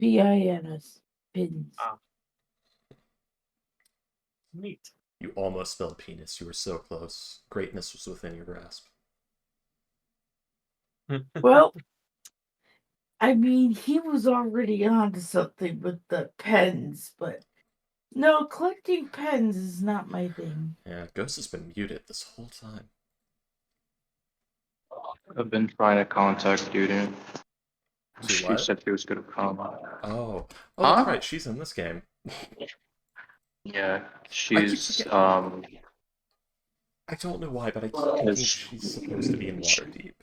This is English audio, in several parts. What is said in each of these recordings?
P-I-N-S. Pins. Ah. Neat. You almost spelled penis. You were so close. Greatness was within your grasp. Well, I mean, he was already on to something with the pens, but no, collecting pens is not my thing. Yeah, Ghost has been muted this whole time. I've been trying to contact Judy. Do She what? said she was gonna come. Oh, Huh? that's right. She's in this game. Yeah, I keep she's forgetting. I don't know why, but I keep thinking she's supposed to be in Waterdeep.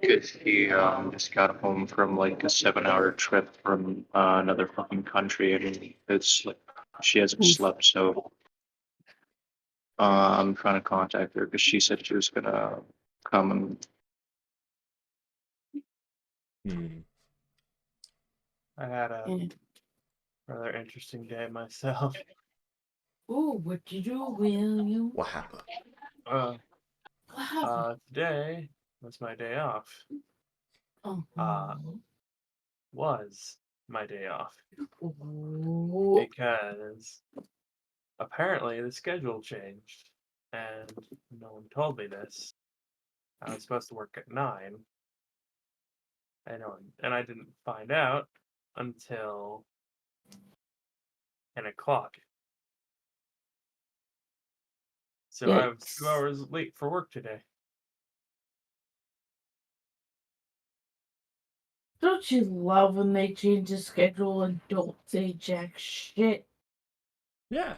She just got home from like a 7-hour trip from another fucking country, and it's like she hasn't slept, so I'm trying to contact her because she said she was gonna come and I had a rather interesting day myself. Oh, what you do, William? What happened? What happened? Today was my day off. Was my day off. Because apparently the schedule changed. And no one told me this. I was supposed to work at 9. And I didn't find out until 10 o'clock. So I was 2 hours late for work today. Don't you love when they change the schedule and don't say jack shit? Yeah.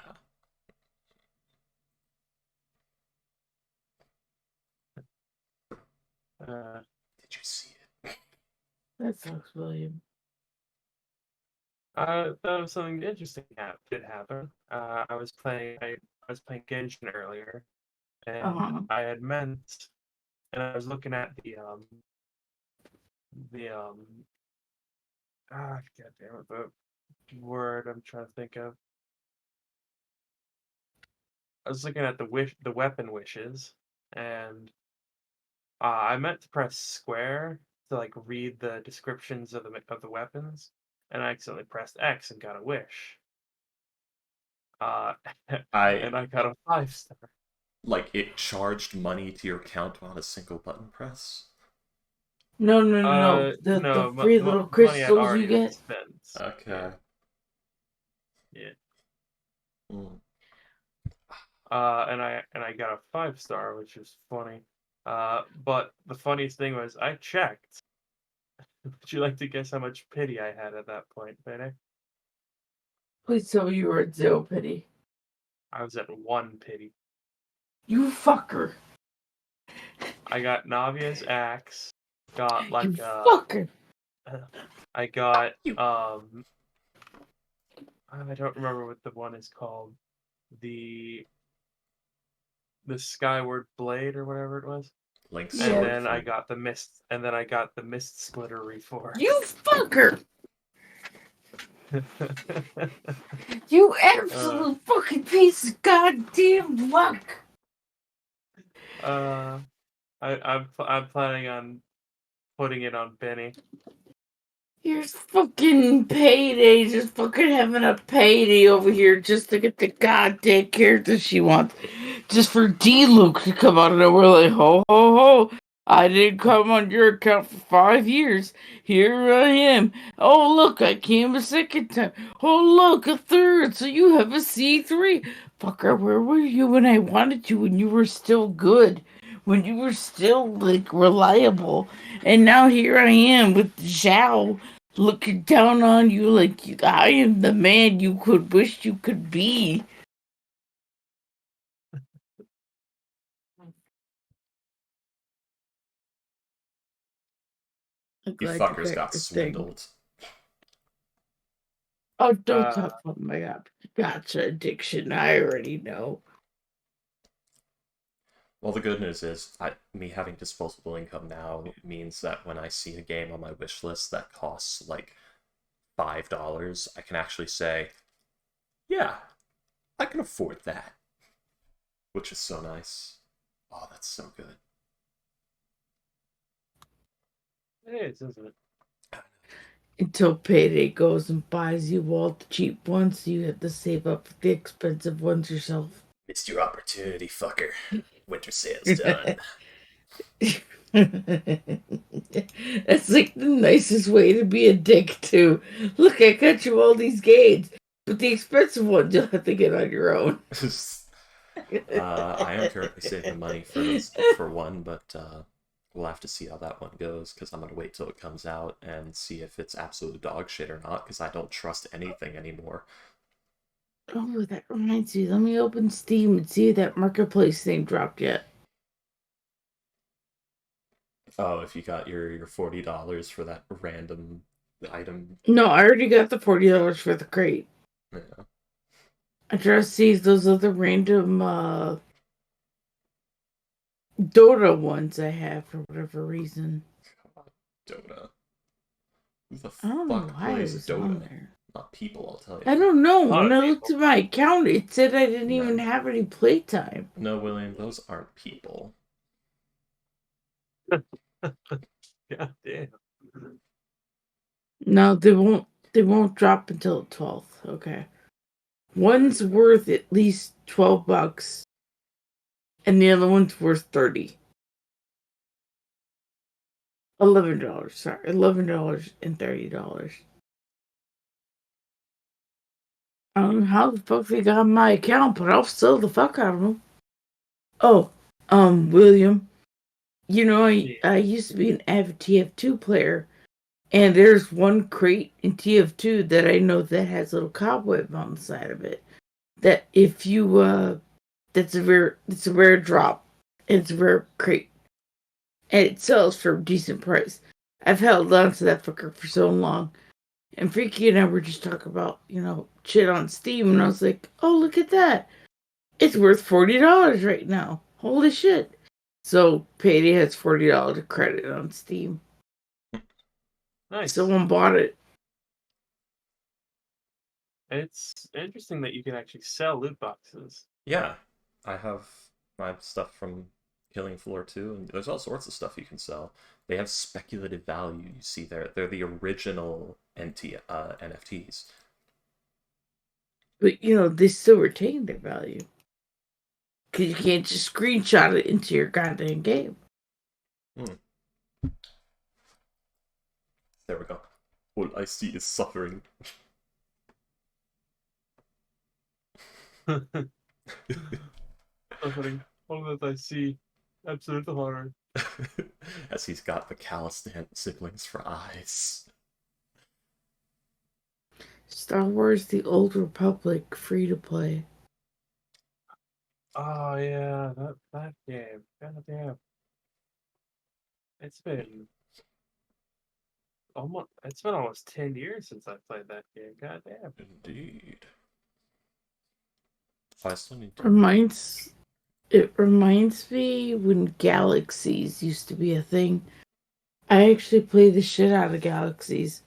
Did you see it? That sucks, William. That was something interesting did happen. I was playing Genshin earlier, and I had meant, and I was looking at god damn it, the word I'm trying to think of. I was looking at the weapon wishes, and I meant to press square to like read the descriptions of the weapons, and I accidentally pressed X and got a wish. And I got a 5-star. Like, it charged money to your account on a single button press? No. The free little crystals you get. Spent. Okay. Yeah. Mm. And I got a 5-star, which is funny. But the funniest thing was I checked. Would you like to guess how much pity I had at that point, Benny? Please tell me you were at 0 pity. I was at 1 pity. You fucker. I got Navia's axe. Got like you fucker. I got I don't remember what the one is called. The Skyward Blade or whatever it was. Link's and sword then I got the mist splitter reforged. You fucker! You absolute fucking piece of goddamn luck! I'm planning on putting it on Benny. Here's fucking Payday, just fucking having a payday over here just to get the goddamn character she wants. Just for D-Luke to come out of nowhere like, ho ho ho, I didn't come on your account for 5 years. Here I am. Oh look, I came a second time. Oh look, a third, so you have a C3. Fucker, where were you when I wanted you, when you were still good? When you were still, like, reliable. And now here I am with Zhao looking down on you like I am the man you could wish you could be. You fuckers got swindled. Oh, don't talk about my gotcha addiction. I already know. Well, the good news is, me having disposable income now means that when I see a game on my wish list that costs like $5, I can actually say, yeah, I can afford that. Which is so nice. Oh, that's so good. It is, isn't it? Until payday goes and buys you all the cheap ones, so you have to save up for the expensive ones yourself. Missed your opportunity, fucker. Winter sale's done. That's like the nicest way to be a dick, too. Look, I got you all these games, but the expensive ones you'll have to get on your own. I am currently saving money for one, but we'll have to see how that one goes, because I'm gonna wait till it comes out and see if it's absolute dog shit or not, because I don't trust anything anymore. Oh, that reminds me. Let me open Steam and see if that marketplace thing dropped yet. Oh, if you got your $40 for that random item. No, I already got the $40 for the crate. Yeah. I try to see if those other random Dota ones I have for whatever reason. God, Dota. Who the I don't know fuck why it plays was Dota? on there. Not people, I'll tell you. I don't know. A lot When of I looked people. at my account, it said I didn't even No. have any playtime. No, William, those aren't people. God damn. No, they won't drop until the 12th. Okay. One's worth at least $12 and the other one's worth 30. $11, sorry. $11 and $30. I don't know how the fuck they got my account, but I'll sell the fuck out of them. Oh, William, you know, I used to be an avid TF2 player, and there's one crate in TF2 that I know that has a little cobweb on the side of it. That if you, it's a rare drop. It's a rare crate. And it sells for a decent price. I've held on to that fucker for so long. And Freaky and I were just talking about, shit on Steam, and I was like, oh, look at that. It's worth $40 right now. Holy shit. So Payday has $40 credit on Steam. Nice. Someone bought it. It's interesting that you can actually sell loot boxes. Yeah, I have my stuff from Killing Floor 2, and there's all sorts of stuff you can sell. They have speculative value, you see there. They're the original NFTs. But, they still retain their value. Because you can't just screenshot it into your goddamn game. There we go. All I see is suffering. Suffering. All that I see. Absolute horror. As he's got the Calistan siblings for eyes. Star Wars The Old Republic free to play. Oh yeah, that game. God damn. It's been almost 10 years since I played that game. God damn. Indeed. I still need to... It reminds me when Galaxies used to be a thing. I actually play the shit out of Galaxies.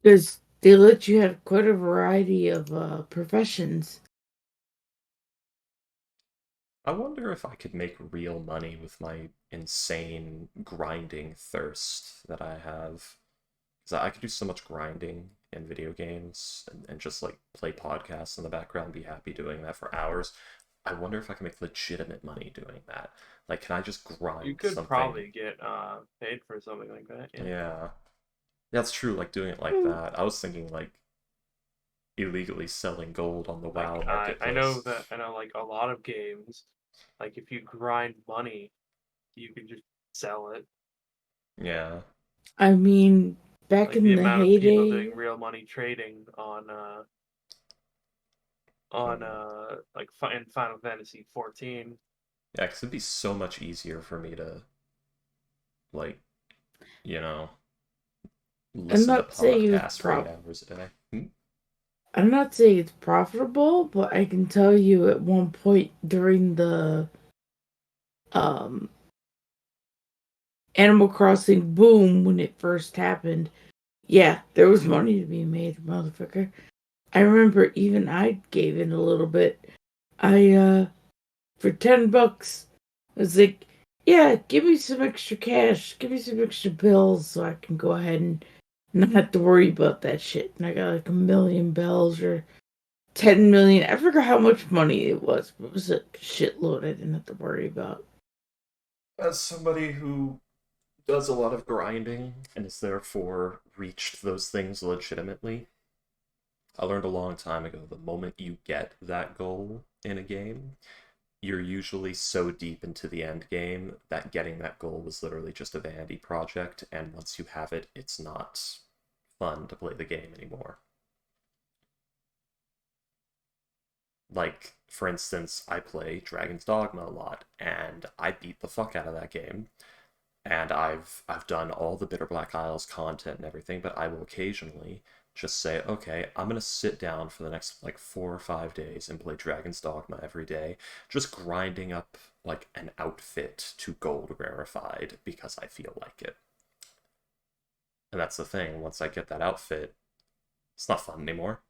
Because they let you have quite a variety of professions. I wonder if I could make real money with my insane grinding thirst that I have. Because I could do so much grinding in video games and just like play podcasts in the background, be happy doing that for hours. I wonder if I can make legitimate money doing that. Like, can I just grind You could something? probably get paid for something like that. Yeah. That's true, like doing it like that. I was thinking like illegally selling gold on the WoW marketplace. I know like a lot of games, like if you grind money, you can just sell it. Yeah. I mean, back Like in the the amount of people heyday, doing real money trading on like in Final Fantasy 14. Yeah, because it'd be so much easier for me to, like, listen to not saying it's podcasts for 8 hours a day. I'm not saying it's profitable, but I can tell you at one point during the Animal Crossing boom when it first happened, yeah, there was money to be made, motherfucker. I remember even I gave in a little bit. I for $10, it was like Yeah, give me some extra cash. Give me some extra bills so I can go ahead and not have to worry about that shit. And I got like 1,000,000 bells or 10 million. I forgot how much money it was, but it was a shitload I didn't have to worry about. As somebody who does a lot of grinding and has therefore reached those things legitimately, I learned a long time ago the moment you get that goal in a game, you're usually so deep into the end game that getting that goal was literally just a vanity project, and once you have it, it's not fun to play the game anymore. Like, for instance, I play Dragon's Dogma a lot, and I beat the fuck out of that game. And I've done all the Bitter Black Isles content and everything, but I will occasionally just say, okay, I'm gonna sit down for the next like 4 or 5 days and play Dragon's Dogma every day, just grinding up like an outfit to gold rarefied because I feel like it. And that's the thing, once I get that outfit, it's not fun anymore.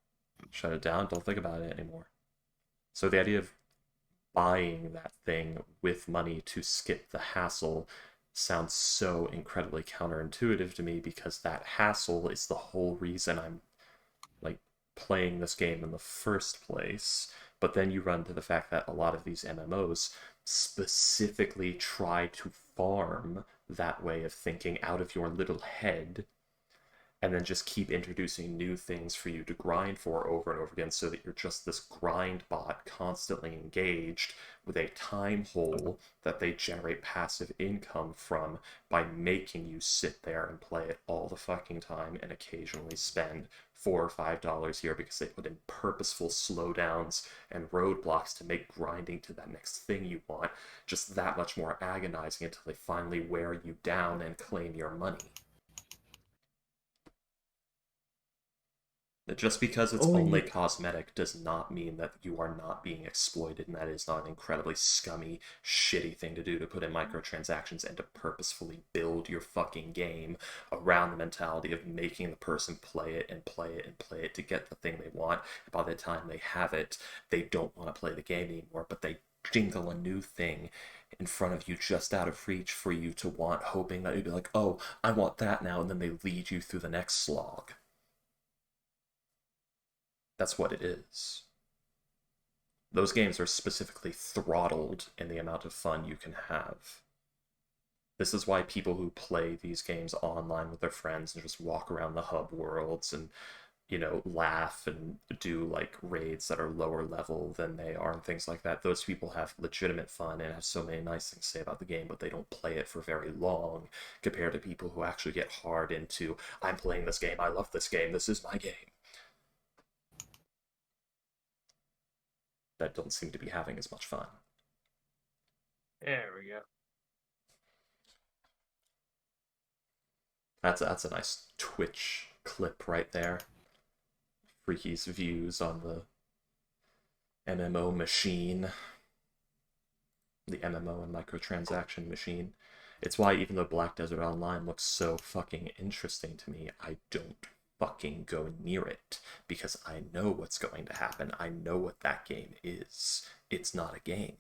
Shut it down, don't think about it anymore. So the idea of buying that thing with money to skip the hassle sounds so incredibly counterintuitive to me because that hassle is the whole reason I'm like playing this game in the first place. But then you run to the fact that a lot of these MMOs specifically try to farm that way of thinking out of your little head and then just keep introducing new things for you to grind for over and over again so that you're just this grind bot constantly engaged with a time hole that they generate passive income from by making you sit there and play it all the fucking time and occasionally spend $4 or $5 here because they put in purposeful slowdowns and roadblocks to make grinding to that next thing you want just that much more agonizing until they finally wear you down and claim your money. Just because it's only Oh, cosmetic does not mean that you are not being exploited, and that is not an incredibly scummy, shitty thing to do to put in microtransactions and to purposefully build your fucking game around the mentality of making the person play it and play it and play it to get the thing they want. And by the time they have it, they don't want to play the game anymore, but they jingle a new thing in front of you just out of reach for you to want, hoping that you'd be like, oh, I want that now, and then they lead you through the next slog. That's what it is. Those games are specifically throttled in the amount of fun you can have. This is why people who play these games online with their friends and just walk around the hub worlds and, laugh and do like raids that are lower level than they are and things like that, those people have legitimate fun and have so many nice things to say about the game, but they don't play it for very long compared to people who actually get hard into, I'm playing this game, I love this game, this is my game. That don't seem to be having as much fun. There we go. That's a nice Twitch clip right there. Freaky's views on the MMO machine. The MMO and microtransaction machine. It's why even though Black Desert Online looks so fucking interesting to me, I don't fucking go near it because I know what's going to happen. I know what that game is. It's not a game.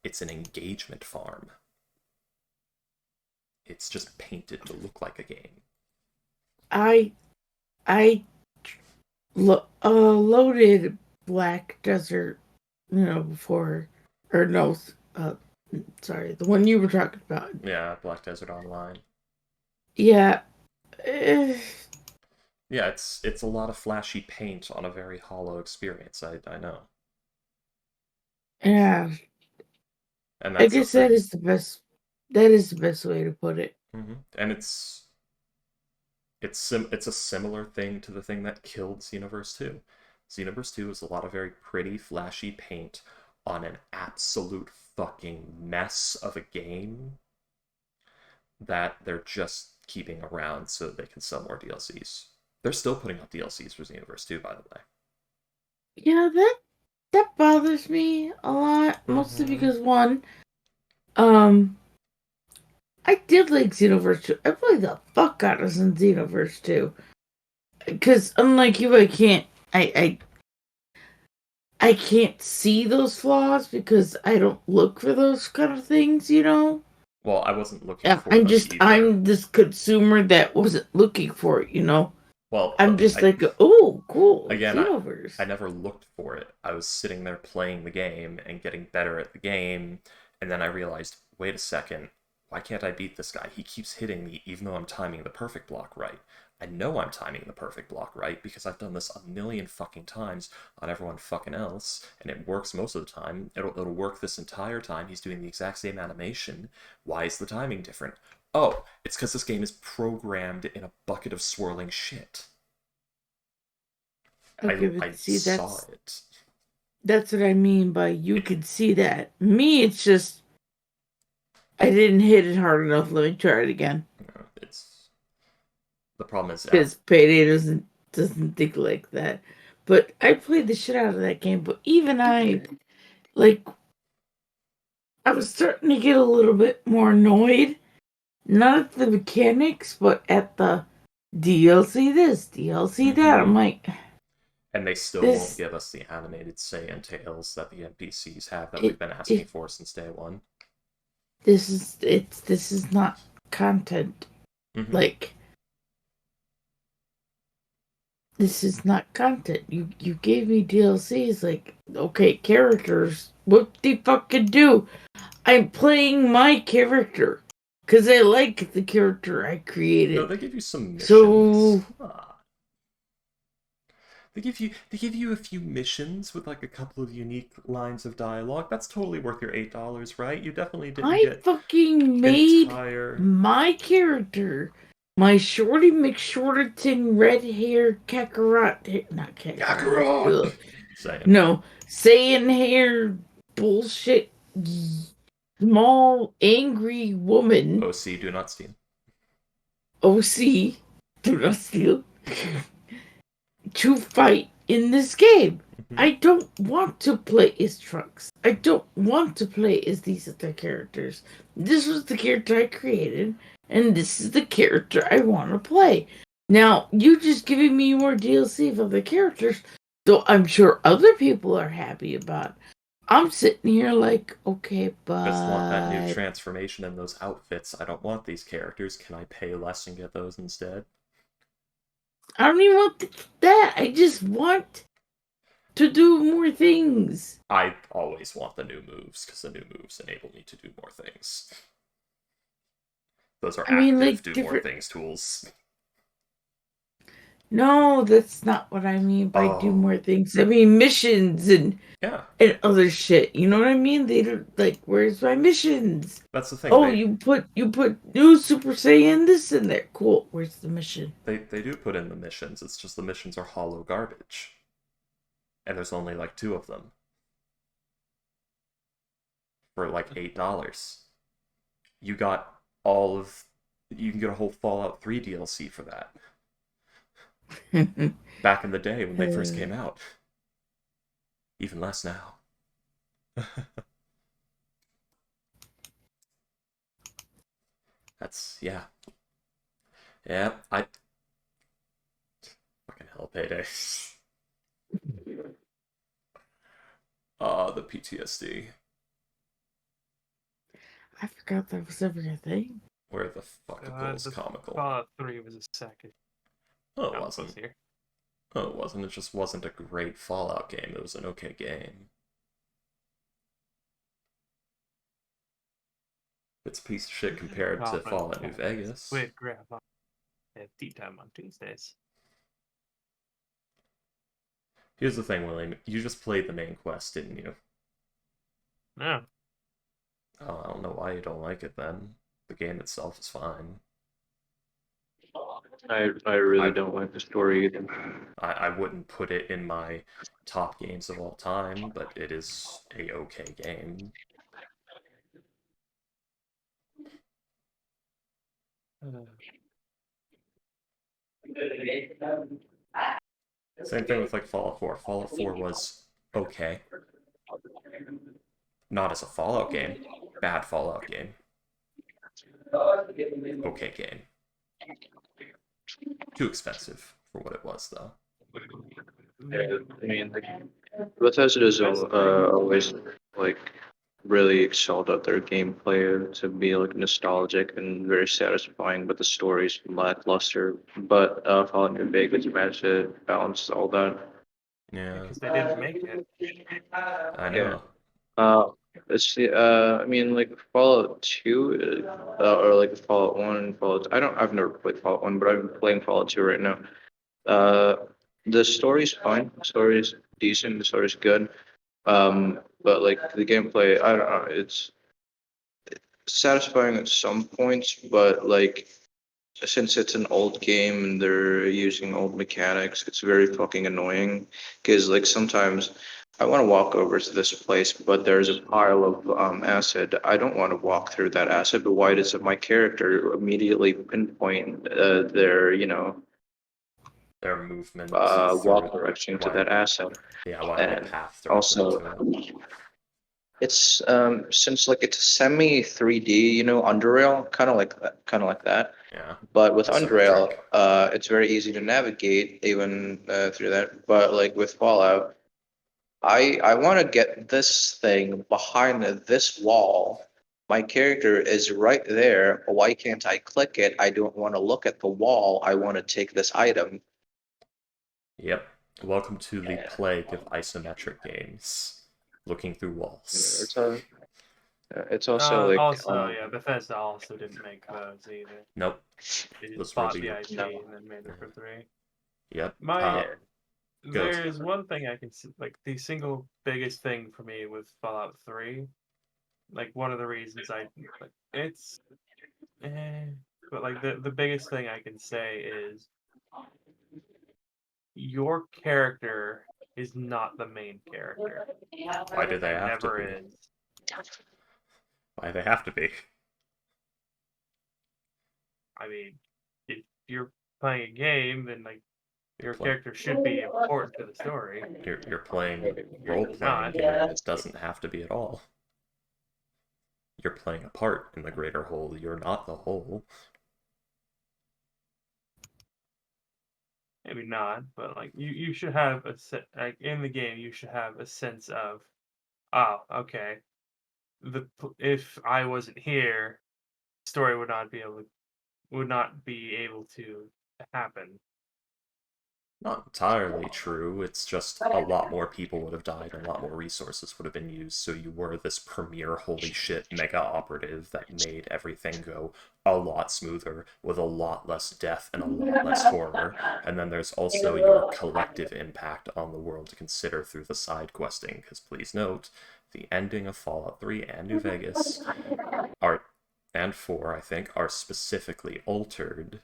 It's an engagement farm. It's just painted to look like a game. I loaded Black Desert, before, or no, sorry, the one you were talking about. Yeah, Black Desert Online. Yeah, eh, Yeah, it's a lot of flashy paint on a very hollow experience. I know, yeah. and I that's the guess that thing. is the best. That is the best way to put it. And it's a similar thing to the thing that killed Xenoverse 2. Xenoverse 2 is a lot of very pretty, flashy paint on an absolute fucking mess of a game that they're just keeping around so that they can sell more DLCs. They're still putting out DLCs for Xenoverse 2, by the way. Yeah, that bothers me a lot, mostly Mm-hmm. because one, um, I did like Xenoverse 2. I played the fuck out of some Xenoverse 2. Because unlike you, I can't see those flaws because I don't look for those kind of things. Well, I wasn't looking Yeah, for them either. I'm this consumer that wasn't looking for it, you know? Well, I'm just like, oh, cool, again, Xenoverse. I never looked for it. I was sitting there playing the game and getting better at the game, and then I realized, wait a second, why can't I beat this guy? He keeps hitting me even though I'm timing the perfect block right. I know I'm timing the perfect block right because I've done this a million fucking times on everyone fucking else, and it works most of the time. It'll work this entire time. He's doing the exact same animation. Why is the timing different? Oh, it's because this game is programmed in a bucket of swirling shit. Okay, I but see, saw it. that's what I mean by you could see that. Me, it's just I didn't hit it hard enough. Let me try it again. It's the problem is Because Payday doesn't think like that. But I played the shit out of that game. But even I was starting to get a little bit more annoyed. Not at the mechanics, but at the DLC this, DLC that. I'm like, and they still won't this give us the animated say and tales that the NPCs have that it, we've been asking it for since day one. this is not content. Like, this is not content. You gave me DLCs. Like, okay, characters. What the fuck can do? I'm playing my character because I like the character I created. No, they give you some missions. So they give you a few missions with like a couple of unique lines of dialogue. That's totally worth your $8, right? You definitely didn't I get fucking made entire... my character, my Shorty McShorterton red hair Kakarot, not Kakarot. No, Saiyan hair bullshit. Small angry woman. OC, do not steal. OC, do not steal. To fight in this game. I don't want to play as Trunks. I don't want to play as these other characters. This was the character I created, and this is the character I want to play. Now, you just giving me more DLC of other characters, though I'm sure other people are happy about. I'm sitting here like, okay, but I just want that new transformation in those outfits. I don't want these characters. Can I pay less and get those instead? I don't even want that. I just want to do more things. I always want the new moves, because the new moves enable me to do more things. Those are do more things tools. No, that's not what I mean by do more things. I mean missions and other shit. You know what I mean? They don't like, where's my missions? That's the thing. Oh, you put new Super Saiyan this in there. Cool. Where's the mission? They do put in the missions. It's just the missions are hollow garbage. And there's only like 2 of them. For like $8. You got you can get a whole Fallout 3 DLC for that. Back in the day when they first came out. Even less now. That's, yeah. Yeah, fucking hell, Payday. The PTSD. I forgot that was ever a thing. Where the fuck is comical? Fallout 3 was a second. Oh, it wasn't. Oh, it wasn't. It just wasn't a great Fallout game. It was an okay game. It's a piece of shit compared to Fallout New Vegas. Wait, Grandpa. They have tea time on Tuesdays. Here's the thing, William. You just played the main quest, didn't you? No. Oh, I don't know why you don't like it then. The game itself is fine. I really don't like the story either. I wouldn't put it in my top games of all time, but it is a okay game. Same thing with like Fallout 4. Fallout 4 was okay. Not as a Fallout game. Bad Fallout game. Okay game. Too expensive for what it was, though. Yeah, I mean, Bethesda is always like really excelled at their gameplay to be like nostalgic and very satisfying, but the story's lackluster. But Fallout New Vegas managed to balance all that. Yeah, Because they didn't make it. I Yeah. know. Let's see. I mean, like Fallout 2, or like Fallout 1, Fallout. I've never played Fallout 1, but I'm playing Fallout 2 right now. Uh, the story's fine. The story's decent. The story's good. But like the gameplay, I don't know. It's satisfying at some points, but like since it's an old game and they're using old mechanics, it's very fucking annoying. Because like sometimes I want to walk over to this place, but there's a pile of acid. I don't want to walk through that acid, but why does my character immediately pinpoint their Their movement walk through direction to why, that acid? yeah, what And path directly also, to it. it's since like it's semi 3D, Underrail, kind of like that. Yeah, But with isometric. Unreal, it's very easy to navigate even through that. But like with Fallout, I want to get this thing behind this wall. My character is right there. Why can't I click it? I don't want to look at the wall. I want to take this item. Yep. Welcome to the plague of isometric games. Looking through It's walls. it's also like Also, yeah, Bethesda also didn't make those either. Nope. They just Those were bought the the IP and then made it for 3. Yep. My Good. There is one thing I can see, like the single biggest thing for me with Fallout 3. Like one of the reasons like it's, but like the biggest thing I can say is your character is not the main character. Why do they It have to never be? is. Why they have to be? I mean, if you're playing a game, then like You're your playing. character should be important to the story. You're playing You're role-playing not. game. It doesn't have to be at all. You're playing a part in the greater whole. You're not the whole. Maybe not, but like you should have like in the game you should have a sense of, oh, okay, if I wasn't here, story would not be able to happen. Not entirely true. It's just a lot more people would have died and a lot more resources would have been used, so you were this premier holy shit mega operative that made everything go a lot smoother with a lot less death and a lot less horror. And then there's also your collective impact on the world to consider through the side questing, because please note, the ending of Fallout 3 and New Vegas are and 4, I think, are specifically altered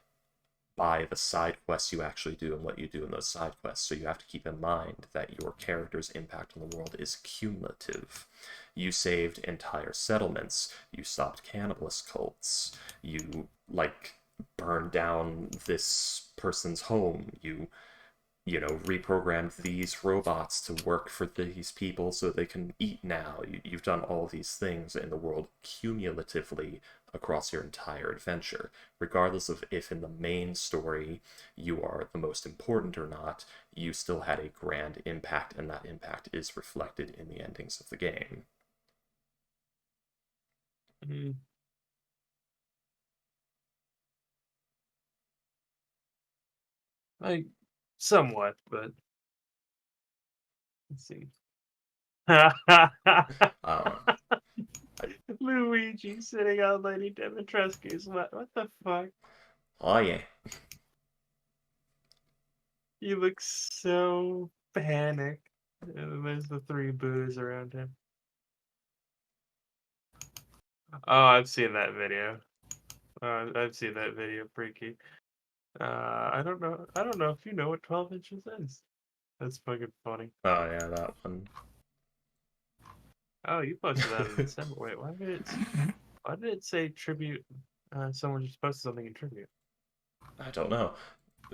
by the side quests you actually do and what you do in those side quests. So you have to keep in mind that your character's impact on the world is cumulative. You saved entire settlements, you stopped cannibalist cults, you, like, burned down this person's home, you reprogrammed these robots to work for these people so they can eat now. You've done all these things in the world cumulatively across your entire adventure. Regardless of if in the main story you are the most important or not, you still had a grand impact, and that impact is reflected in the endings of the game. Mm. Like somewhat, but let's see. Luigi sitting on Lady Dimitrescu's what the fuck? Oh yeah. He looks so panicked. And there's the 3 boos around him. Oh, I've seen that video. I've seen that video, freaky. I don't know. I don't know if you know what 12 inches is. That's fucking funny. Oh yeah, that one. Oh, you posted that in December. Wait, why did it say tribute? Someone just posted something in tribute. I don't know.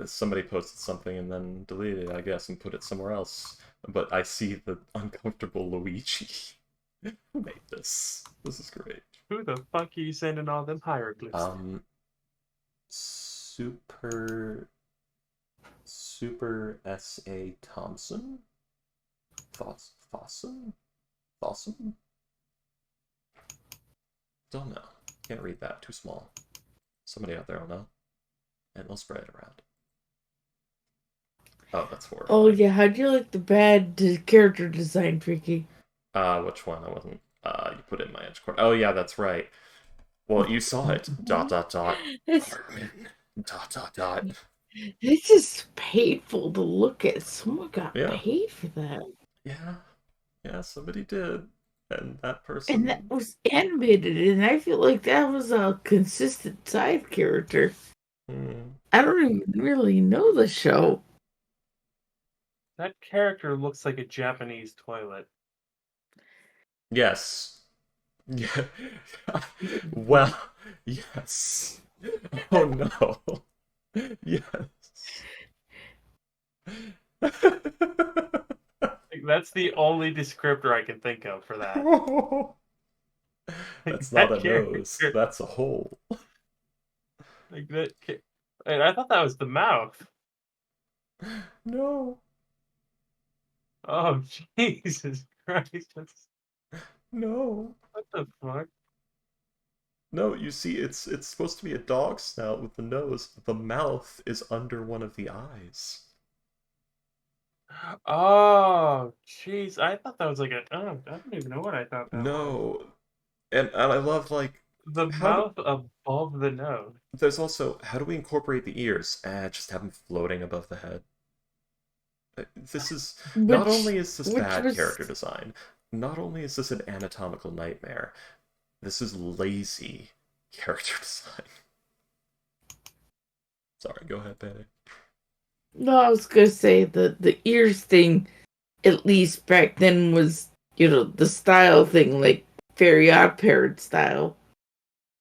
Somebody posted something and then deleted it, I guess, and put it somewhere else. But I see the uncomfortable Luigi. Who made this? This is great. Who the fuck are you sending all them hieroglyphs? Super S.A. Thompson? Thompson? Don't know. Can't read that. Too small. Somebody out there will know. And we'll spread it around. Oh, that's horrifying. Oh yeah, how'd you like the character design, Tricky? Which one? I wasn't. You put it in my edge cord. Oh yeah, that's right. Well, you saw it. ... It's Hartman. ... it's just painful to look at. Someone got Yeah. paid for that. Yeah. Yeah, somebody did. And that And that person... was animated, and I feel like that was a consistent side character. I don't even really know the show. That character looks like a Japanese toilet. Yes. Yeah. Well, yes. Oh no. Yes. Like, that's the only descriptor I can think of for that. Like, That's not that a nose. character, That's a hole. like that. And I thought that was the mouth. No. Oh Jesus Christ! No. What the fuck? No, you see, it's supposed to be a dog snout with the nose. The mouth is under one of the eyes. Oh jeez, I thought that was like a. Oh, I don't even know what I thought that was. No. And I love, like, The how do... mouth above the nose. There's also, how do we incorporate the ears? Just have them floating above the head. This is... Not only is this Which bad was character design, not only is this an anatomical nightmare, this is lazy character design. Sorry, go ahead, Patty. no. I was gonna say the ears thing. At least back then was the style thing, like Fairy Odd Parrot style.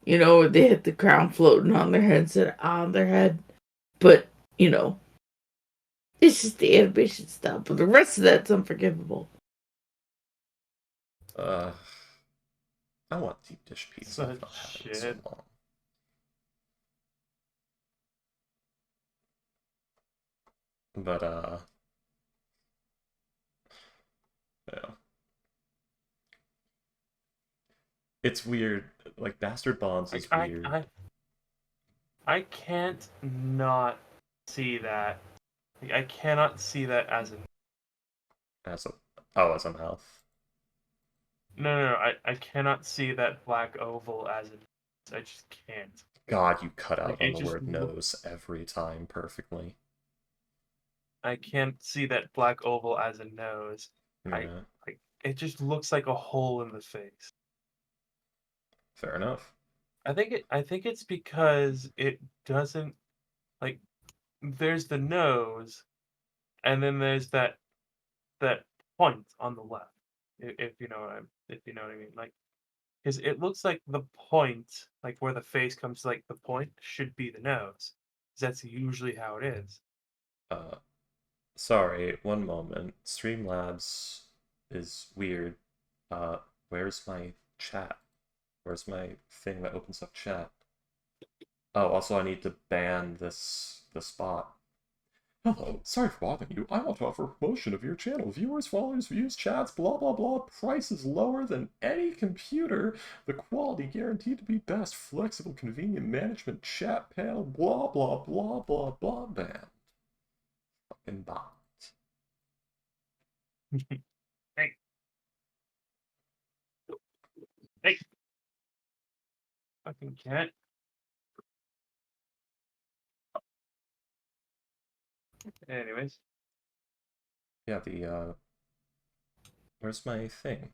Where they had the crown floating on their head, on their head. But it's just the animation style. But the rest of that's unforgivable. I want deep dish pizza. Such I've not had it in so shit. long. But, yeah. It's weird. Like, Bastard Bonds is weird. I can't not see that. Like, I cannot see that as a As a... Oh, as a mouth. no. I cannot see that black oval as a. I just can't. God, you cut out Like on it the just word look. nose every time perfectly. I can't see that black oval as a nose. I Yeah, like it just looks like a hole in the face. fair enough. I think it's because it doesn't like there's the nose and then there's that point on the left. If you know what if you know what I mean. Like because it looks like the point, like where the face comes to like the point should be the nose. 'Cause that's usually how it is. Uh, Sorry, one moment. Streamlabs is weird. Uh, where's my chat? Where's my thing that opens up chat? Oh, also I need to ban the spot. Hello, sorry for bothering you. I want to offer a promotion of your channel. Viewers, followers, views, chats, blah blah blah. Price is lower than any computer. The quality guaranteed to be best. Flexible, convenient management, chat panel, blah blah blah blah blah ban. Fucking bot. Hey, hey, fucking cat. Anyways, Yeah, where's my thing?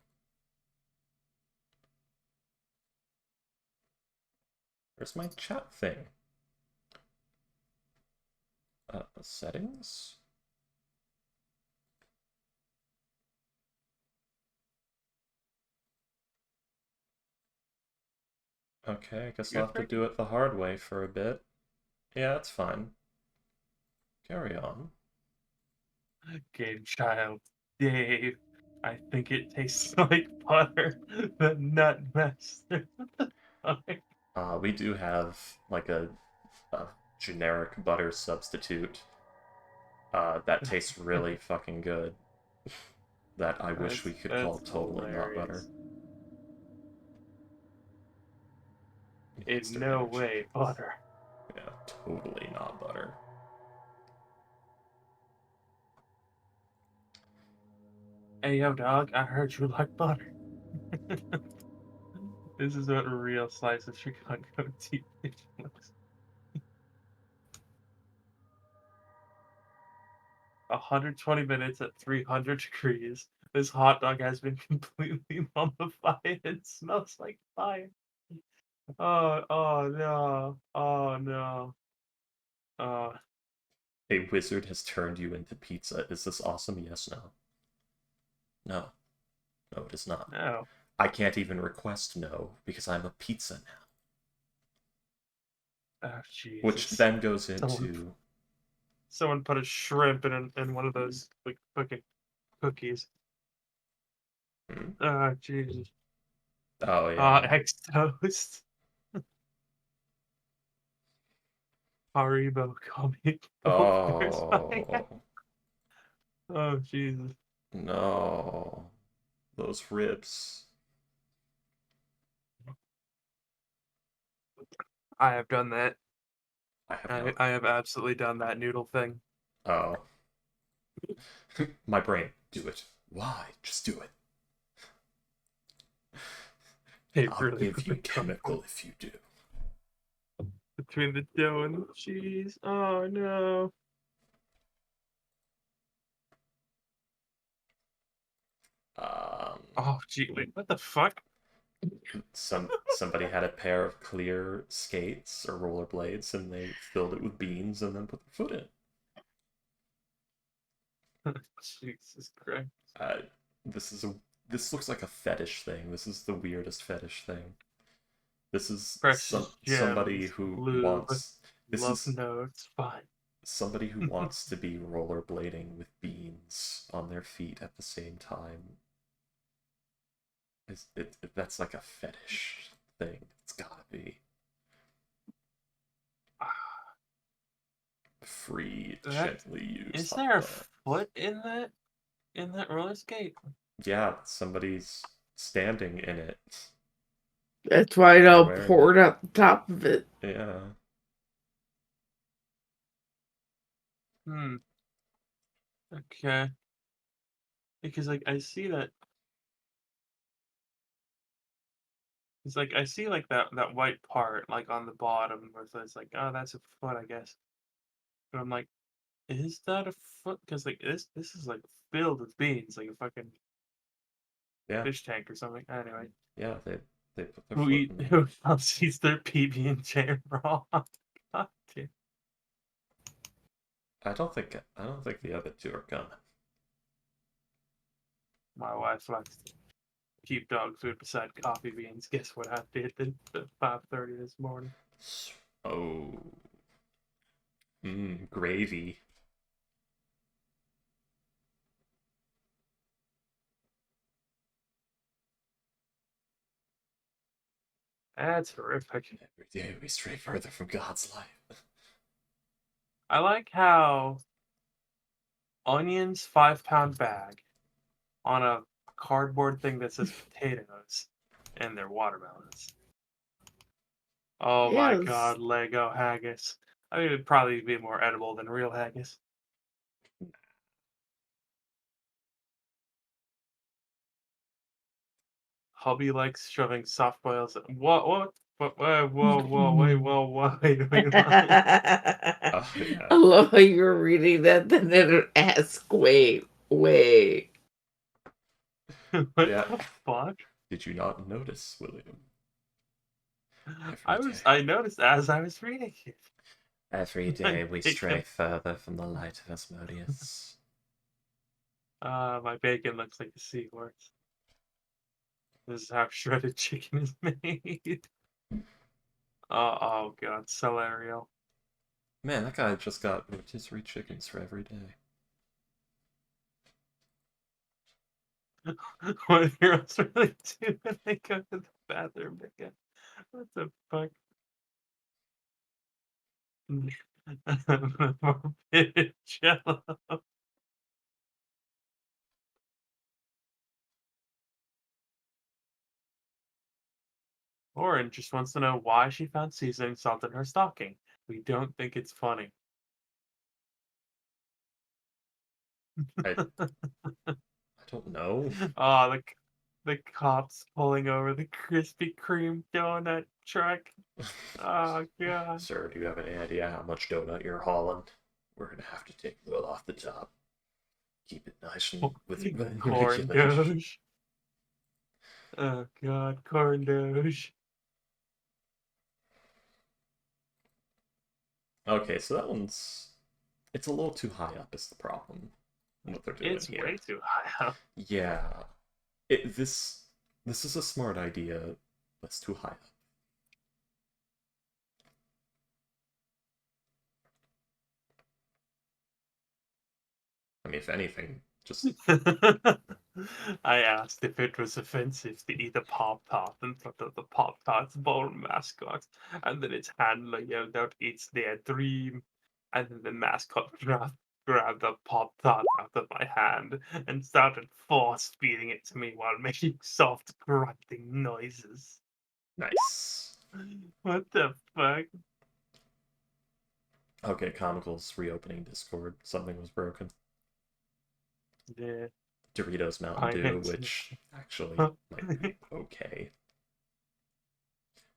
Where's my chat thing? Settings? Okay, I guess I'll you're have to freaking do it the hard way for a bit. Yeah, that's fine. Carry on. game child, Dave. I think it tastes like butter. The nut master. What the fuck? We do have, like, a generic butter substitute that tastes really fucking good. That I wish we could call That's totally not butter. hilarious. In monster no energy. way butter. Yeah, totally not butter. Hey, yo, dog, I heard you like butter. This is what a real slice of Chicago deep dish looks. 120 minutes at 300 degrees. This hot dog has been completely mummified. It smells like fire. Oh no. Oh no. Oh, A wizard has turned you into pizza. Is this awesome? Yes, no. No. No, it is not. no. I can't even request no because I'm a pizza now. Oh, Which Jesus. then goes into Someone put a shrimp in one of those like fucking cookies. Oh, Jesus. oh yeah. Egg toast. Haribo gummy gophers. Oh Oh, Jesus. no. Those ribs. I have done that. I have not. I have absolutely done that noodle thing. Oh. My brain. Do it. Why? Just do it. They I'll really give you put gum chemical if you do. between the dough and the cheese. Oh no. Um, Oh gee, wait, what the fuck? somebody had a pair of clear skates or rollerblades and they filled it with beans and then put their foot in. Jesus Christ. Uh, this looks like a fetish thing. This is the weirdest fetish thing. This is Precious somebody gems, who lube, wants. This love is notes, fine. somebody who wants to be rollerblading with beans on their feet at the same time. That's like a fetish thing. It's gotta be free, That gently used is hot there a dog. foot in that roller skate? Yeah, somebody's standing in it. That's why it They're all wearing poured it. out the top of it. Yeah. Hmm. Okay. Because like I see that it's like I see like that white part like on the bottom where it's like, oh, that's a foot, I guess. But I'm like, is that a foot? Because like this is like filled with beans, like a fucking Yeah. fish tank or something. Anyway, Yeah, they put their who foot eat in there. who else eats their PB and J raw? God damn. I don't think the other two are coming. My wife likes to keep dog food beside coffee beans. Guess what I did at 5:30 this morning? Oh. Gravy. That's horrific. Every day we stray further from God's light. I like how onions 5-pound bag on a cardboard thing that says potatoes and they're watermelons. Oh my Yes. god, Lego haggis. I mean, it'd probably be more edible than real haggis. Hubby likes shoving soft boils. Whoa, wait, whoa, wait. Oh yeah. I love how you were reading that, then it ask, wait. What Yeah. the fuck? Did you not notice, William? I noticed as I was reading it. Every day we stray further from the light of Asmodeus. My bacon looks like a seahorse. This is how shredded chicken is made. Oh god, so Ariel. Man, that guy just got rotisserie chickens for every day. What heroes really do when they go to the bathroom again? What the fuck? Morbid jello. Oren just wants to know why she found seasoning salt in her stocking. We don't think it's funny. I don't know. Oh, the cops pulling over the Krispy Kreme donut truck. Oh god. Sir, do you have any idea how much donut you're hauling? We're gonna have to take the lid off the top. Keep it nice and within Corn regulation. doge. Oh god, corn doge. Okay, so that one's... It's a little too high up is the problem. What they're doing It's here. way too high up. Yeah. This is a smart idea, but it's too high up. I mean, if anything, just... I asked if it was offensive to eat a Pop Tart in front of the Pop Tarts bowl mascot, and then its handler yelled out, "It's their dream!" And then the mascot grabbed a Pop Tart out of my hand and started force feeding it to me while making soft grunting noises. Nice. What the fuck? Okay, Comical's reopening Discord. Something was broken. Yeah. Doritos Mountain Dew, Finance. which actually might be okay.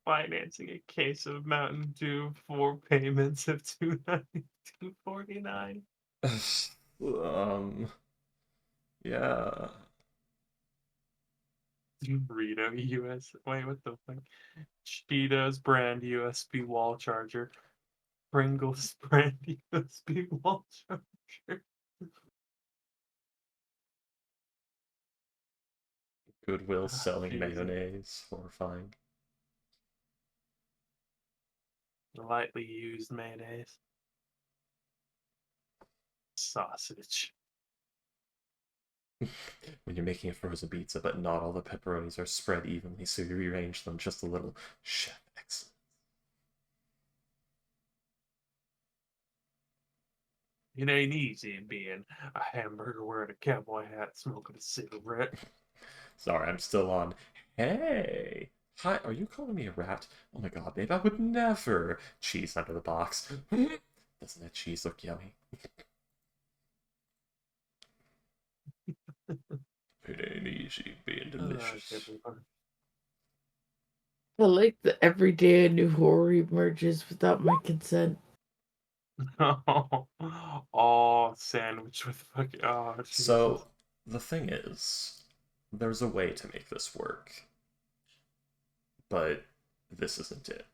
Financing a case of Mountain Dew for payments of $2.49. Yeah. Burrito US. Wait, what the fuck? Cheetos brand USB wall charger. Pringles brand USB wall charger. Goodwill Oh, selling Jesus. mayonnaise. Horrifying. Lightly used mayonnaise. Sausage. When you're making a frozen pizza, but not all the pepperonis are spread evenly, so you rearrange them just a little. Chef excellence. It ain't easy being a hamburger wearing a cowboy hat, smoking a cigarette. Sorry, I'm still on. Hey! Hi, are you calling me a rat? Oh my god, babe, I would never! Cheese under the box. Doesn't that cheese look yummy? It ain't easy being delicious. I like the every day a new horror emerges without my consent. Oh, sandwich with fucking. Oh, Jesus. So, the thing is, there's a way to make this work. But this isn't it.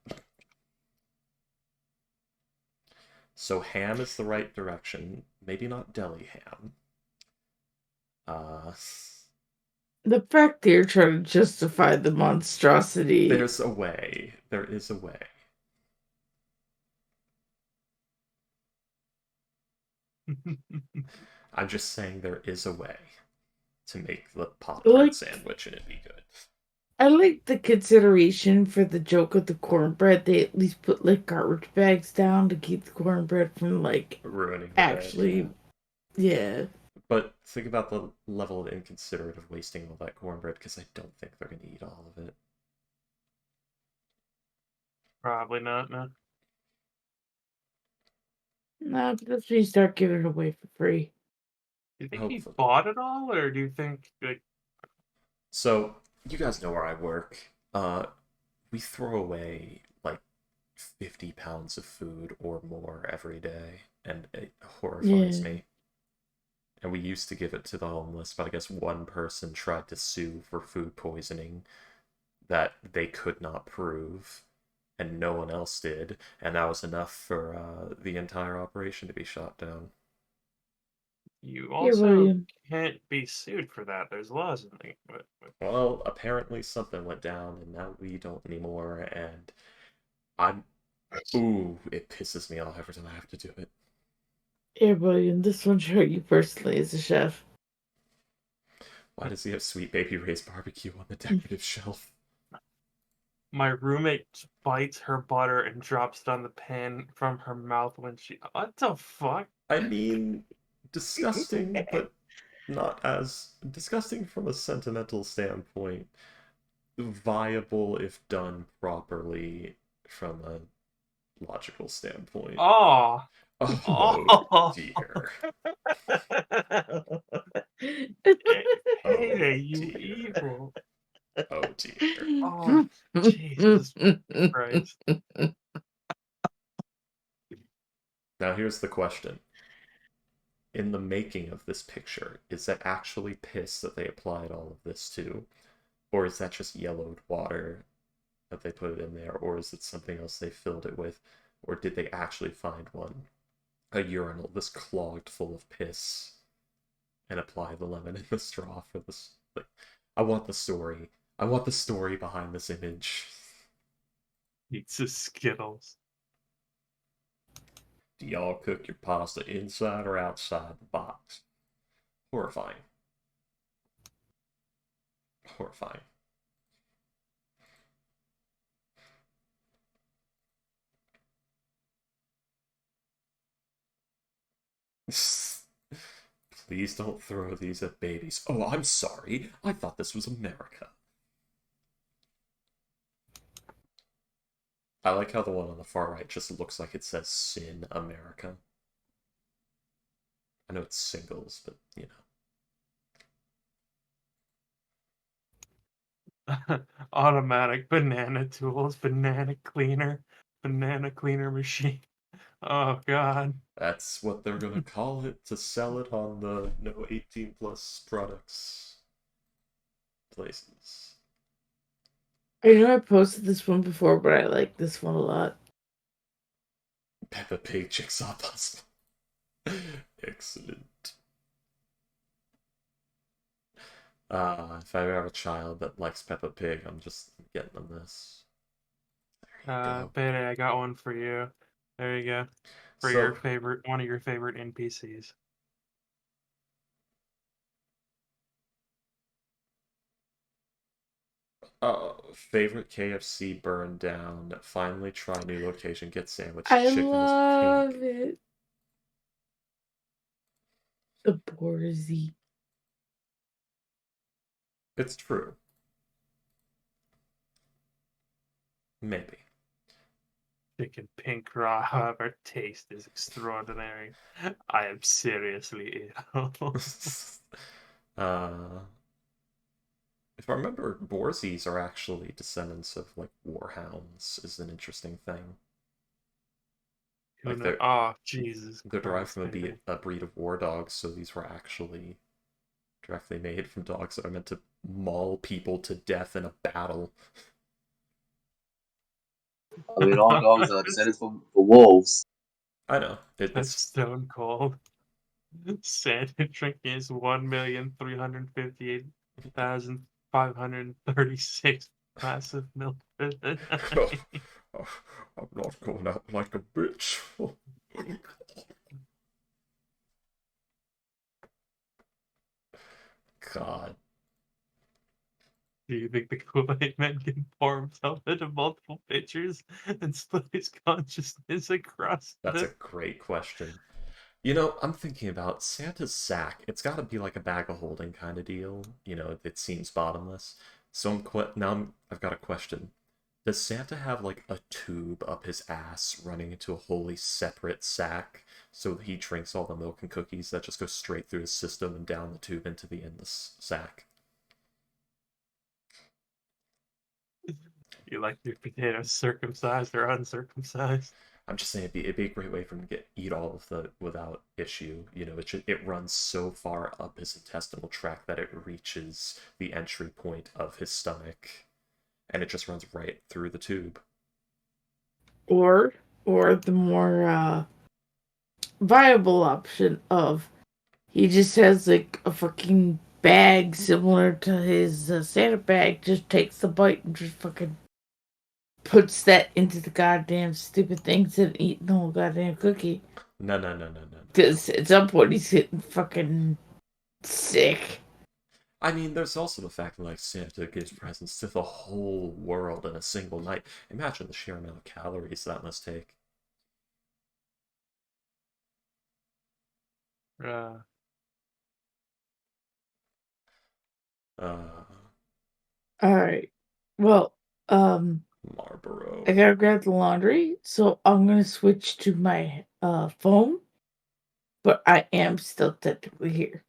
So ham is the right direction. Maybe not deli ham. The fact that you're trying to justify the monstrosity. There's a way. There is a way. I'm just saying there is a way to make the Pop-Tart sandwich and it be good. I like the consideration for the joke of the cornbread. They at least put like garbage bags down to keep the cornbread from like ruining the actually bed, yeah. But think about the level of inconsiderate of wasting all that cornbread, because I don't think they're going to eat all of it. Probably not, no. No, but that's when you start giving it away for free. Do you think Hopefully. he bought it all, or do you think like? So you guys know where I work. We throw away like 50 pounds of food or more every day, and it horrifies me. And we used to give it to the homeless, but I guess one person tried to sue for food poisoning that they could not prove, and no one else did, and that was enough for the entire operation to be shot down. You also can't be sued for that. There's laws in there. Well, apparently something went down, and now we don't anymore, and I'm... Ooh, it pisses me off every time I have to do it. Yeah, William, this one hurt you personally as a chef. Why does he have Sweet Baby Ray's barbecue on the decorative shelf? My roommate bites her butter and drops it on the pan from her mouth when she... What the fuck? I mean, disgusting, but not as... Disgusting from a sentimental standpoint. viable if done properly from a logical standpoint. Oh, Oh dear. Payday, Oh you dear. evil. Oh dear. Oh, Jesus Christ. Now here's the question. In the making of this picture, is that actually piss that they applied all of this to? Or is that just yellowed water that they put it in there? Or is it something else they filled it with? Or did they actually find a urinal this clogged full of piss, and apply the lemon in the straw for this? Like, I want the story. I want the story behind this image. Eats his Skittles. Do y'all cook your pasta inside or outside the box? Horrifying. Horrifying. Please don't throw these at babies. Oh, I'm sorry. I thought this was America. I like how the one on the far right just looks like it says Sin America. I know it's singles, but you know. Automatic banana tools, banana cleaner machine. Oh God. That's what they're gonna call it to sell it on the no 18 plus products places. I know I posted this one before, but I like this one a lot. Peppa Pig jigsaw puzzle. Excellent. If I ever have a child that likes Peppa Pig, I'm just getting them this. There you go. Payday, I got one for you. There you go. For So, one of your favorite NPCs. favorite KFC burned down. Finally try new location. Get sandwich. I Chicken is love pink. it. The Borzy. It's true. Maybe. Chicken pink raw, however, taste is extraordinary. I am seriously ill. uh, if I remember, Borzies are actually descendants of like warhounds. Is an interesting thing. Like Oh, Jesus they're derived Christ, from Payday. a breed of war dogs, so these were actually directly made from dogs that are meant to maul people to death in a battle. I mean, all dogs are descended from wolves. I know. That's It's stone cold. Santa drink is 1,358,536 glass of milk for the night. I'm not going out like a bitch. God. Do you think the Kool-Aid Man can pour himself into multiple pitchers and split his consciousness across That's a them? great question. You know, I'm thinking about Santa's sack. It's got to be like a bag of holding kind of deal. You know, it seems bottomless. So I've got a question. Does Santa have like a tube up his ass running into a wholly separate sack so he drinks all the milk and cookies that just go straight through his system and down the tube into the endless sack? You like your potatoes circumcised or uncircumcised? I'm just saying it'd be a great way for him to eat all of the without issue. You know, it runs so far up his intestinal tract that it reaches the entry point of his stomach, and it just runs right through the tube. Or the more viable option of he just has like a fucking bag similar to his Santa bag, just takes the bite and just fucking puts that into the goddamn stupid things and eating the whole goddamn cookie. No, no, no, no, no, no. Because at some point he's getting fucking sick. I mean, there's also the fact that like Santa gives presents to the whole world in a single night. Imagine the sheer amount of calories that must take. Uh, Uh, Alright. Well, Marlboro. I gotta grab the laundry, so I'm gonna switch to my phone. But I am still technically here.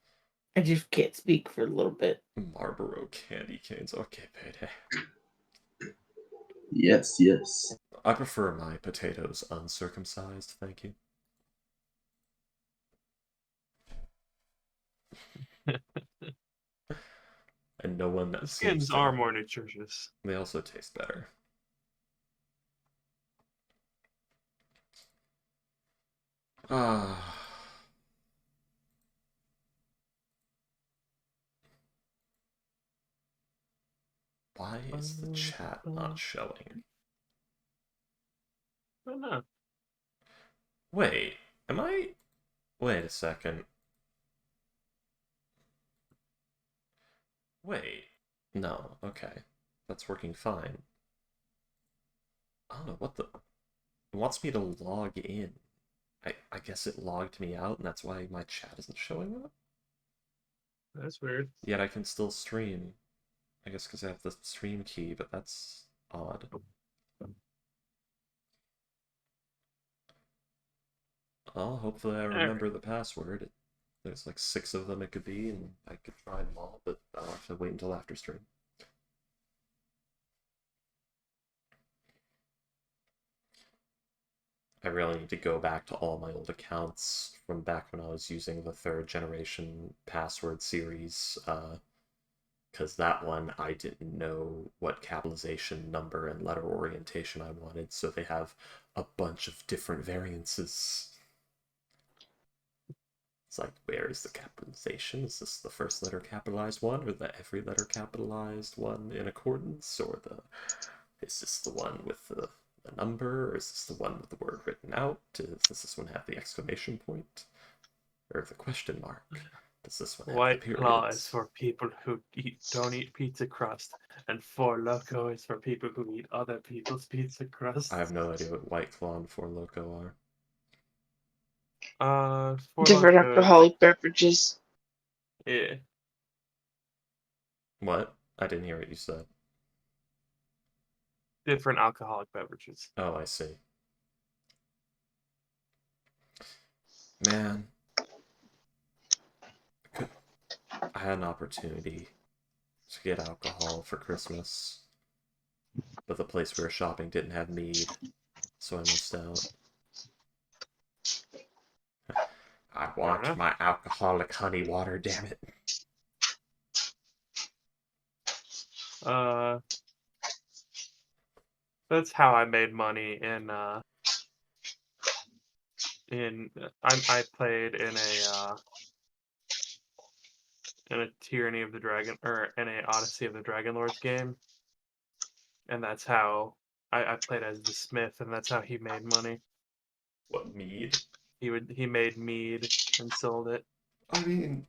I just can't speak for a little bit. Marlboro candy canes. Okay, payday. Yes, yes. I prefer my potatoes uncircumcised, thank you. And no one The seems skins to. are more nutritious. They also taste better. Ah. Why is the chat not showing? I don't know. Wait, am I... Wait a second. Wait. No, okay. That's working fine. I don't know what the... It wants me to log in. I guess it logged me out, and that's why my chat isn't showing up? That's weird. Yet I can still stream. I guess because I have the stream key, but that's odd. Oh, hopefully I remember the password. There's like 6 of them it could be, and I could try them all, but I'll have to wait until after stream. I really need to go back to all my old accounts from back when I was using the 3rd generation password series, because that one I didn't know what capitalization, number, and letter orientation I wanted, so they have a bunch of different variances. It's like, where is the capitalization? Is this the first letter capitalized one, or the every letter capitalized one in accordance, or is this the one with the number, or is this the one with the word written out? Does this one have the exclamation point, or the question mark? Does this one have the White Claw is periods? for people who don't eat pizza crust, and Four Loco is for people who eat other people's pizza crust. I have no idea what White Claw and Four Loco are. Four Different Loco, alcoholic beverages. yeah. What? I didn't hear what you said. Different alcoholic beverages. Oh, I see. Man, I had an opportunity to get alcohol for Christmas, but the place we were shopping didn't have mead, so I missed out. I want my alcoholic honey water, damn it. That's how I made money I played in a Tyranny of the Dragon, or in a Odyssey of the Dragon Lords game, and that's how I played as the Smith, and that's how he made money. What, mead? He made mead and sold it. I mean,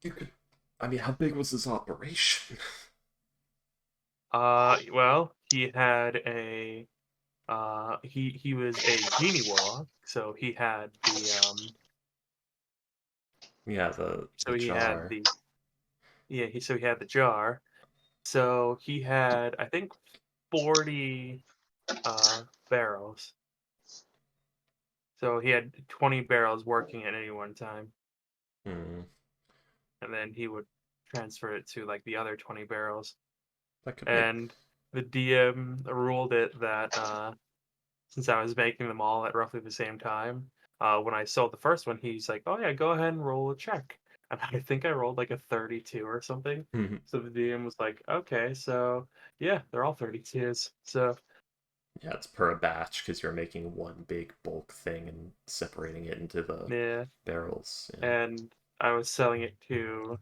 you could. I mean, how big was this operation? Well, he had he was a genie warlock, so he had Yeah, so the he had jar. the so he had the jar. So he had, I think, 40 barrels. So he had 20 barrels working at any one time, Hmm. and then he would transfer it to like the other 20 barrels. That could make. And the DM ruled it that since I was making them all at roughly the same time, when I sold the first one, he's like, "Oh yeah, go ahead and roll a check." And I think I rolled like a 32 or something. Mhm. So the DM was like, "Okay, so yeah, they're all 32s." So Yeah, it's per batch because you're making one big bulk thing and separating it into the yeah, barrels. Yeah. and I was selling it to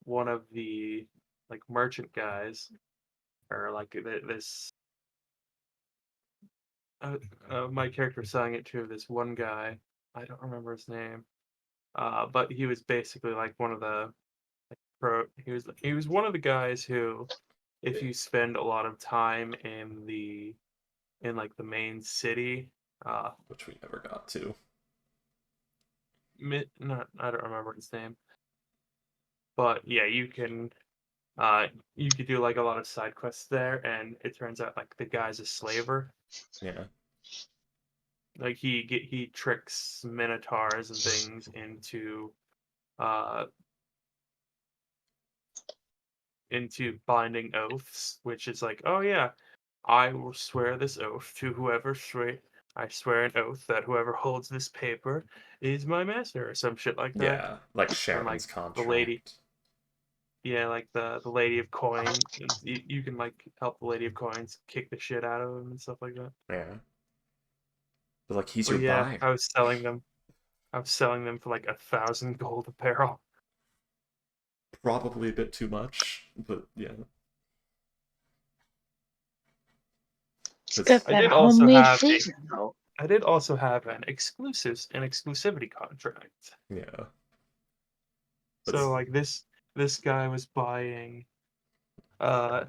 one of the like merchant guys, or like this my character was selling it to this one guy. I don't remember his name. But he was basically like one of the he was one of the guys who, if you spend a lot of time in like the main city, Which we never got to. not I don't remember his name, but yeah, you can you could do like a lot of side quests there, and it turns out like the guy's a slaver. Yeah. Like he tricks minotaurs and things uh into binding oaths, which is like, oh yeah, I will swear this oath to whoever I swear an oath that whoever holds this paper is my master, or some shit like that. Yeah, like And like Sharon's the lady, contract. yeah, like the lady of coin, you can like help the lady of coins kick the shit out of him and stuff like that. Yeah. But like he's But your yeah, buyer. I was selling them. I was selling them for like 1,000 gold a barrel. Probably a bit too much, but yeah. It's It's, got I that did also homemade have a flavor, though. I did also have an exclusivity contract. yeah. So That's like this guy was buying uh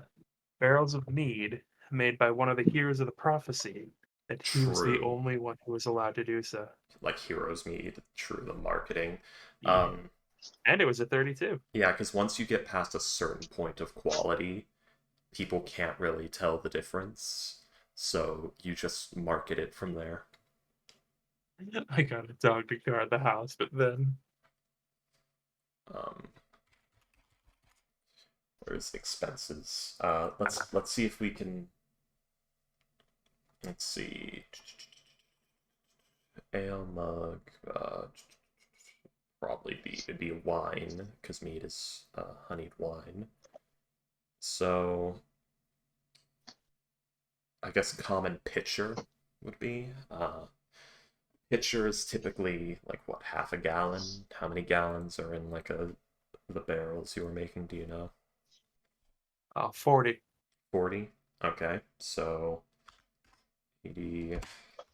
barrels of mead made by one of the heroes of the prophecy, and he was the true. only one who was allowed to do so. Like Heroes Mead, true the marketing. Yeah. And it was a 32. Yeah, because once you get past a certain point of quality, people can't really tell the difference. So you just market it from there. I got a dog to guard the house, but then Um, where's expenses? Let's see if we can. Let's see. Ale mug. Probably it'd be wine because mead is honeyed wine. So I guess common pitcher would be. Pitcher is typically like what, half a gallon? How many gallons are in like the barrels you were making? Do you know? 40. 40. Okay, so 80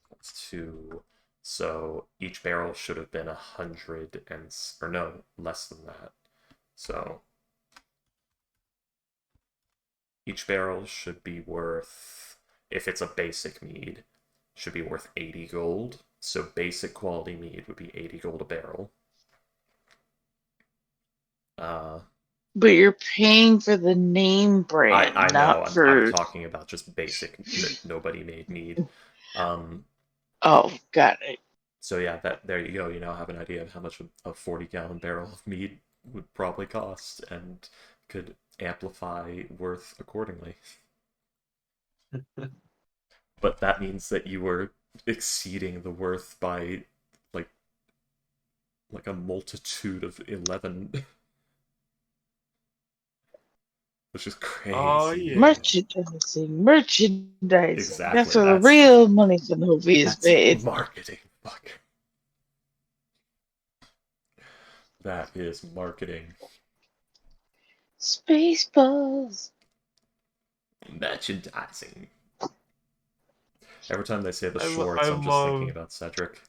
plus 2. So each barrel should have been 100 and or no, less than that. So each barrel should be worth, if it's a basic mead, should be worth 80 gold. So basic quality mead would be 80 gold a barrel. But you're paying for the name brand, I know, not I'm for. talking about just basic, nobody made mead. Oh, got it. So yeah, that there you go. You now have an idea of how much a 40-gallon barrel of mead would probably cost, and could amplify worth accordingly. But that means that you were exceeding the worth by like a multitude of 11, which is Oh crazy. yeah. Merchandising. That's Exactly. where the real money for the movie is That's made. marketing. Fuck. That is marketing. Spaceballs. Merchandising. Every time they say the I shorts, I'm just thinking love about Cedric.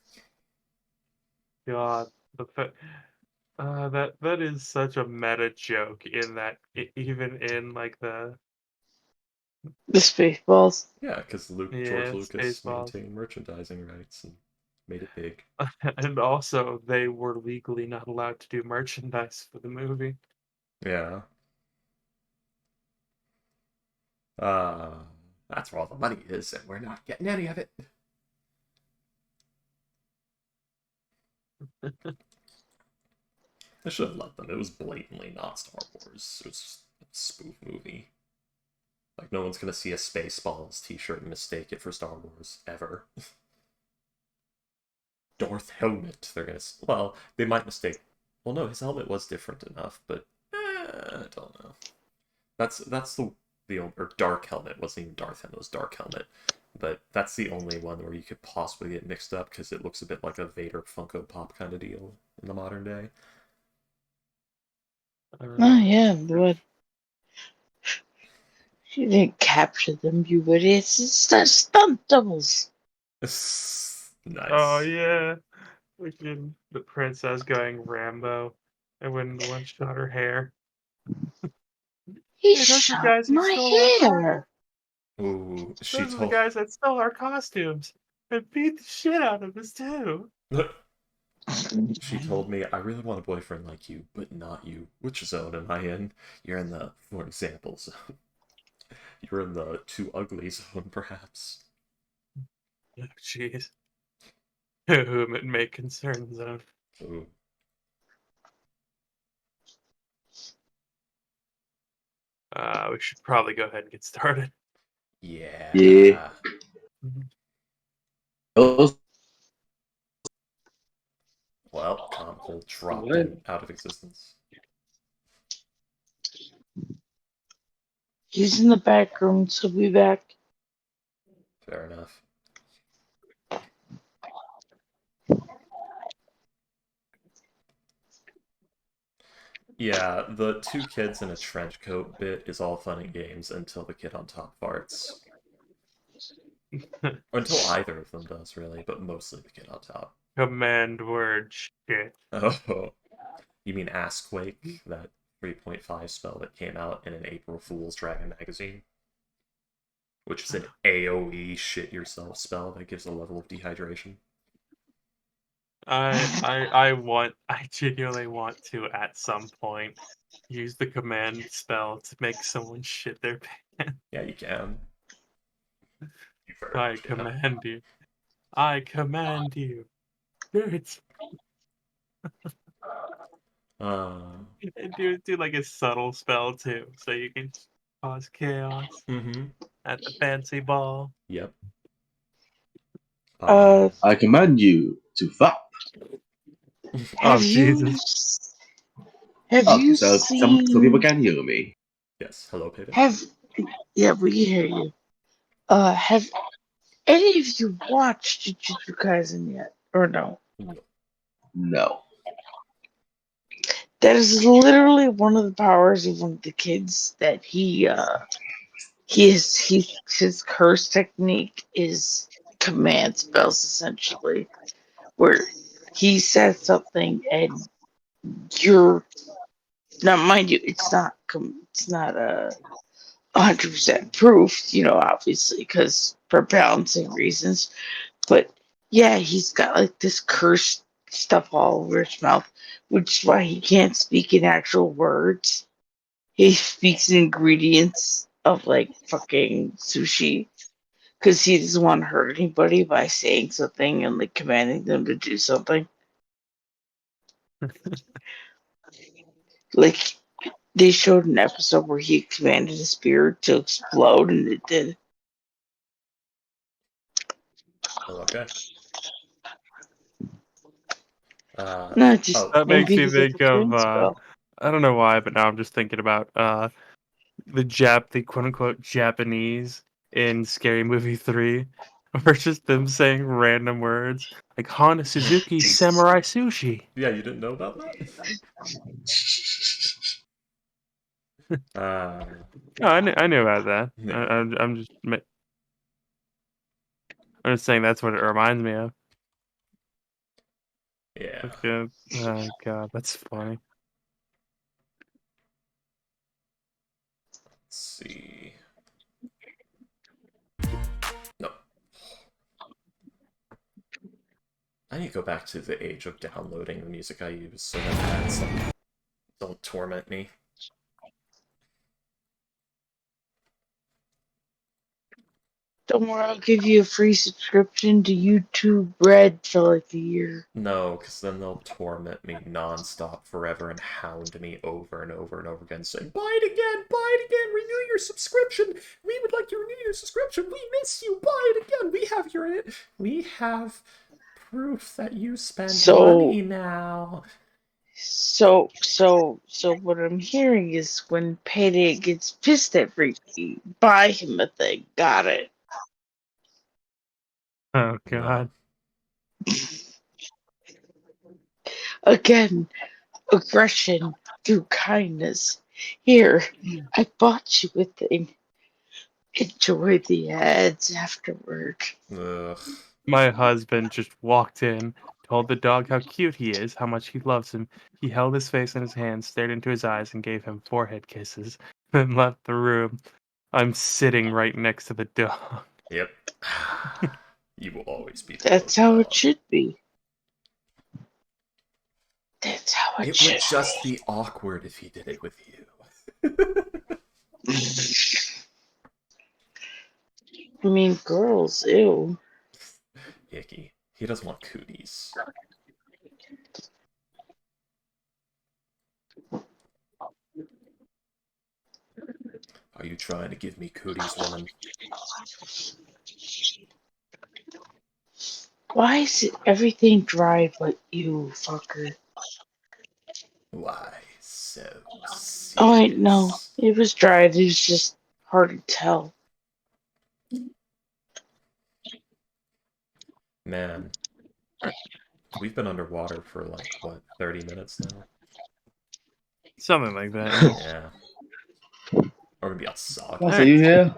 God that is such a meta joke in that even in like the The Spaceballs. Yeah, because George yeah Lucas Spaceballs, maintained merchandising rights and made it big. and also they were legally not allowed to do merchandise for the movie. Yeah. Uh, that's where all the money is, and we're not getting any of it. I should have let them. It was blatantly not Star Wars. It was just a spoof movie. Like, no one's gonna see a Spaceballs t-shirt and mistake it for Star Wars, ever. Darth helmet. They're gonna... Well, they might mistake... Well, no, his helmet was different enough, but... I don't know. That's the or Dark Helmet. It wasn't even Darth Helmet, it was Dark Helmet. But that's the only one where you could possibly get mixed up, because it looks a bit like a Vader Funko Pop kind of deal in the modern day. Oh, yeah, but you didn't capture them, you idiots. It's the stunt doubles. Oh Nice. yeah, freaking the princess going Rambo, and when the one shot her hair. He Hey, those are the shot guys who my stole our hair. Ooh, she Those are the told... guys that stole our costumes and beat the shit out of us too. She told me, I really want a boyfriend like you, but not you. Which zone am I in? You're in the, for example, zone. You're in the too ugly zone, perhaps. Oh, jeez. Whom it may concern zone. Ooh. We should probably go ahead and get started. Yeah. Yeah. Mhm. Those Well, can't hold dropped What? out of existence. He's in the back room, so he'll be back. Fair enough. Yeah, the two kids in a trench coat bit is all fun and games until the kid on top farts. Or until either of them does, really, but mostly the kid on top. Command word shit. Oh, you mean Assquake, that 3.5 spell that came out in an April Fool's Dragon magazine? Which is an AoE shit yourself spell that gives a level of dehydration. I genuinely want to at some point use the command spell to make someone shit their pants. Yeah, you can. You very I much can. command you. I command you. It's Uh, do like a subtle spell too, so you can cause chaos mm-hmm. at the fancy ball. Yep. I command you to fuck. Oh Have you Jesus! have Okay, you so some people seen can hear me. Yes. Hello, Pivot. yeah, we can hear you. Have any of you watched Jujutsu Kaisen yet? Or no? No. That is literally one of the powers of one of the kids that his curse technique is command spells essentially. Where he says something and you're now mind you, it's not a 100% proof, obviously, because for balancing reasons. But yeah, he's got like this cursed stuff all over his mouth, which is why he can't speak in actual words. He speaks in ingredients of like fucking sushi because he doesn't want to hurt anybody by saying something and like commanding them to do something. Like they showed an episode where he commanded a spear to explode and it did. Well, okay. No, just Oh, That makes maybe me he gets a think of command spell. I don't know why, but now I'm just thinking about the quote unquote Japanese in Scary Movie 3, or just them saying random words like Honda Suzuki Samurai Sushi. yeah, you didn't know about that? uh, Oh, I knew about that. yeah. I'm just saying that's what it reminds me of. Yeah. Okay. Oh god, that's funny. Let's see. No. I need to go back to the age of downloading the music I use so that ads don't torment me. Don't worry, I'll give you a free subscription to YouTube Red for like a year. No, because then they'll torment me nonstop forever and hound me over and over and over again, saying, buy it again, renew your subscription. We would like to renew your subscription. We miss you. Buy it again. We have proof that you spend So, money now. so what I'm hearing is when Payday gets pissed at Freaky, buy him a thing. Got it. Oh No. god. Again, aggression through kindness. Here, I bought you a thing. Enjoy the ads afterward. Ugh. My husband just walked in, told the dog how cute he is, how much he loves him. He held his face in his hands, stared into his eyes, and gave him forehead kisses, then left the room. I'm sitting right next to the dog. Yep. You will always be the That's poster how it dog. should be. That's how it It should would just be awkward if he did it with you. I mean, girls, ew. Icky. He doesn't want cooties. Are you trying to give me cooties, woman? Why is it everything dry but you, fucker? Why so serious? Oh, wait, no. It was dry. It was just hard to tell. Man, we've been underwater for like, what, 30 minutes now? Something like that, yeah. Yeah. We're gonna be all soggy. Boss, are you here?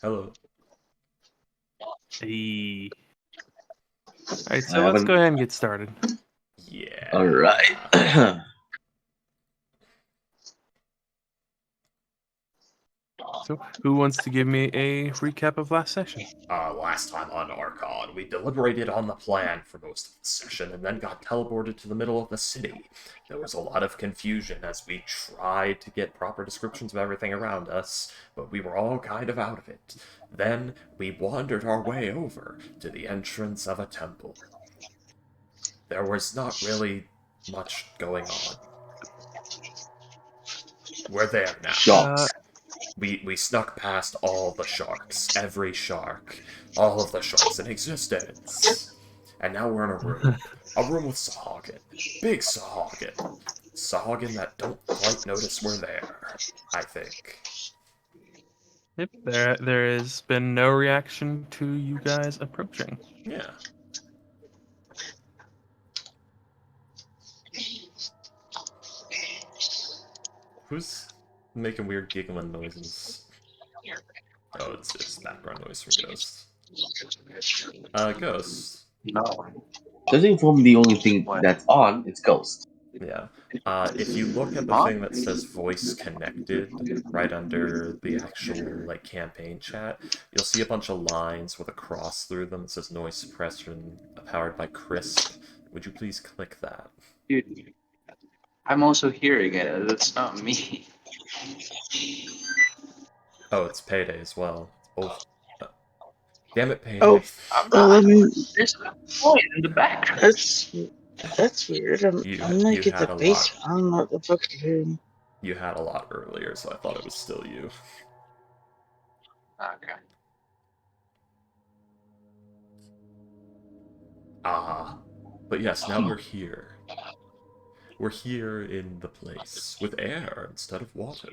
Hello. Hey. Alright, I so let's haven't. go ahead and get started. Yeah. All right. So, who wants to give me a recap of last session? Last time on Archon, we deliberated on the plan for most of the session and then got teleported to the middle of the city. There was a lot of confusion as we tried to get proper descriptions of everything around us, but we were all kind of out of it. Then we wandered our way over to the entrance of a temple. There was not really much going on. We're there now. Sharks. We snuck past all the sharks, every shark, all of the sharks in existence. And now we're in a room with Sahagin. Big Sahagin. Sahagin that don't quite notice we're there, I think. Yep, there has been no reaction to you guys approaching. Yeah. Who's making weird giggling noises? Oh, it's background noise from Ghost. Ghost. No. Judging from the only thing that's on, it's Ghost. Yeah. If you look at the Huh? thing that says voice connected right under the actual like campaign chat, you'll see a bunch of lines with a cross through them that says noise suppression powered by Crisp. Would you please click that? Dude, I'm also hearing it. That's not me. Oh, it's Payday as well. It's both. uh, Damn it, Payday. Oh, I'm well, not. let me. There's a point in the background. That's weird. I'm You like at had the a base. lot. I don't know what the fuck to do. You had a lot earlier, so I thought it was still you. Okay. Ah. But yes, now we're here. We're here in the place with air instead of water.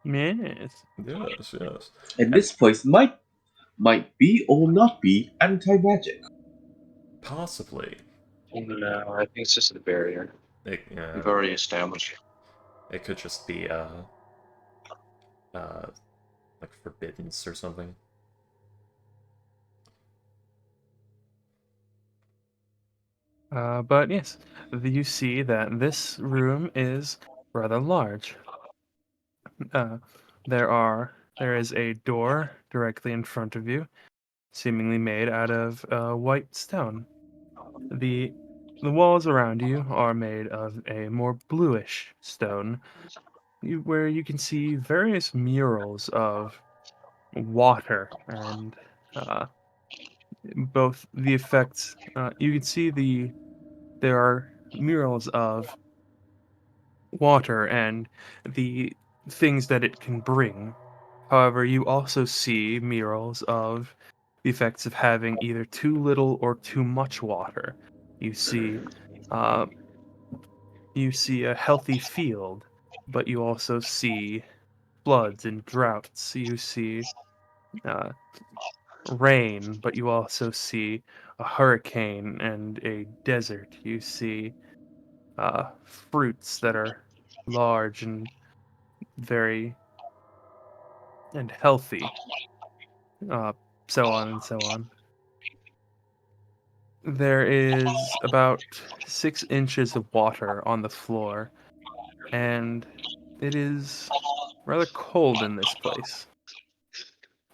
Yes. Yes, yes. And this place might be or not be anti-magic. Possibly. No, I think it's just a barrier. We've already established. It could just be, like forbiddance or something. But yes, you see that this room is rather large. Uh, there is a door directly in front of you, seemingly made out of white stone. The the walls around you are made of a more bluish stone, where you can see various murals of water and uh, both the effects. You can see there are murals of water and the things that it can bring. However, you also see murals of the effects of having either too little or too much water. You see, uh, you see a healthy field, but you also see floods and droughts. You see uh, rain, but you also see a hurricane and a desert. You see fruits that are large and very and healthy, uh, so on and so on. There is about 6 inches of water on the floor, and it is rather cold in this place.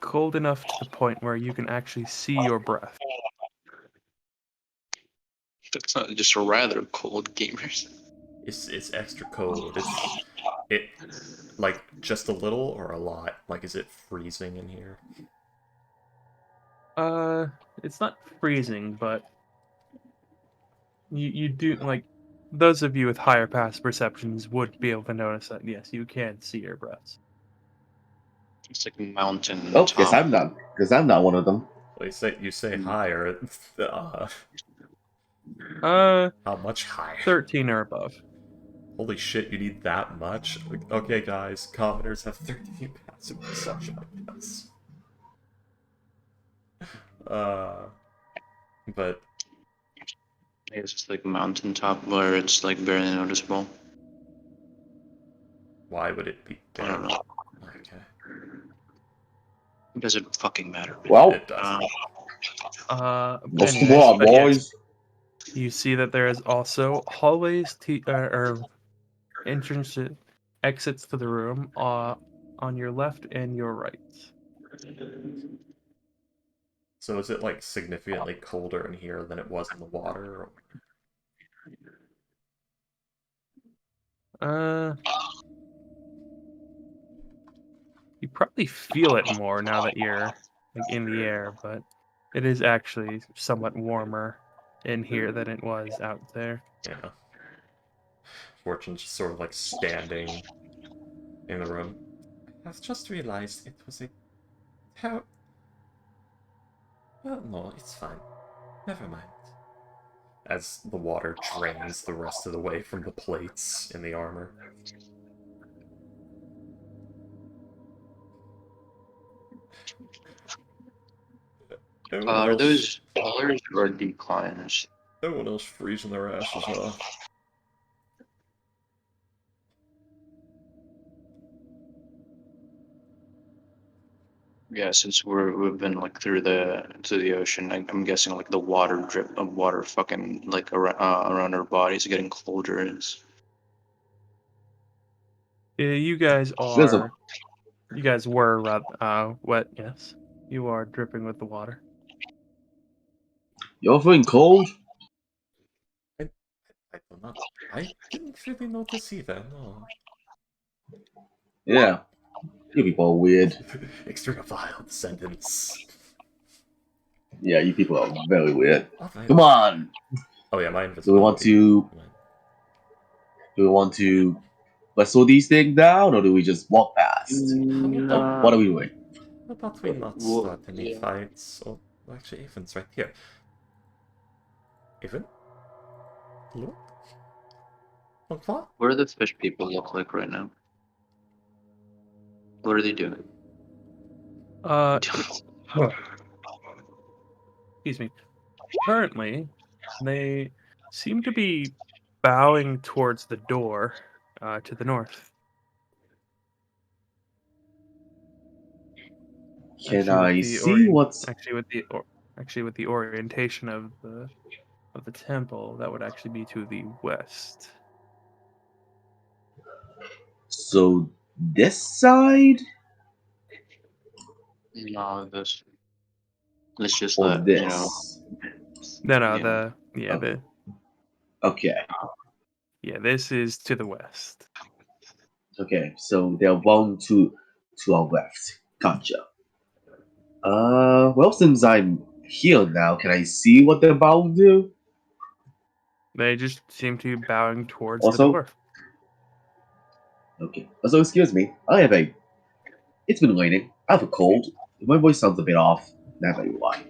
Cold enough to the point where you can actually see your breath. That's not just rather cold, gamers. It's extra cold. It like just a little or a lot? Like, is it freezing in here? It's not freezing, but you do like those of you with higher past perceptions would be able to notice that yes, you can see your breaths. It's like mountain Oh, top. guess I'm not one of them. Well, you say higher. Uh, How much higher? 13 or above. Holy shit, you need that much? Okay, guys, commoners have 13 passive perception, I guess. But It's just like mountain top where it's like barely noticeable. why would it be I don't barely? know. Okay. It doesn't fucking matter. Well, It doesn't. let's move Anyways, on, but yes, boys. you see that there is also hallways or entrances, exits to the room on your left and your right. So is it like significantly colder in here than it was in the water? Uh, you probably feel it more now that you're like in the air, but it is actually somewhat warmer in here than it was out there. Yeah. Fortune's just sort of like standing in the room. I've just realized it was a ter- Well, no, it's fine. Never mind. As the water drains the rest of the way from the plates in the armor. Everyone Are else, those fallers or declines? everyone else freezing their asses off. Yeah, since we've been like through the ocean, I'm guessing like the water drip of water fucking like around our bodies getting colder is. You guys There's a were wet. Yes, you are dripping with the water. You're feeling cold? I, I do not. I didn't really notice either, no. Yeah. You people are weird. Extra vile descendants. Yeah, you people are very weird. Alright. Come on. Oh yeah, my Do we want invisibility. to do we want to wrestle these things down, or do we just walk past? What are we doing? How about we not Well, start any yeah. fights? Oh, actually, Evan's right here. Evan? Look? What? What do the fish people look like right now? What are they doing? Uh, excuse me. Currently, they seem to be bowing towards the door to the north. Can I see what's Actually with the orientation of the temple, that would actually be to the west. so this side No, this. Let's just or let this? No, no, Oh, okay. this is to the west. Okay, so they're bound to our left. Gotcha. Well, since I'm here now, can I see what they're bound to? They just seem to be bowing towards the Also, door. okay. Also, excuse me. I have a. It's been raining. I have a cold. If my voice sounds a bit off, that may be why.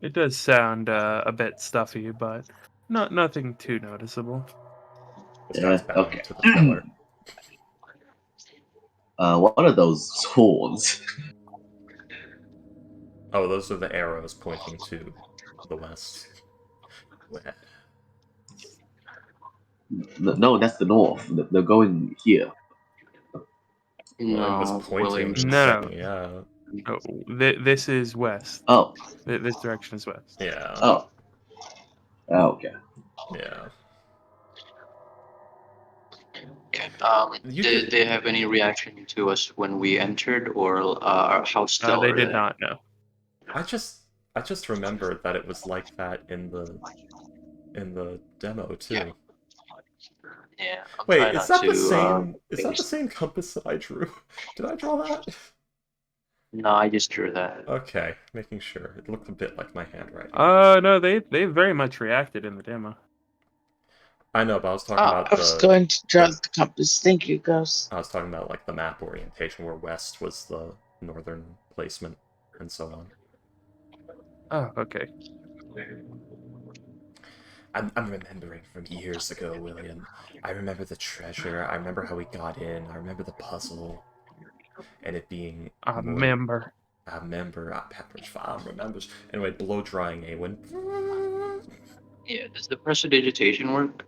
It does sound a bit stuffy, but nothing too noticeable. It starts bowing Okay. to the pillar. What are those horns? Oh, those are the arrows pointing to the west. No, that's the north. They're going here. Well, it was No, pointing Williams. and No, saying, yeah. no, this is west. Oh, This direction is west. Yeah. oh, okay. Yeah. Okay. You Did could. they have any reaction to us when we entered, or how They still are did they? not know. I just I just remembered that it was like that in the demo too. Yeah, I'm Wait, trying is not that the to same? Is that the paste. same compass that I drew? Did I draw that? No, I just drew that. Okay, making sure. It looked a bit like my handwriting. No, they very much reacted in the demo. I know, but I was talking Oh, about I was going to draw the compass. Thank you, Ghost. I was talking about like the map orientation where west was the northern placement and so on. Oh, okay. I'm remembering from years ago, William. I remember the treasure. I remember how we got in. I remember the puzzle, and it being I more. remember. I remember. Pepper's farm remembers. Anyway, blow drying a went. Yeah, does the prestidigitation work?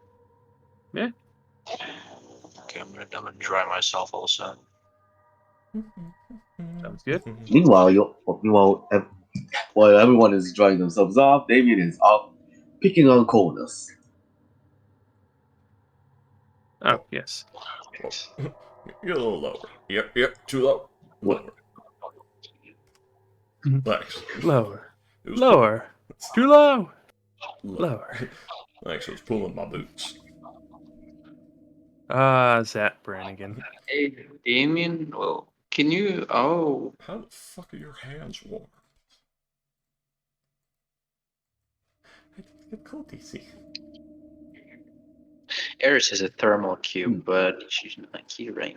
Yeah. Okay, I'm gonna dry myself also. Sounds good. While everyone is drying themselves off, Damien is off picking on corners. Oh, yes. You're a little lower. Yep, too low. Lower. Thanks. Lower. It was Lower. Too low. Lower. Thanks, it was pulling my boots. Zach Brannigan. Hey, Damien. Well, can you? Oh, How the fuck are your hands warm? I didn't get cold, DC. Eris is a thermal cube, but she's not here right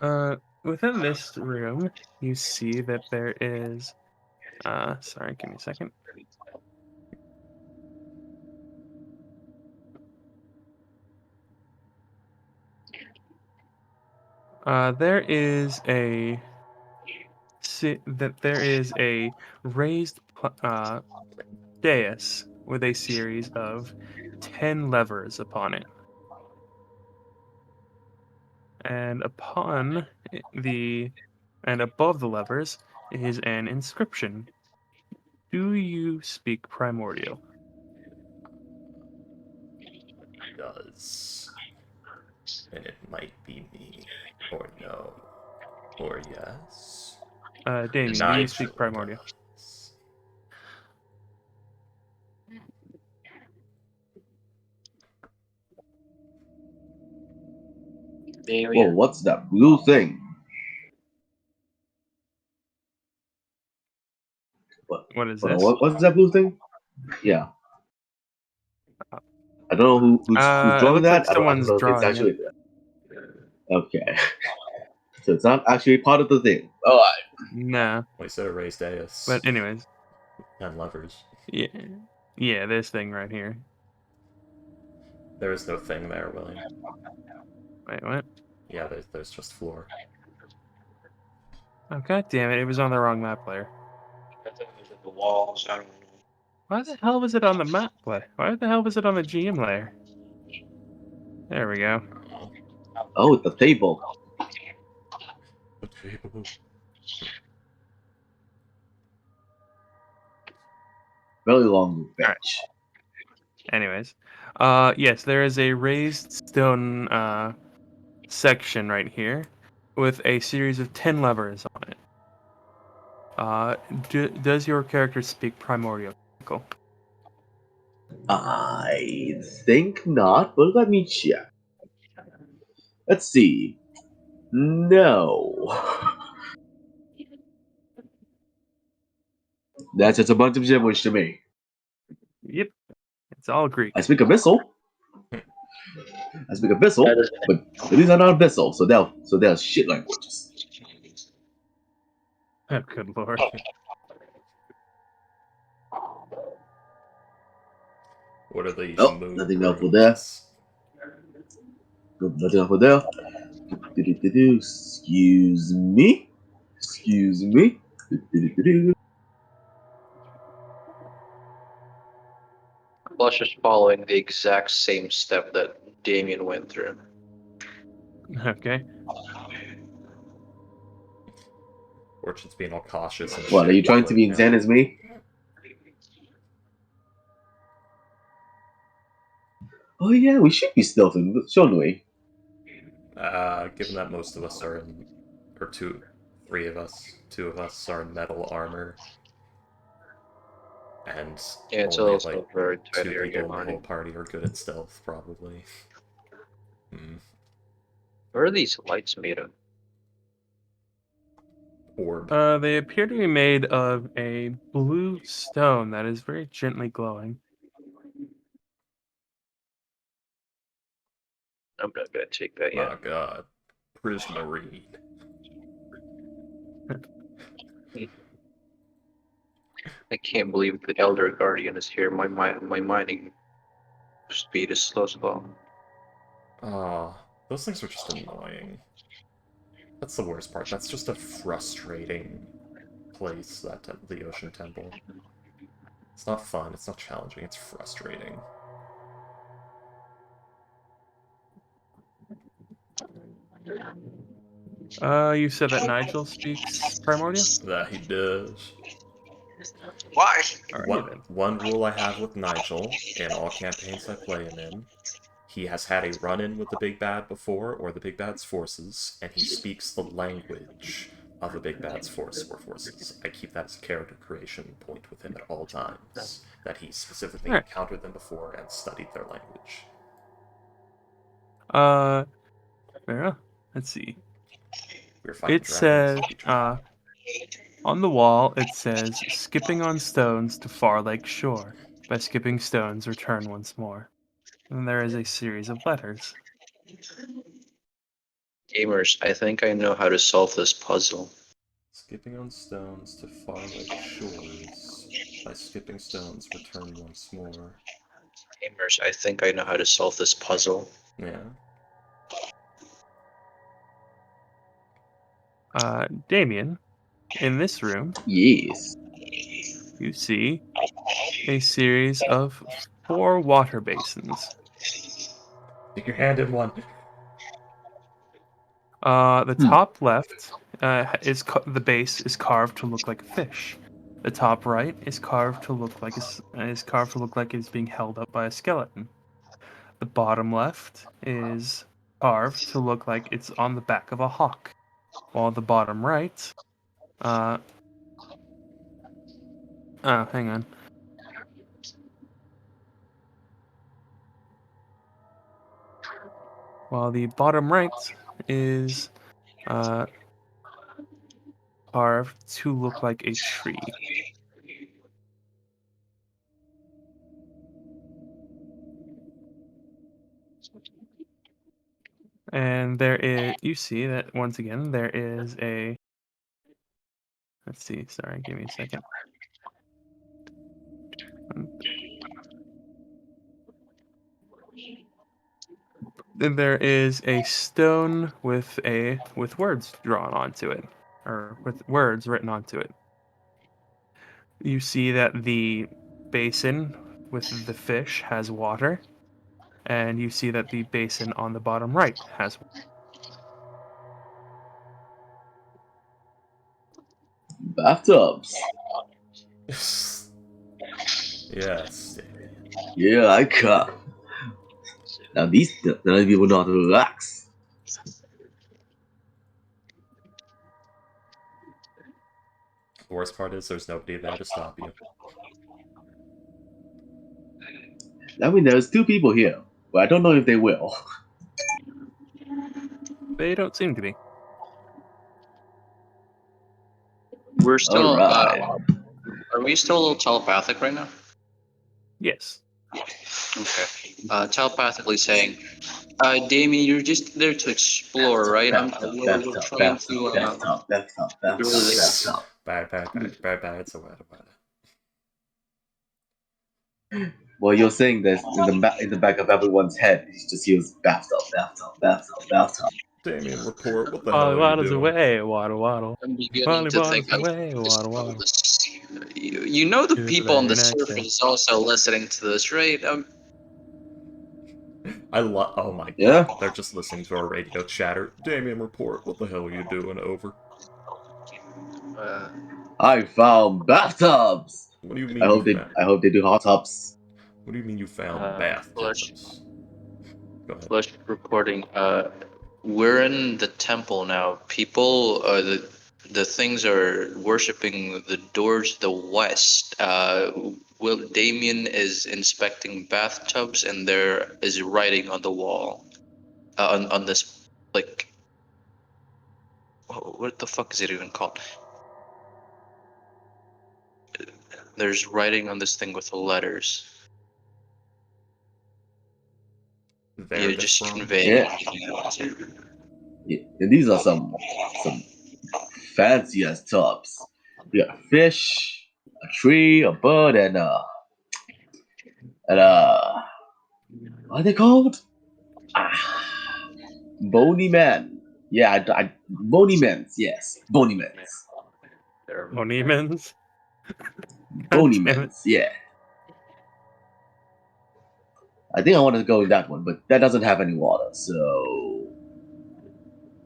now. Within this room, you see that there is. Sorry, give me a second. There is a raised dais with a series of 10 levers upon it. And above the levers is an inscription. Do you speak primordial? Does. And it might be me. Or no. Or yes. Damien, do you speak primordial? Does. Whoa, Damien. what's that blue thing? What is Hold on, this? what's that blue thing? Yeah. I don't know who's It drawing looks like that. I don't someone's know if it's drawing it. actually there. Okay. So it's not actually part of the thing. Alright. Nah. Well, you said a raised dais. But anyways, 10 levers. yeah, this thing right here. There is no thing there, William. Wait, what? Yeah, there's just floor. Oh, god damn it, it was on the wrong map layer. The walls. I don't know. Why the hell was it on the map layer? Why the hell was it on the GM layer? There we go. Oh, the table. Very long bench. Anyways, yes, there is a raised stone section right here with a series of 10 levers on it. Does your character speak primordial? I think not, but let me check. Let's see. No. That's just a bunch of gibberish to me. Yep, it's all Greek. I speak abyssal. I speak abyssal, That is- but these are not abyssal, so they're shit languages. Oh, good lord. What are these Oh, moon nothing else for runes? there. Nothing else for there. Excuse me. Excuse me. Blush is following the exact same step that Damien went through. Okay. Fortune's being all cautious and What, shit. are you trying to be Yeah. insane as me? Oh yeah, we should be stealthing, shouldn't we? Given that most of us are in, or two of us are in metal armor, And Yeah, it's only also like a very tight 2 area people in the party. whole party are good at stealth, probably. What are these lights made of? Orb. They appear to be made of a blue stone that is very gently glowing. I'm not gonna take that yet. My god. Prismarine. I can't believe the Elder Guardian is here. My mining speed is slow. Those things are just annoying. That's the worst part. That's just a frustrating place, the Ocean Temple. It's not fun, it's not challenging, it's frustrating. You said that Nigel speaks Primordial? That he does. Why? Alrighty then. One rule I have with Nigel, in all campaigns I play him in, he has had a run-in with the Big Bad before, or the Big Bad's forces, and he speaks the language of the Big Bad's force or forces. I keep that as a character creation point with him at all times, that he specifically Alright. encountered them before and studied their language. Fair enough. Let's see. We're fighting It dragons. says, on the wall, it says, skipping on stones to Far Lake Shore. By skipping stones, return once more. And there is a series of letters. Gamers, I think I know how to solve this puzzle. Skipping on stones to Far Lake Shores. By skipping stones, return once more. Gamers, I think I know how to solve this puzzle. Yeah. Damien, in this room, Yes. you see a series of 4 water basins. Stick your hand in one. The top left the base is carved to look like a fish. The top right is carved to look like it's being held up by a skeleton. The bottom left is carved to look like it's on the back of a hawk, while the bottom right, hang on. While the bottom right is carved to look like a tree. And you see that once again, there is let's see, sorry, give me a second. Then there is a stone with words drawn onto it, or with words written onto it. You see that the basin with the fish has water, and you see that the basin on the bottom right has. Bathtubs. Yes. Yeah, I can. Now none of you will know how to relax. The worst part is there's nobody there to stop you. I mean, there's 2 people here, but I don't know if they will. They don't seem to be. We're still, Alright. are we still a little telepathic right now? Yes. Okay. Telepathically saying, Damien, you're just there to explore, right? We're trying to, Bathtub. Bad. It's a word. Well, you're saying this in the back of everyone's head. He just hears bathtub. Damien, report. What the hell are you Waddles doing? away, waddle waddle. I'm beginning Waddle to waddles think away, waddle waddle. you know the To the people on the very next day. surface also listening to this, right? Oh my Yeah? god, they're just listening to our radio chatter. Damien, report. What the hell are you doing? Over. I found bathtubs. What do you mean you found? I hope they do hot tubs. What do you mean you found bathtubs? Go ahead. Flush reporting. We're in the temple now. People, the things are worshiping the doors to the west. Will Damien is inspecting bathtubs, and there is writing on the wall. On this, like, what the fuck is it even called? There's writing on this thing with the letters. There, You're this just wrong. conveying. Yeah, and these are some fancy ass tubs. We got a fish, a tree, a bird, and what are they called? Bony man. Yeah, bony men's. Yes, bony men's. Onimans. Bony Damn it. men's. Yeah. I think I want to go with that one, but that doesn't have any water, so.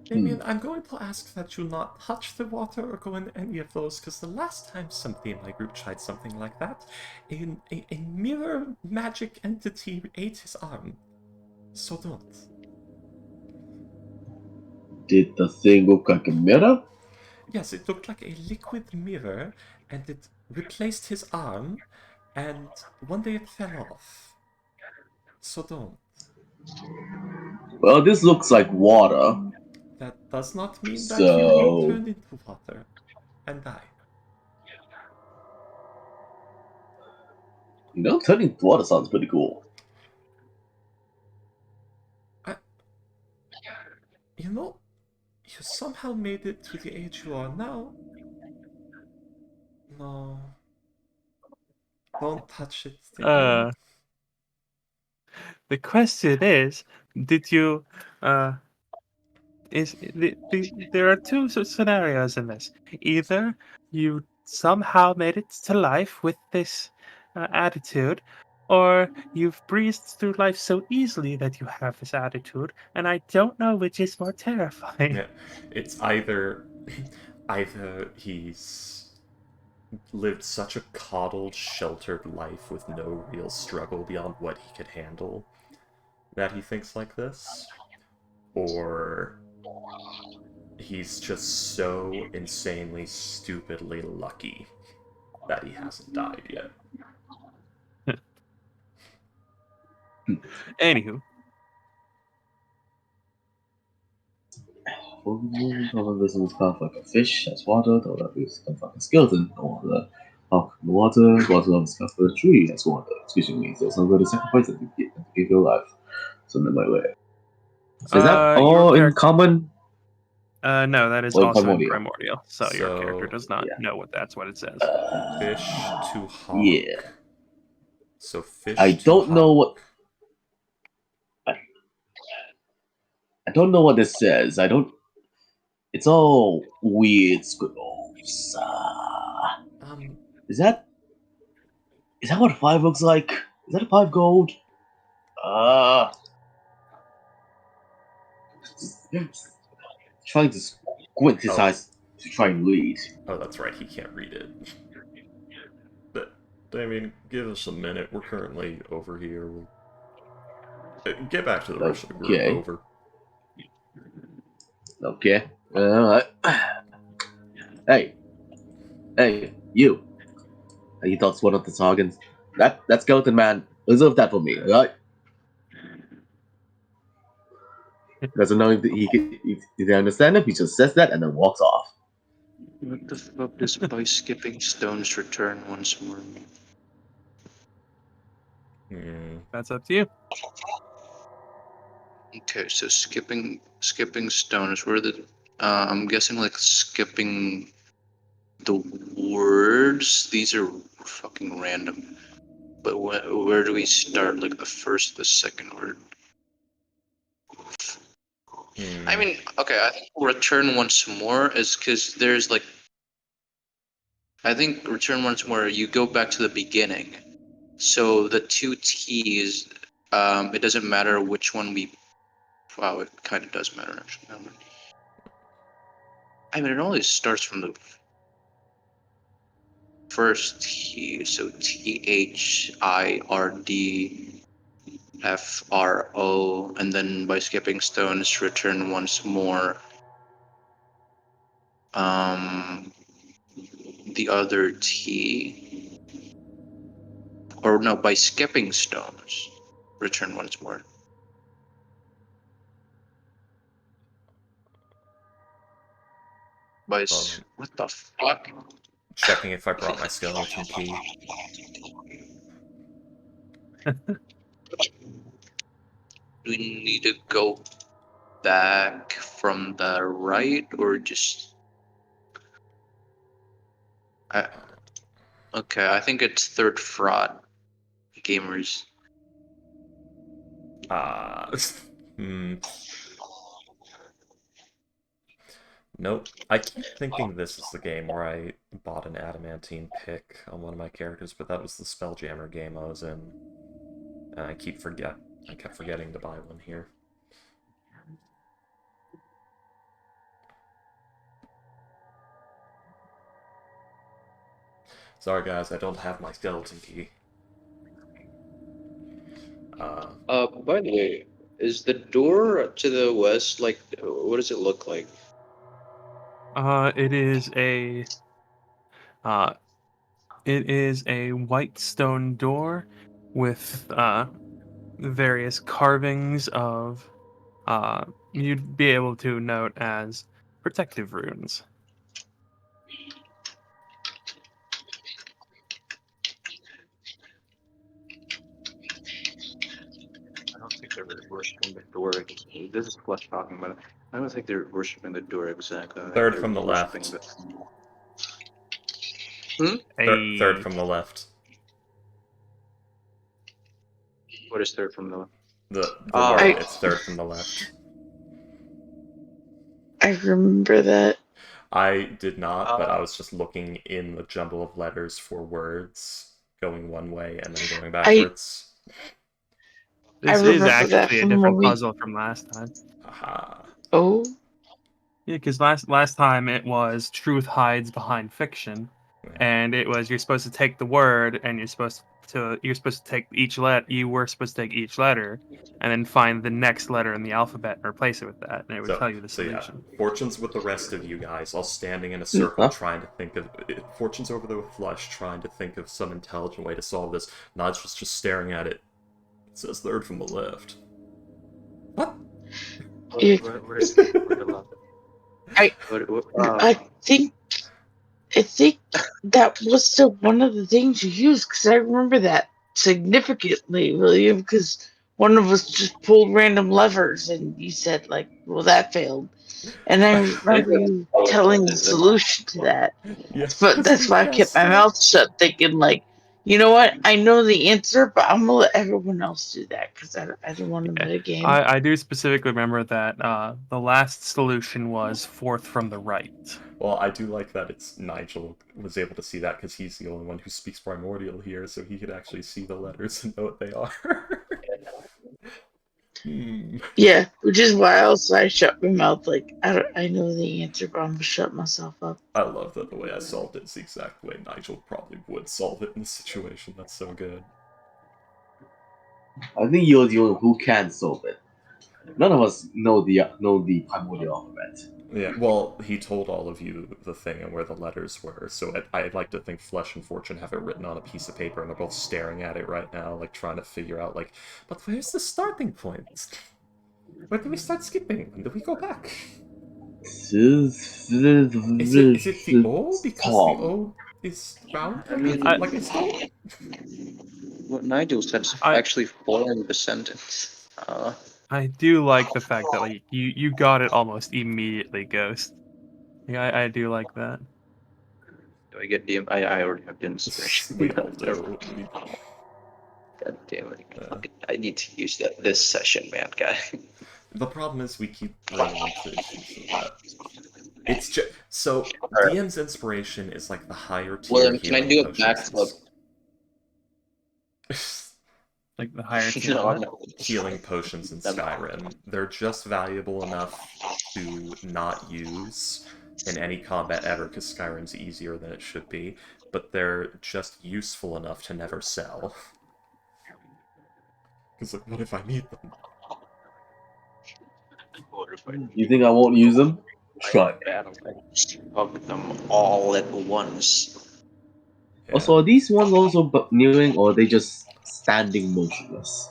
Damien, I'm going to ask that you not touch the water or go in any of those, because the last time somebody in my group tried something like that, a mirror magic entity ate his arm. So don't. Did the thing look like a mirror? Yes, it looked like a liquid mirror, and it replaced his arm, and one day it fell off. So don't. Well, this looks like water, That does not mean that you won't so. turn into water and die. Turning into water sounds pretty cool. You know, you somehow made it to the age you are now. No. Don't touch it, Damien. The question is, did you there are two scenarios in this. Either you somehow made it to life with this attitude, or you've breezed through life so easily that you have this attitude, and I don't know which is more terrifying. Yeah, it's either he's lived such a coddled, sheltered life with no real struggle beyond what he could handle that he thinks like this, or he's just so insanely, stupidly lucky that he hasn't died yet. Anywho, This is kind of like a fish has water, though that is kind of like a skeleton or the hawk in the water, water is kind of a tree has water. Excuse me, so somebody sacrifice it to give your life. So in my way. So is that your all in character. common? No, that is Or in also in primordial? primordial. So your character So, does not yeah. know that's what it says. fish to hawk. Yeah. So fish I to don't know hawk. what I don't know what this says. I don't. It's all weird scribbles. Is that what 5 looks like? Is that a 5 gold? Trying to squint his Oh. eyes to try and read. Oh, that's right, he can't read it. But, Damien, give us a minute. We're currently over here. We'll get back to the rest of the group. Okay. Over. Okay. Alright. Hey, you. He talks one of the targets. That skeleton man. Reserve that for me, alright? Doesn't know if he can understand it. He just says that and then walks off. What the fuck does by skipping stones return once more? That's up to you. Okay, so skipping stones. Where the I'm guessing like skipping the words. These are fucking random. But where do we start? Like the first, the second word. I mean, okay. I think return once more is because there's like. I think return once more. You go back to the beginning. So the two T's. It doesn't matter which one we. Wow, it kind of does matter actually. I mean, it always starts from the first T, so THIRDFRO, and then by skipping stones, return once more. the other T, or no, by skipping stones, return once more. What the fuck? Checking if I brought my skeleton key. Do we need to go back from the right or just? Okay, I think it's third fraud. Gamers. Nope. I keep thinking this is the game where I bought an adamantine pick on one of my characters, but that was the Spelljammer game I was in. And I kept forgetting to buy one here. Sorry guys, I don't have my skeleton key. By the way, is the door to the west, like, what does it look like? It is a white stone door with various carvings of you'd be able to note as protective runes. I don't think they're worshiping the door. This is Flesh talking about it. I don't think they're worshiping the door exactly. I think Third they're from the worshiping left. Third from the left. What is third from the left? The Oh. word, it's third from the left. I remember that. I did not, but I was just looking in the jumble of letters for words, going one way and then going backwards. This is actually a different puzzle from last time. Haha. Oh. Yeah, because last time it was truth hides behind fiction, and it was you're supposed to take the word and you're supposed to take each letter. You were supposed to take each letter and then find the next letter in the alphabet and replace it with that, and it would tell you the solution. Yeah, Fortune's with the rest of you guys, all standing in a circle trying to think of... Fortune's over there with Flush, trying to think of some intelligent way to solve this. Nodge was just staring at it. It says third from the left. What? Where's the left? I think that was still one of the things you used, because I remember that significantly, William, because one of us just pulled random levers and you said, like, well, that failed. And I remember you telling the solution to that. Yes, but that's why I kept my mouth shut, thinking, like, you know what? I know the answer, but I'm going to let everyone else do that because I don't want to metagame. I do specifically remember that the last solution was fourth from the right. Well, I do like that it's Nigel was able to see that because he's the only one who speaks Primordial here, so he could actually see the letters and know what they are. Yeah, which is why also I shut my mouth, like, I know the answer, but I'm going to shut myself up. I love that the way I solved it is the exact way Nigel probably would solve it in this situation. That's so good. I think you're the one who can solve it. None of us know the primordial alphabet. Yeah, well, he told all of you the thing and where the letters were, so I'd like to think Flesh and Fortune have it written on a piece of paper, and they're both staring at it right now, like, trying to figure out, like, but where's the starting point? Where do we start skipping? When do we go back? Is it the O? Because the O is round? I mean, like a stone? What Nigel said is actually following the sentence. I do like the fact that, like, you got it almost immediately, Ghost. Yeah, I do like that. Do I get DM? I already have the inspiration. We all do. God damn it! I need to use that this session, man, guy. The problem is we keep running into issues with that. It's just so DM's inspiration is like the higher tier. Well, can I do a backflip? Like the higher tier healing potions in Skyrim. They're just valuable enough to not use in any combat ever, because Skyrim's easier than it should be, but they're just useful enough to never sell. Because, like, what if I need them? You think I won't use them? Right. Battle axe. Hug them all at once. Yeah. Also, are these ones also kneeling or are they just standing motionless?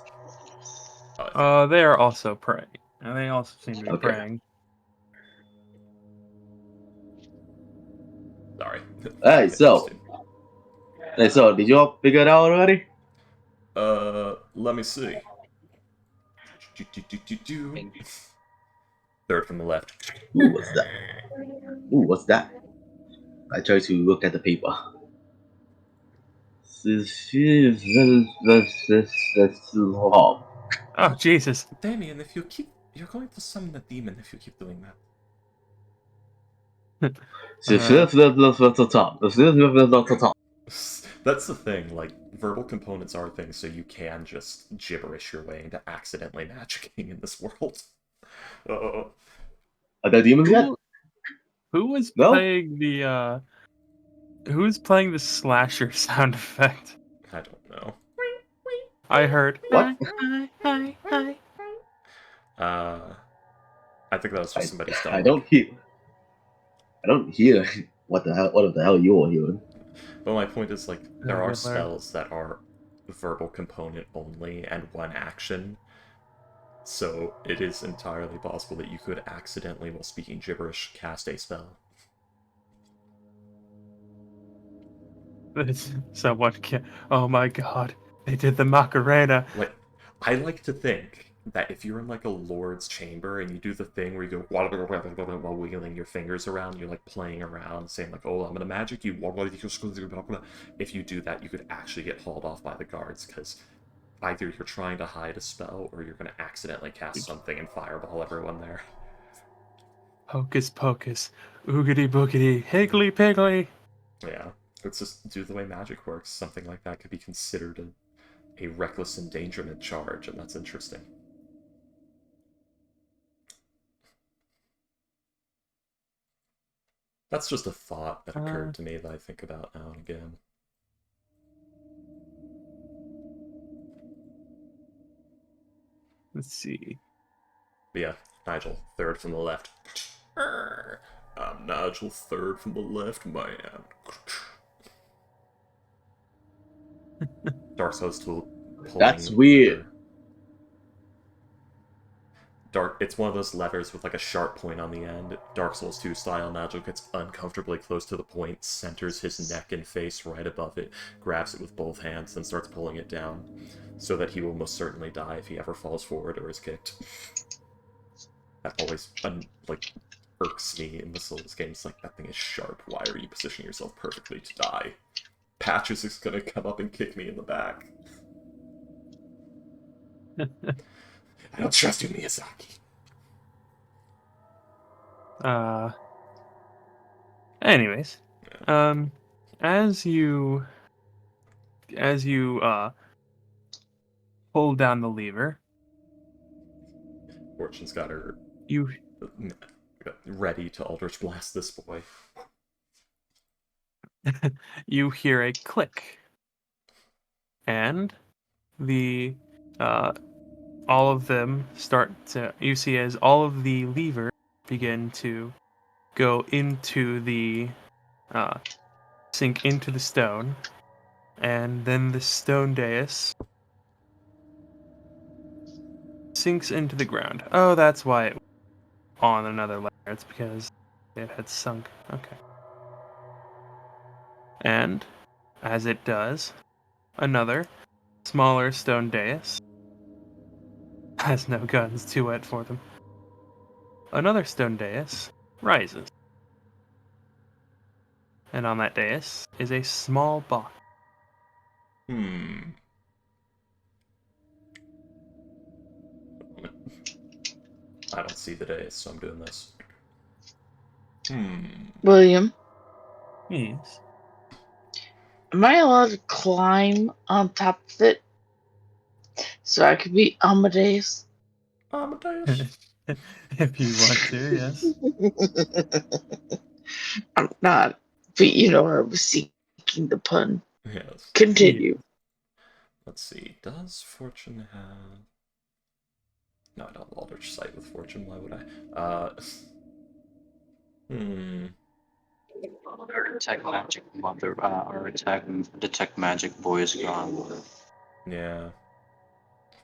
They are also praying. And they also seem to be Okay. praying. Sorry. Alright, Get used so did you all figure it out already? to. Let me see. Third from the left. Ooh, what's that? Ooh, what's that? I try to look at the paper. Oh, Oh, Jesus. Damien, you're going to summon a demon if you keep doing that. That's the thing, like, verbal components are things, so you can just gibberish your way into accidentally magicking in this world. are there demons yet? Who was No? playing the who's playing the slasher sound effect? I don't know. I heard. What? Hi. I think that was just somebody's I dog. don't hear. I don't hear what the hell. What the hell you're hearing? But my point is, like, there are Good lord. spells that are verbal component only and one action. So it is entirely possible that you could accidentally, while speaking gibberish, cast a spell. Someone can. Oh my god. They did the Macarena. Like, I like to think that if you're in like a lord's chamber and you do the thing where you go while wiggling your fingers around, you're like playing around, saying like, "Oh, I'm gonna magic you." If you do that, you could actually get hauled off by the guards because either you're trying to hide a spell or you're gonna accidentally cast something and fireball everyone there. Hocus pocus. Oogity boogity. Higgly piggly. Yeah, it's just do the way magic works. Something like that could be considered a reckless endangerment charge, and that's interesting. That's just a thought that occurred to me that I think about now and again. Let's see. But yeah, Nigel, third from the left. I'm Nigel, third from the left, man. Dark Souls tool pulling That's weird. lever. It's one of those levers with like a sharp point on the end. Dark Souls 2 style, Nigel gets uncomfortably close to the point, centers his neck and face right above it, grabs it with both hands, then starts pulling it down, so that he will most certainly die if he ever falls forward or is kicked. That always, like, irks me in the Souls games. Like, that thing is sharp. Why are you positioning yourself perfectly to die? Patches is gonna come up and kick me in the back. I don't trust you, Miyazaki. Anyways. As you pull down the lever, Fortune's got her you ready to Eldritch Blast this boy. you hear a click, and the all of them start to. You see as all of the levers begin to go into the sink into the stone, and then the stone dais sinks into the ground. Oh, that's why it was on another layer. It's because it had sunk. Okay. And as it does, another smaller stone dais has no guns, too wet for them. Another stone dais rises, and on that dais is a small box. Hmm. I don't see the days, so I'm doing this. William, Yes. am I allowed to climb on top of it so I could be Amadeus? Amadeus? If you want to, yes. I'm not, but you know I was seeking the pun. Yes. Continue. Let's see. Does Fortune have... No, I don't have Eldritch Sight with Fortune. Why would I? Hmm. Our detect magic mother, our detect magic boy is gone. Yeah.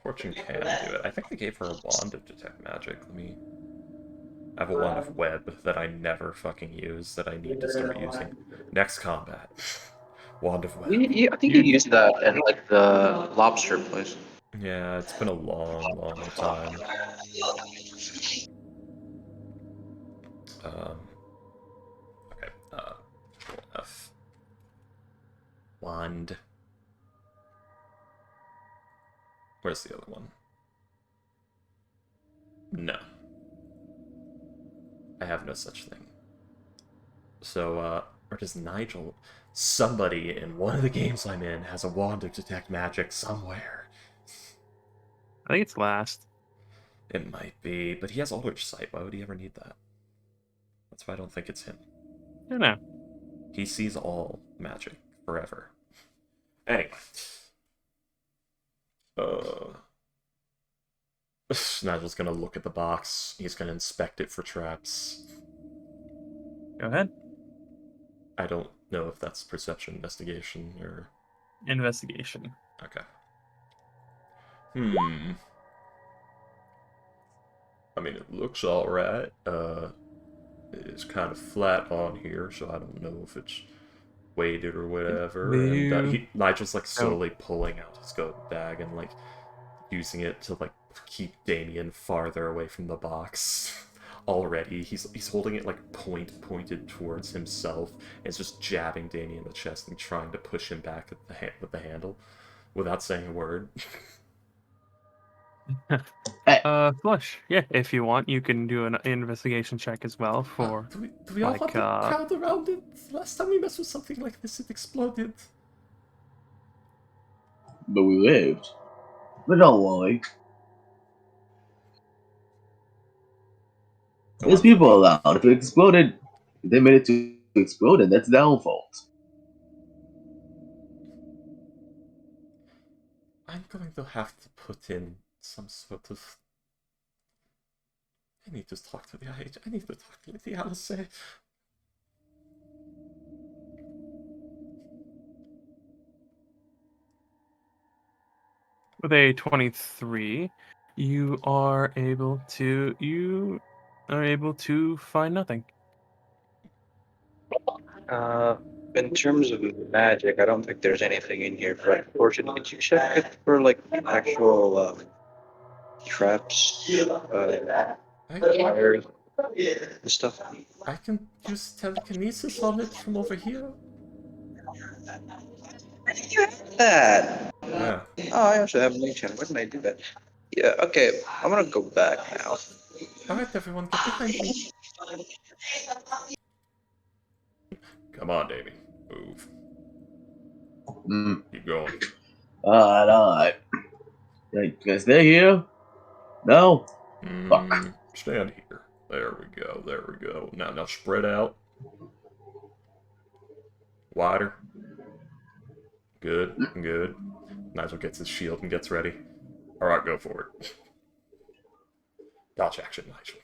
Fortune can do it. I think I gave her a wand of detect magic. I have a wand of web that I never fucking use that I need to start using. Next combat. Wand of web. I think you used that in like the lobster place. Yeah, it's been a long, long time. Um, okay. F. Wand. Where's the other one? No. I have no such thing. So, or does Nigel... Somebody in one of the games I'm in has a wand of detect magic somewhere. I think it's last. It might be, but he has Eldritch Sight. Why would he ever need that? That's why I don't think it's him. I don't know. He sees all magic forever. Anyway. Nigel's gonna look at the box. He's gonna inspect it for traps. Go ahead. I don't know if that's perception, investigation, or... Investigation. Okay. I mean, it looks alright. It's kind of flat on here, so I don't know if it's weighted or whatever. And Nigel's like slowly pulling out his goat bag and like using it to like keep Damien farther away from the box. Already, he's holding it like pointed towards himself, and it's just jabbing Damien in the chest and trying to push him back with the handle, without saying a word. Flush. Yeah, if you want, you can do an investigation check as well for. Do we all like, have the crowd around it? Last time we messed with something like this, it exploded. But we lived. But don't worry. There's people around. If it exploded, if they made it to explode, then that's their own fault. I'm going to have to put in some sort of... I need to talk to the IH. I need to talk to Lady Alice. With a 23, you are able to find nothing. In terms of magic, I don't think there's anything in here. But unfortunately, did you check it for like actual traps, wires, and stuff? I can use telekinesis on it from over here. I think you have that. Yeah. Oh, I also have Mage Hand. Why didn't I do that? Yeah. Okay, I'm gonna go back now. Alright, everyone, get behind me. Come on, Davey. Move. Keep going. Alright. You guys stay here? No? Fuck. Stand here. There we go. There we go. Now spread out. Wider. Good. Good. Nigel gets his shield and gets ready. Alright, go for it. Dodge action, Nigel.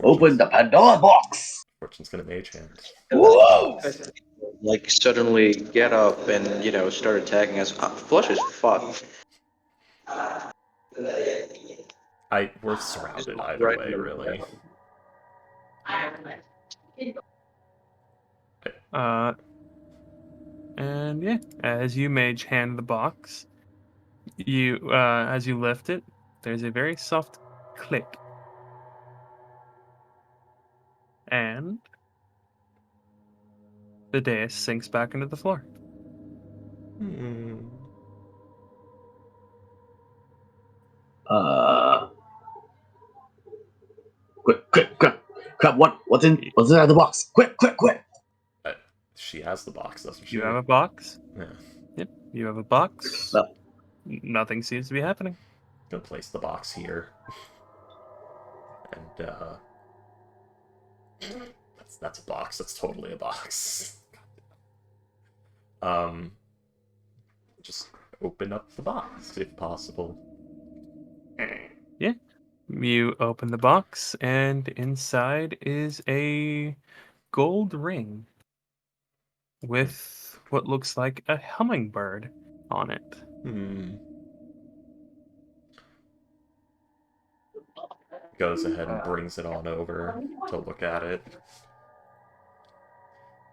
Open the Pandora box! Fortune's gonna mage hand. Whoa! Like suddenly get up and start attacking us. Flush is fucked. We're surrounded either way, really. And yeah, as you mage hand the box, as you lift it, there's a very soft click, and the dais sinks back into the floor. Quick! Crap, what's inside the box? Quick! She has the box, doesn't she? You have a box? Yeah. Yep, you have a box. No. Nothing seems to be happening. Gonna place the box here. And, that's a box. That's totally a box. Just open up the box, if possible. Yeah. You open the box, and inside is a gold ring with what looks like a hummingbird on it. Goes ahead and brings it on over to look at it.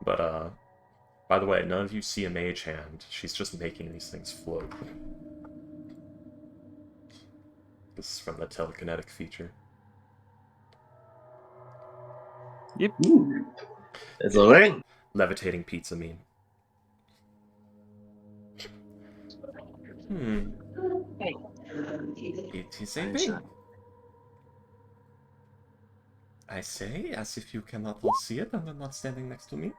But, by the way, none of you see a mage hand. She's just making these things float. This is from the telekinetic feature. Yep. Ooh, there's a ring. Levitating pizza meme. It is a ring. I say, as if you cannot all see it and are not standing next to me.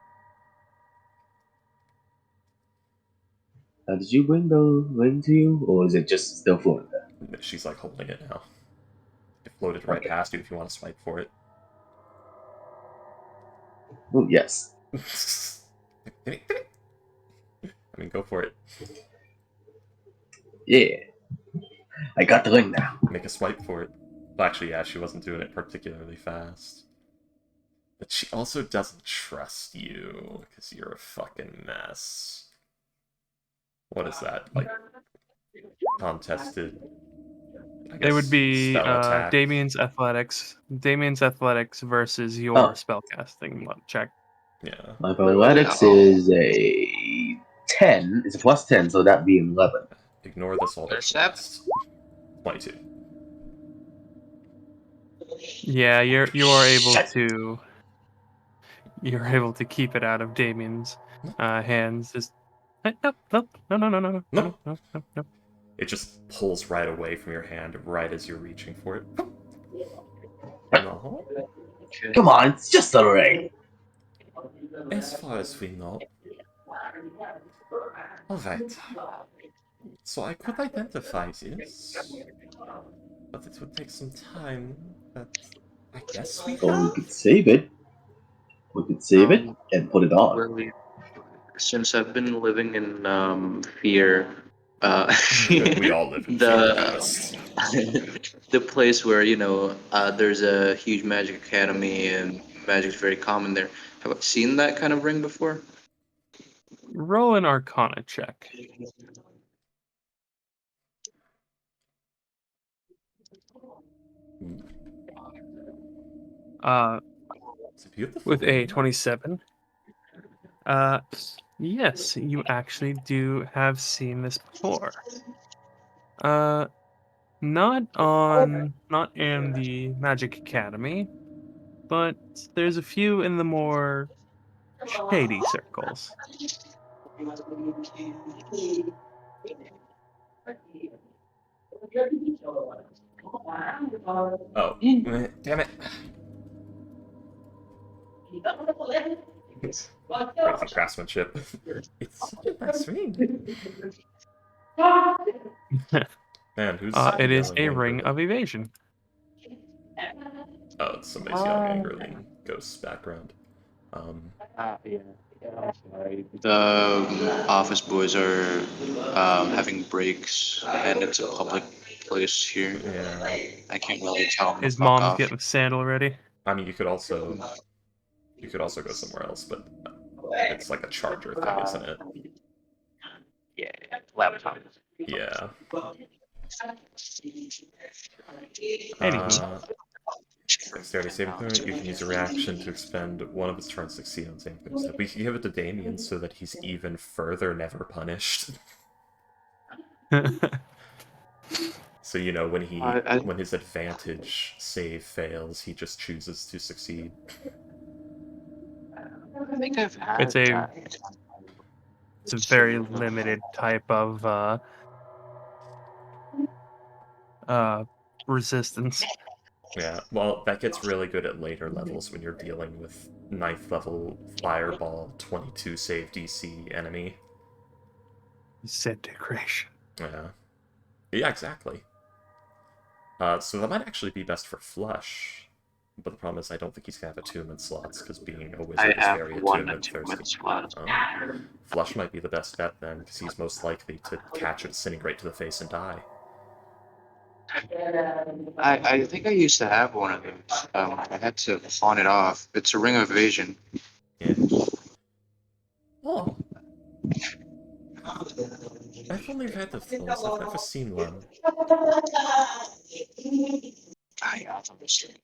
Did you bring the ring to you, or is it just still floating there? She's like holding it now. It floated right past you if you want to swipe for it. Oh, yes. I mean, go for it. Yeah. I got the ring now. Make a swipe for it. Well, actually, yeah, she wasn't doing it particularly fast. But she also doesn't trust you, because you're a fucking mess. What is that? Like, contested, I guess, It would be spell attack? Damien's athletics versus your Oh. spellcasting check. Yeah. My athletics is a 10. It's a plus 10, so that'd be 11. Ignore this all Where's the that? rest. 22. Yeah, you are able to. You're able to keep it out of Damien's hands. Just no. It just pulls right away from your hand right as you're reaching for it. No. Come on, it's just a ring. As far as we know. Alright. So I could identify this, but it would take some time. But I guess we Or we have. could save it. We could save it and put it on. Really, since I've been living in fear, We all live in fear, to be honest. the place where there's a huge magic academy and magic's very common there. Have I seen that kind of ring before? Roll an Arcana check. It's a beautiful With a ring. 27. Yes, you actually do have seen this before. Not in the Magic Academy, but there's a few in the more shady circles. Oh, damn it. Crazy craftsmanship. It's such a nice ring. Man, who's It is yelling a angrily? ring of evasion. Oh, it's somebody's yelling angrily in Ghost's background. The office boys are having breaks, and it's a public place here. Yeah. I can't really tell them to His fuck mom's off. getting sandal ready. I mean, you could also go somewhere else, but it's like a charger thing, isn't it? Yeah, laptop. Yeah. Anywho. Dexterity saving throw. You can use a reaction to expend one of its turns to succeed on saving throws. We can give it to Damien so that he's even further never punished. So when his advantage save fails, he just chooses to succeed. I think I've had It's a very limited type of resistance. Yeah, well, that gets really good at later levels when you're dealing with 9th level Fireball 22 save DC enemy. Disintegration. Yeah. Yeah, exactly. So that might actually be best for Flush. But the problem is I don't think he's going to have attunement slots, because being a wizard is very attunement thirsty. Flush might be the best bet then, because he's most likely to catch it disintegrate to the face and die. I think I used to have one of those. I had to pawn it off. It's a ring of evasion. Yeah. Oh, I've only read of those. I've never seen one. I understand.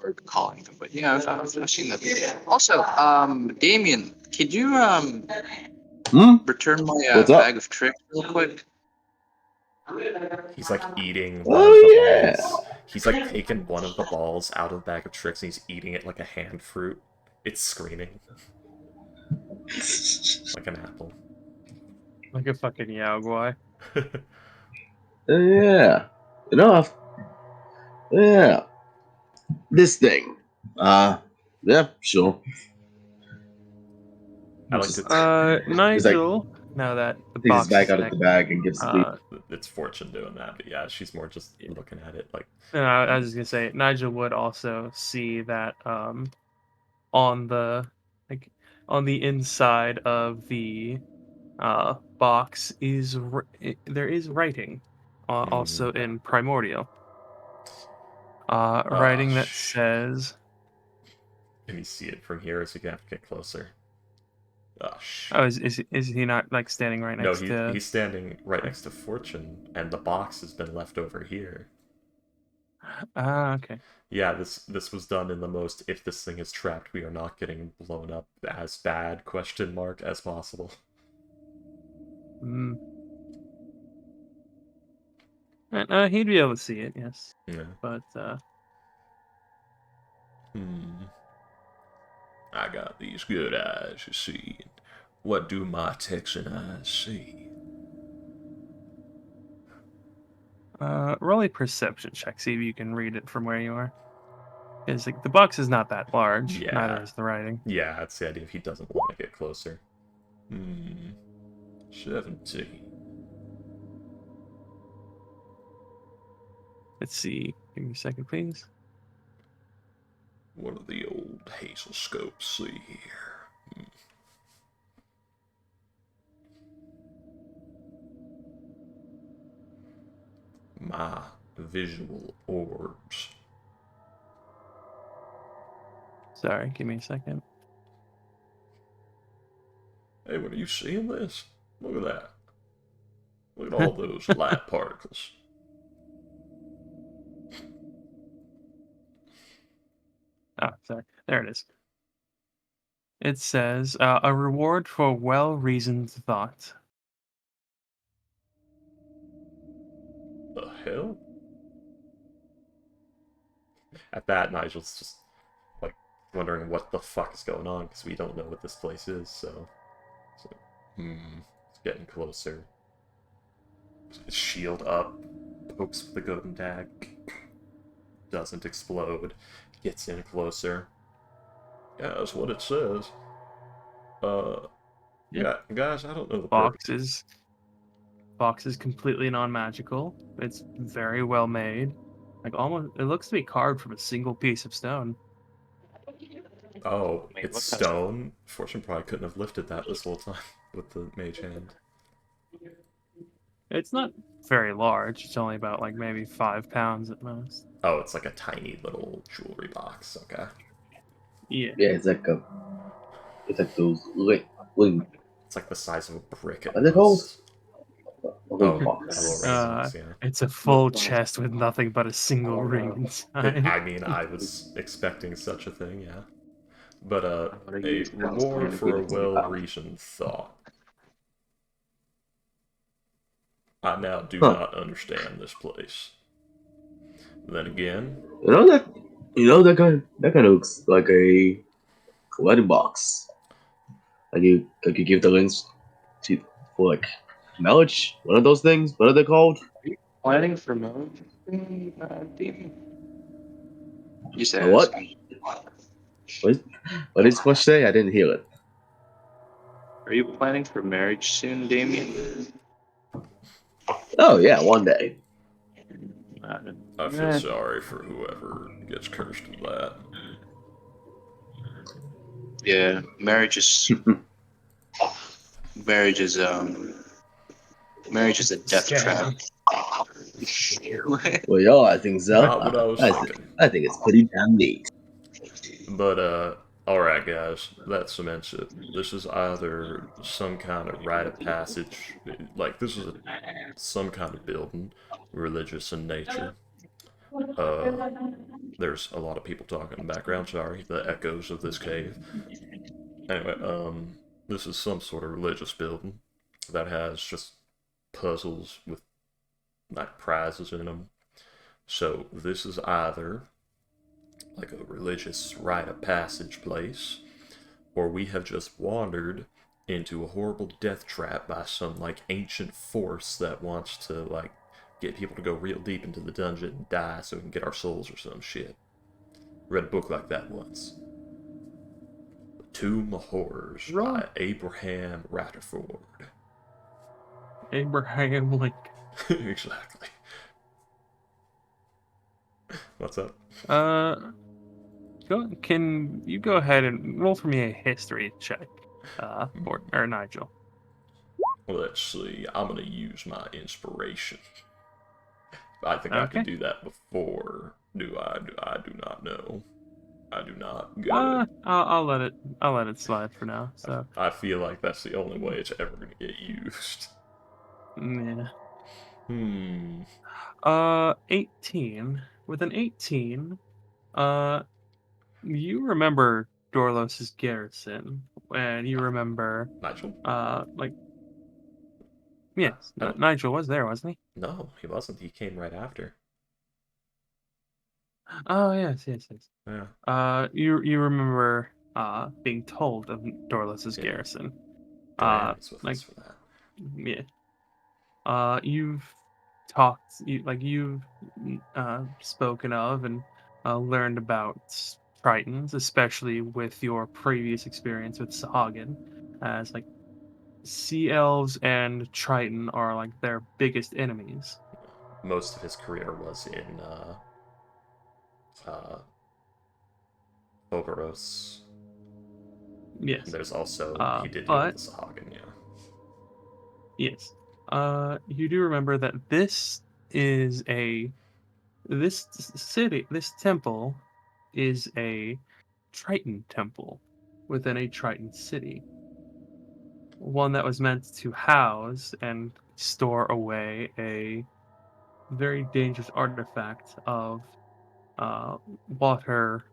Or calling them, but yeah, I've seen that. Also, Damien, could you return my What's up? bag of tricks real quick? He's like eating one of the Oh yeah. balls. He's like taken one of the balls out of the bag of tricks and he's eating it like a hand fruit. It's screaming like an apple. Like a fucking Yao Guai. Yeah. You know, yeah. This thing. Yeah, sure. I like to. Just Nigel, now that the takes his box bag is out of back, the bag and gives the It's Fortune doing that, but yeah, she's more just looking at it like. I was just gonna say Nigel would also see that on the like on the inside of the box there is writing, also in Primordial. Writing that says, Can you see it from here? Or is he gonna have to get closer? Oh shit. "Oh, is he not like standing right No, next to?" he's standing right next to Fortune, and the box has been left over here. Ah, okay. Yeah, this was done in the most if this thing is trapped, we are not getting blown up as bad question mark as possible. Mm. He'd be able to see it, yes, Yeah. but I got these good eyes, you see. What do my Texan eyes see? roll a perception check. See if you can read it from where you are. Because like the box is not that large. Neither Yeah. is the writing. Yeah, that's the idea if he doesn't want to get closer. 17. Let's see. Give me a second, please. What do the old hazel scopes see here? My visual orbs. Sorry, give me a second. Hey, what are you seeing this? Look at that. Look at all those light particles. Oh, sorry. There it is. It says a reward for well-reasoned thought. The hell? At that, Nigel's just like wondering what the fuck is going on because we don't know what this place is. So it's getting closer. Shield up, pokes with the golden dag, doesn't explode, gets in closer. Yeah, that's what it says. Yeah, guys, I don't know the purpose. Box is completely non-magical. It's very well made. Like almost, it looks to be carved from a single piece of stone. Oh, Wait, it's what kind of- stone. Fortune probably couldn't have lifted that this whole time with the mage hand. It's not very large. It's only about like maybe 5 pounds at most. Oh, it's like a tiny little jewelry box. Okay. Yeah. yeah. It's like those ring. It's like the size of a brick at What are they called? most. A ring Oh, box. little raisins, yeah. It's a full chest with nothing but a single ring inside. I mean, I was expecting such a thing, yeah. But What are a you reward for a well-reasoned thought. I now do not understand this place. Then again, You know that kind of looks like a wedding box. Like you give the links to for like marriage. One of those things. What are they called? planning for marriage? Damien? Just What? asking. What did Smush say? I didn't hear it. Are you planning for marriage soon, Damien? Oh yeah, one day. I feel sorry for whoever gets cursed with that. Yeah, marriage is marriage is a death Scary. trap. Well, yeah, I think so. Not what I was thinking. I think it's pretty damn neat. But, alright, guys, that cements it. This is either some kind of rite of passage, like, this is some kind of building, religious in nature. Uh, there's a lot of people talking in the background, sorry, the echoes of this cave. Anyway, this is some sort of religious building that has just puzzles with, like, prizes in them. So, this is either like a religious rite of passage place, or we have just wandered into a horrible death trap by some like ancient force that wants to like get people to go real deep into the dungeon and die so we can get our souls or some shit. Read a book like that once. The Tomb of Horrors Roll. by Abraham Rutherford. Abraham Lincoln. Exactly. What's up? Can you go ahead and roll for me a history check, or Nigel? Let's see. I'm gonna use my inspiration. I think I Okay. could do that before. Do I? I do not know. I do not get it. I'll let it slide for now. So I feel like that's the only way it's ever gonna get used. yeah. 18. With an 18, you remember Dorlos's garrison, and you remember, Nigel? like, yes, I don't. Nigel was there, wasn't he? No, he wasn't. He came right after. Oh, yes. Yeah. You remember, being told of Dorlos's Yeah. garrison. Diane was with Like, us for that. yeah. You've talked, you've spoken of and learned about Tritons, especially with your previous experience with Sahagin, as like sea elves and Triton are like their biggest enemies. Most of his career was in uh, Oberos. Yes. There's also he did deal with But the Sahagin, yeah. yes, you do remember that is a this temple is a Triton temple within a Triton city. One that was meant to house and store away a very dangerous artifact of uh, water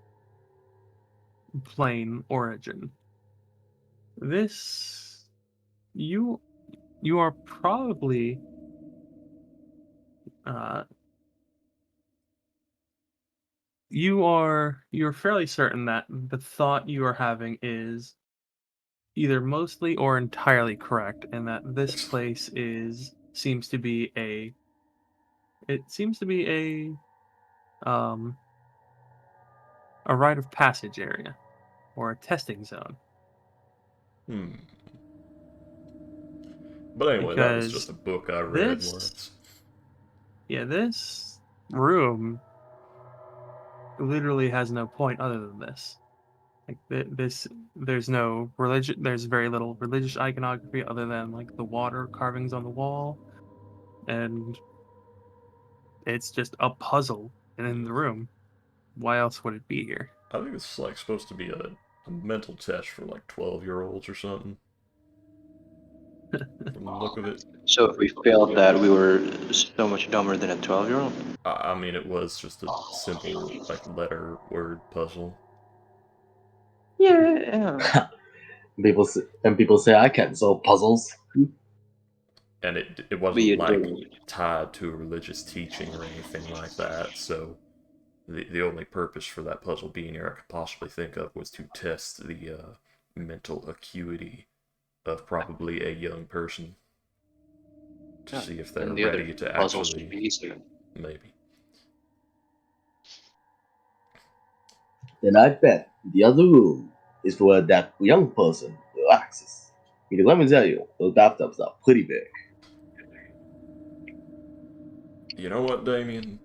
plane origin. This you you are probably uh, you're fairly certain that the thought you are having is either mostly or entirely correct, and that this place is seems to be a it seems to be a rite of passage area or a testing zone, Hmm. But anyway, that was just because a book I read this once. this room literally has no point other than this. Like this, there's no religion. There's very little religious iconography other than like the water carvings on the wall, and it's just a puzzle in the room. Why else would it be here? I think it's like supposed to be a mental test for like 12-year-olds or something. From the look of it. So if we failed that, we were so much dumber than a 12-year-old? I mean, it was just a simple like letter word puzzle. Yeah. People say I can solve puzzles. And it But wasn't you like didn't. tied to a religious teaching or anything like that. So the only purpose for that puzzle being here I could possibly think of was to test the mental acuity of probably a young person to Yeah. see if they're And the other ready to puzzles should actually be easier. maybe. Then I bet the other room is where that young person relaxes. Because let me tell you, those bathtubs are pretty big. You know what, Damien?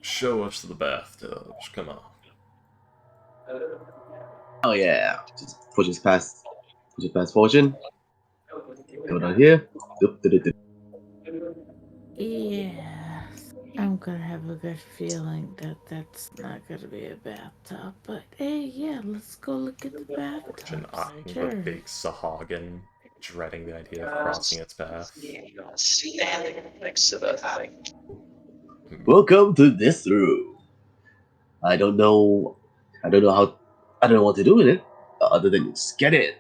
Show us the bathtubs. Come on. Oh yeah, just push it past Fortune. Come down here. Yeah, I'm gonna have a good feeling that that's not gonna be a bathtub. But hey, yeah, let's go look at the Origin bathtubs. eyeing the Sure. big Sahagin, dreading the idea of crossing its path. Standing next to that thing. Welcome to this room. I don't know. I don't know how. I don't know what to do with it other than just get in.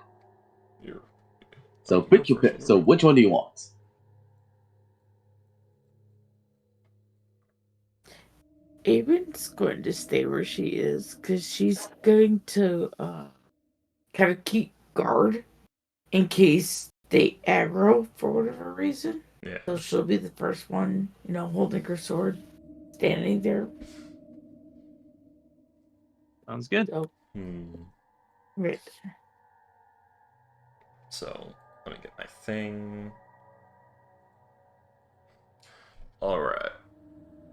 You're, So you can go pick your first pick. when you're So ready. which one do you want? Aben's going to stay where she is because she's going to kind of keep guard in case they aggro for whatever reason. Yeah. So she'll be the first one, holding her sword, standing there. Sounds good. So, right. So, let me get my thing. Alright.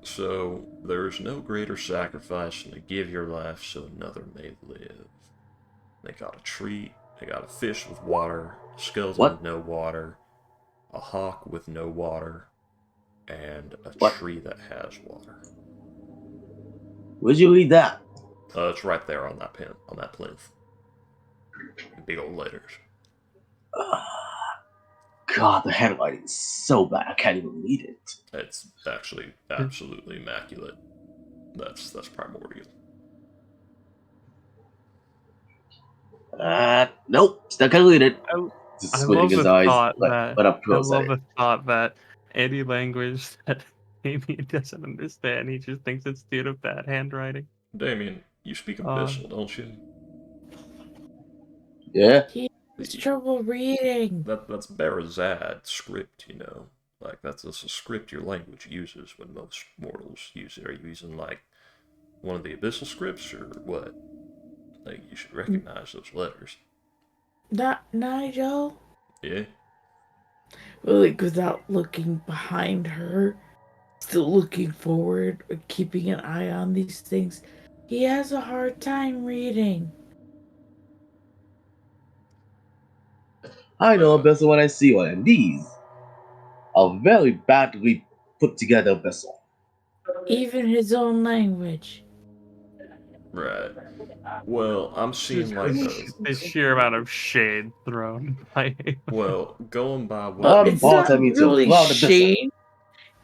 So, there's no greater sacrifice than to give your life so another may live. They got a treat, they got a fish with water, a skeleton with What? no water, a hawk with no water, and a What? tree that has water. Where'd you read that? It's right there on that on that plinth. In big old letters. God, the handwriting is so bad. I can't even read it. It's actually absolutely immaculate. That's primordial. Nope. Still can't read it. I, Just I squinting love his the eyes, thought like that but up I close at love it. the thought that any language that Damien doesn't understand, he just thinks it's due to bad handwriting. Damien, you speak Abyssal, don't you? Yeah. He has trouble reading. That's Barazad script, you know. Like that's a script your language uses when most mortals use it. Are you using like one of the Abyssal scripts or what? Like you should recognize those letters. Not Nigel. Yeah. Like without looking behind her, still looking forward, or keeping an eye on these things. He has a hard time reading. I know a vessel when I see one, and these are very badly put together vessel. Even his own language. Right. Well, I'm seeing like a The sheer amount of shade thrown by well, going by what Well, I'm it's we not part me to really cloud abyssal. shade.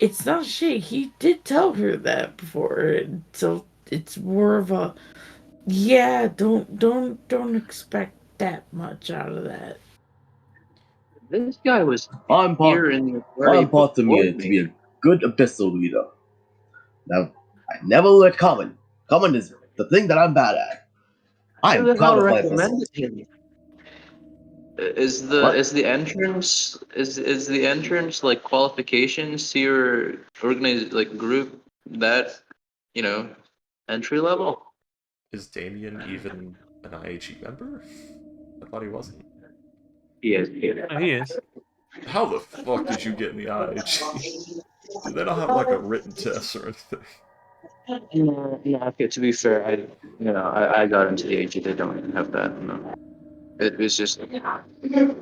It's not shade. He did tell her that before, and so it's more of a yeah. Don't expect that much out of that. This guy was I'm part. here in the party I'm part of before me to be me. a good abyssal reader. Now, I never learned common. Common is the thing that I'm bad at. I Who am the hell proud of my abyssal. recommended him? Is the What? is the entrance is the entrance like qualifications to your organized like group that entry level? is Damien even an IAG member? I thought he wasn't. Yes. Oh, he is. How the fuck did you get in the IAG? Do they not have like a written test or anything? No, no. Okay, to be fair, I got into the AG. They don't even have that. No, it was just If you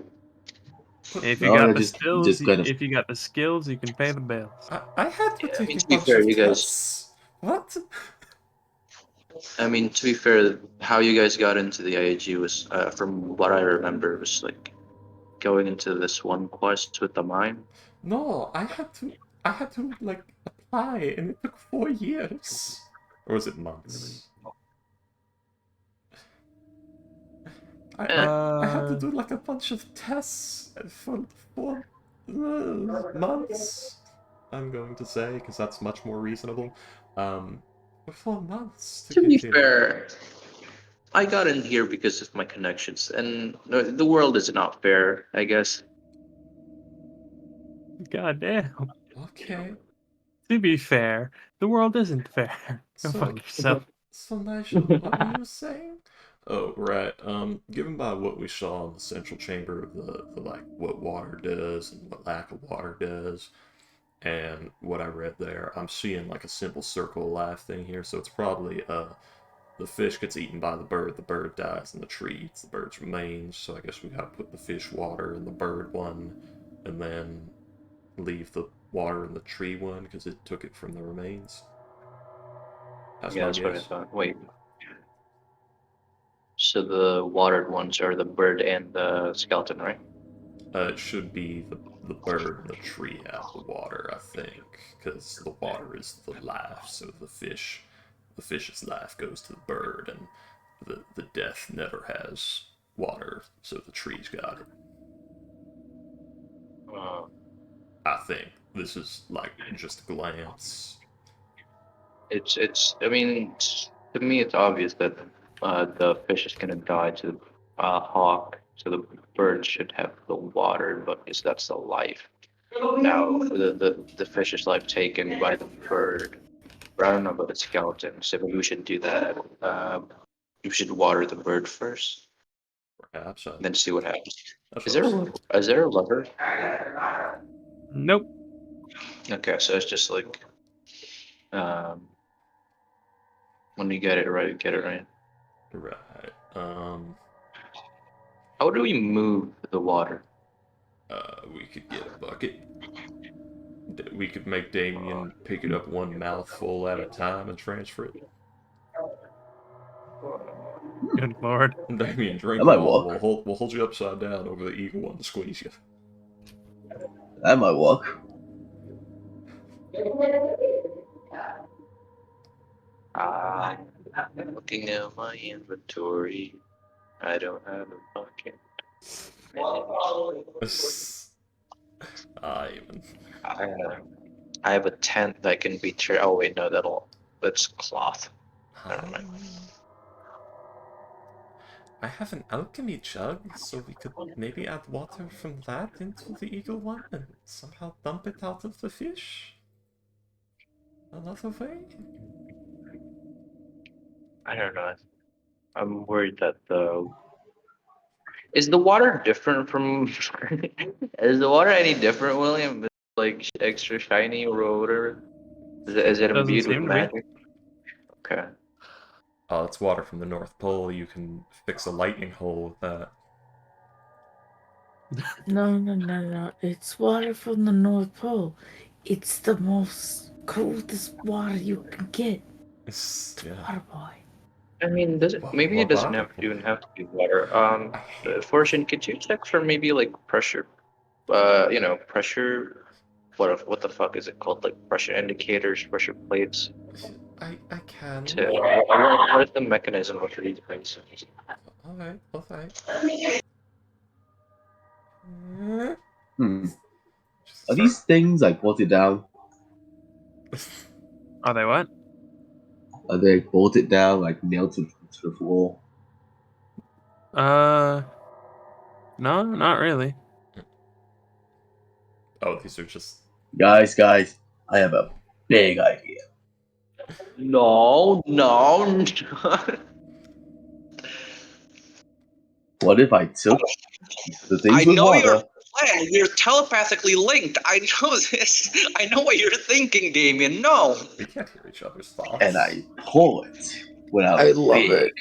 No, got I the skills, just kind of. if you got the skills, you can pay the bills. I had to I take mean, a to be bunch fair, of you guys. tests. What? I mean, to be fair, how you guys got into the IAG was, from what I remember, was like going into this one quest with the mine. No, I had to like apply and it took 4 years. Or was it months? I Eh, I, I had to Uh, do like a bunch of tests for 4 months. I'm going to say because that's much more reasonable. For 4 months to to be get in. fair, I got in here because of my connections, and no, the world is not fair, I guess. goddamn. Okay, To be fair, the world isn't fair. Go fuck so yourself. Nigel, what were you saying? Oh, right. Given by what we saw in the central chamber of the like what water does and what lack of water does, and what I read there, I'm seeing like a simple circle of life thing here. So it's probably the fish gets eaten by the bird dies, and the tree eats the bird's remains. So I guess we gotta put the fish water in the bird one, and then leave the water in the tree one because it took it from the remains. That's Yeah, my that's what I guess. thought. Wait. So the watered ones are the bird and the skeleton, right? It should be the bird and the tree have the water, I think, because the water is the life. So the fish's life goes to the bird, and the death never has water. So the tree's got it. Uh, I think this is like just a glance. it's. I mean, to me, it's obvious that the fish is gonna die to the hawk, so the bird should have the water, but because that's the life. Now, the fish's life taken by the bird. But I don't know about the skeleton, so maybe we should do that. We should water the bird first, Perhaps then see what happens. that's Is what I was there thinking. is there a lever? Nope. Okay, so it's just like um, when you get it right, get it right. Right. How do we move the water? We could get a bucket. We could make Damien pick it up one mouthful at a time and transfer it. Good lord. Damien, drink That it might all. work. We'll hold you upside down over the eagle one to squeeze you. That might work. I'm looking at my inventory. I don't have a bucket. Even. I have a tent that can be oh wait, no, that's cloth. Never mind. I have an alchemy jug, so we could maybe add water from that into the eagle one and somehow dump it out of the fish. Another way? I don't know. I'm worried that is the water different from is the water any different, William? Is it, like extra shiny or whatever? Is it Doesn't imbued with seem to be. magic? Okay. Oh, it's water from the North Pole. You can fix a lightning hole with that. No. It's water from the North Pole. It's the most coldest water you can get. Yeah. Water boy. I mean, maybe it doesn't Water have to boy. even have to be water. I hate Fortune, could you check for maybe like pressure? Pressure. What the fuck is it called? Like pressure indicators, pressure plates. I can. What is the mechanism of these things? Alright. Hmm. Just Are start. these things like bolted down? Are they what? Are they bolted down, like nailed to the floor? No, not really. Oh, these are just. Guys, I have a big idea. No. What if I took the I things with know your water? plan. We're telepathically linked. I know this. I know what you're thinking, Damien. No. We can't hear each other's And thoughts. I pour it without I love big.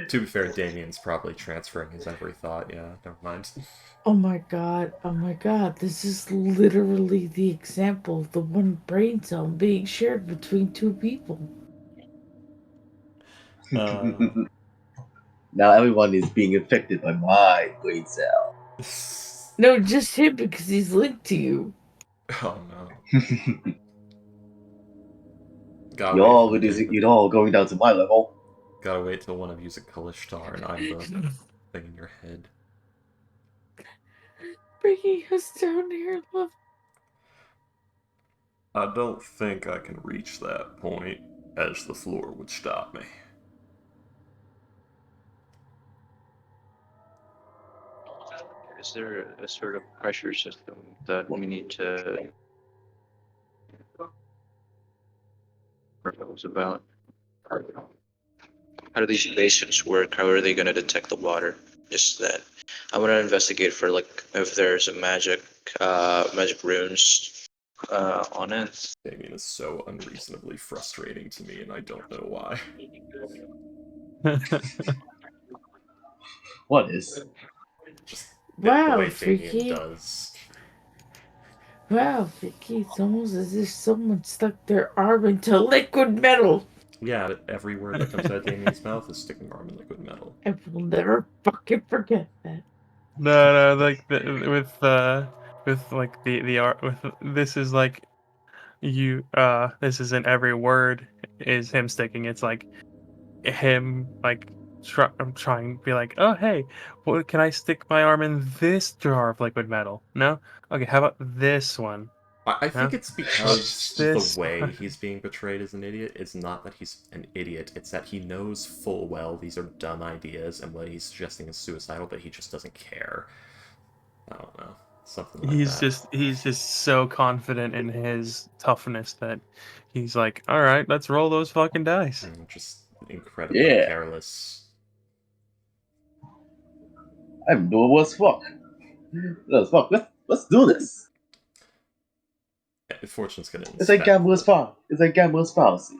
To be fair, Damien's probably transferring his every thought. Yeah, never mind. Oh my god. This is literally the example of the one brain cell being shared between two people. Now everyone is being affected by my brain cell. No, just him because he's linked to you. Oh no. Gotta wait for the day that. You're all going down to my level. Gotta wait till one of you's a Kalishtar and I'm the thing in your head. Bringing us down here, love. I don't think I can reach that point, as the floor would stop me. Is there a sort of pressure system that we need to? What it was about? How do these basins work? How are they going to detect the water? Just that. I want to investigate for like if there's a magic runes on it. Damien is so unreasonably frustrating to me, and I don't know why. What is? Just the Wow, way Damien freaky. does. Wow, Vicky, it's almost as if someone stuck their arm into liquid metal. Yeah, but every word that comes out of Damien's mouth is sticking your arm in liquid metal. I will never fucking forget that. No, like with like the art with this is like this isn't every word is him sticking. It's like him like I'm trying to be like, oh hey, what can I stick my arm in this jar of liquid metal? No, okay, how about this one? I think No, it's because the this way one. he's being portrayed as an idiot is not that he's an idiot, it's that he knows full well these are dumb ideas and what he's suggesting is suicidal, but he just doesn't care. I don't know. Something like that. He's just so confident in his toughness that he's like, all right, let's roll those fucking dice. Just incredibly Yeah, careless. I'm doing what's fuck. Let's fuck. Let's do this. Fortune's gonna It's a inspect gambler's the... fallacy. It's a gambler's fallacy.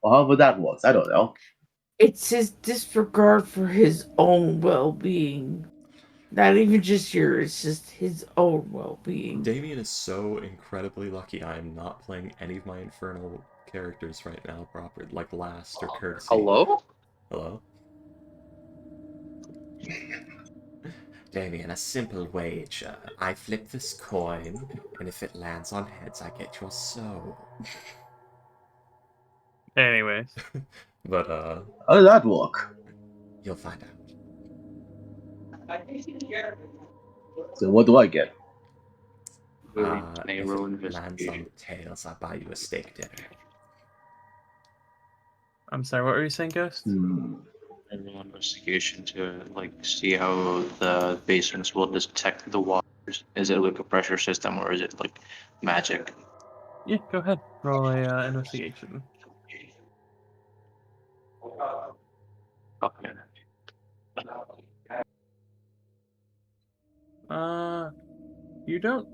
Or however that works. I don't know. It's his disregard for his own well-being. Not even just yours, it's just his own well-being. Damien is so incredibly lucky I am not playing any of my infernal characters right now proper, like Last or Courtesy. Hello? Hello? Damien, a simple wager. I flip this coin, and if it lands on heads, I get your soul. Anyways, But, How did that work? you'll find out. So what do I get? If it Roll lands on investigation. the tails, I buy you a steak dinner. I'm sorry, what were you saying, Ghost? And roll investigation to like see how the basements will detect the waters. Is it like a pressure system or is it like magic? Yeah, go ahead. Roll a investigation. Okay. You don't.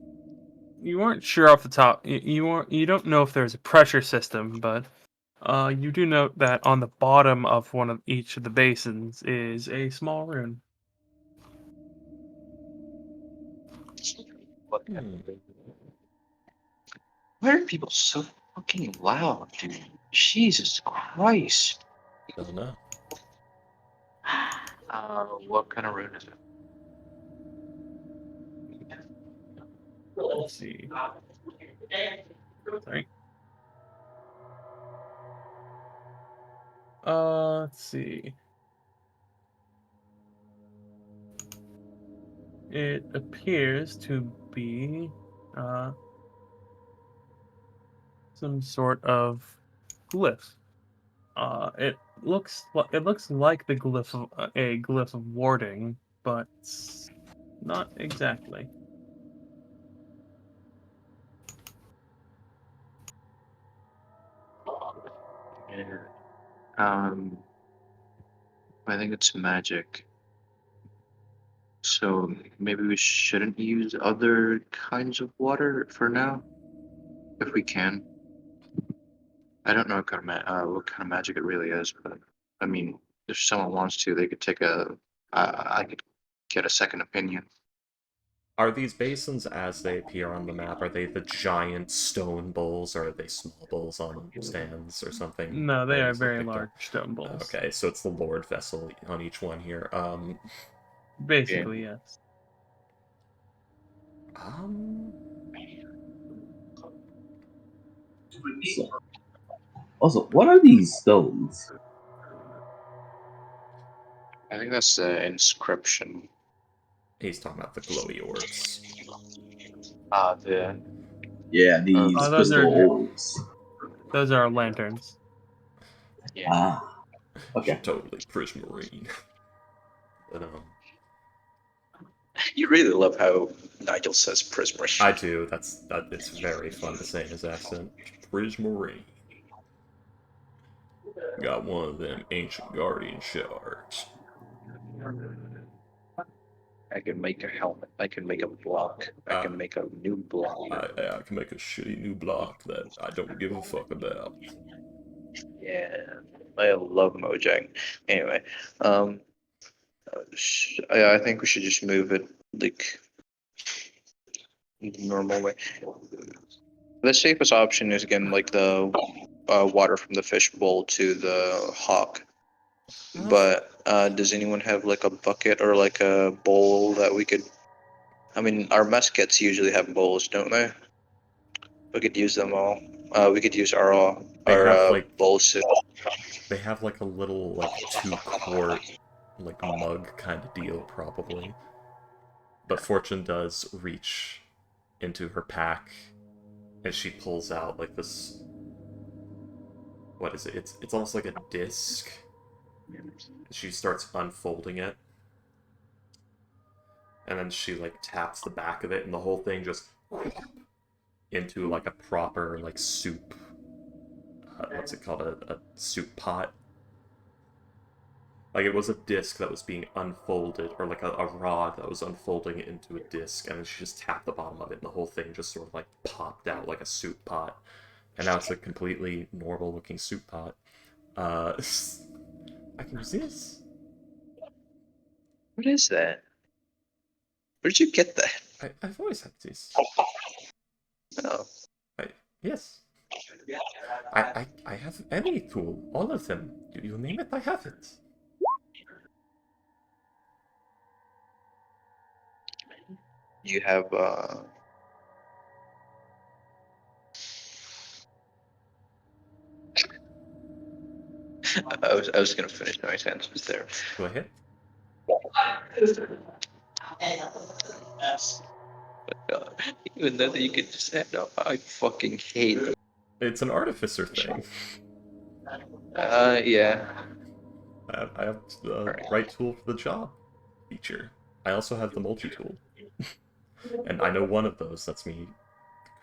You weren't sure off the top. You weren't. You don't know if there's a pressure system, but you do note that on the bottom of one of each of the basins is a small rune. Why are people so fucking loud, dude? Jesus Christ. Don't know. What kind of rune is it? Let's see. Sorry. Let's see. It appears to be some sort of glyph. It looks like the glyph of a glyph of warding, but not exactly. Um, I think it's magic. So maybe we shouldn't use other kinds of water for now, if we can. I don't know what kind of magic it really is, but I mean, if someone wants to, they could take I could get a second opinion. Are these basins, as they appear on the map, are they the giant stone bowls, or are they small bowls on stands or something? No, they that are easily very picked up? large stone bowls. Okay, so it's the Lord vessel on each one here. Basically, yes. Um, So, also, what are these stones? I think that's the inscription. he's talking about the glowy orbs. The Yeah, these Those crystal are orbs. those are lanterns. yeah. Ah, okay. Should totally Prismarine. But, You really love how Nigel says Prismarine. I do, it's very fun to say in his accent. Prismarine. Got one of them ancient guardian shards. I can make a helmet. I can make a block. I can make a new block. I can make a shitty new block that I don't give a fuck about. Yeah, I love Mojang. Anyway, I think we should just move it. Like, normal way. The safest option is again like the water from the fish bowl to the hawk. But does anyone have like a bucket or like a bowl that we could? I mean, our muskets usually have bowls, don't they? We could use them all. We could use our They have like bowls. they have like a little like 2 quart like mug kind of deal probably. But Fortune does reach into her pack and she pulls out like this, what is it? It's almost like a disc. She starts unfolding it. And then she like taps the back of it and the whole thing just into like a proper like soup, what's it called, a soup pot. Like it was a disc that was being unfolded, or like a rod that was unfolding into a disc, and then she just tapped the bottom of it, and the whole thing just sort of like popped out like a soup pot. And now it's a completely normal looking soup pot. I can use this. What is that? Where did you get that? I've always had this. Oh. Yes. I have any tool, all of them. You name it, I have it. You have I was gonna finish my sentence there. Go ahead. Even though you could just end up, I fucking hate it. It's an artificer thing. Yeah. I have the right tool for the job feature. I also have the multi-tool. And I know one of those lets me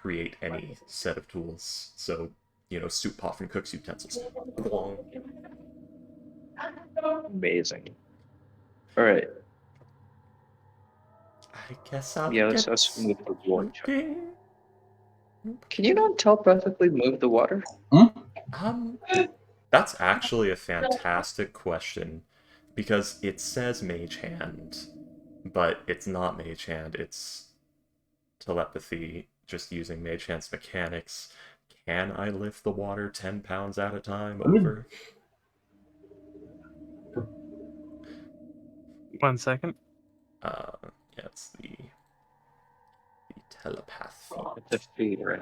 create any set of tools. So, you know, soup pot from Cook's Utensils. Amazing. Alright. I guess I'll let's move the water. looking. Can you not telepathically move the water? That's actually a fantastic question, because it says Mage Hand, but it's not Mage Hand, it's telepathy, just using Mage Hand's mechanics. Can I lift the water 10 pounds at a time over? 1 second. Yeah, it's the telepath feat. It's a feed, right?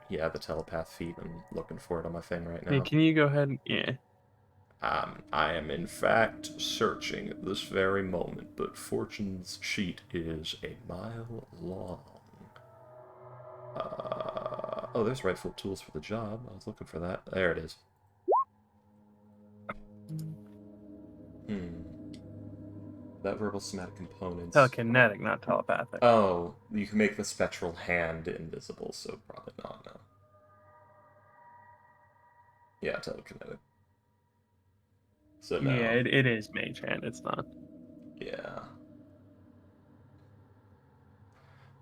Yeah, the telepath feat. I'm looking for it on my thing right now. Hey, can you go ahead? Yeah. I am in fact searching at this very moment, but Fortune's sheet is a mile long. Oh, there's rightful tools for the job. I was looking for that. There it is. That verbal somatic components. Telekinetic, not telepathic. Oh, you can make the spectral hand invisible, so probably not, no. Yeah, telekinetic. So no. Yeah, it is Mage Hand, it's not. Yeah.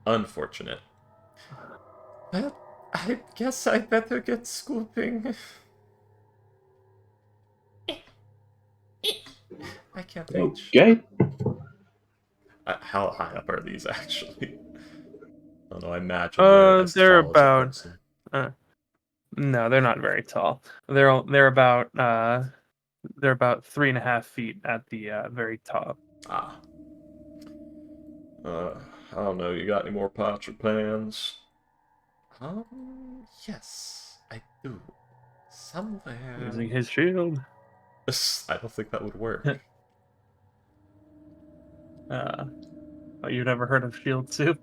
Unfortunate. Well, I guess I better get scooping. I can't reach. Okay. How high up are these actually? Oh no, I imagine they're as They're tall as a about. person. No, they're not very tall. They're about 3.5 feet at the very top. Ah. I don't know. You got any more pots or pans? Yes, I do. Somewhere. Using his shield. I don't think that would work. Oh, you've never heard of shield soup?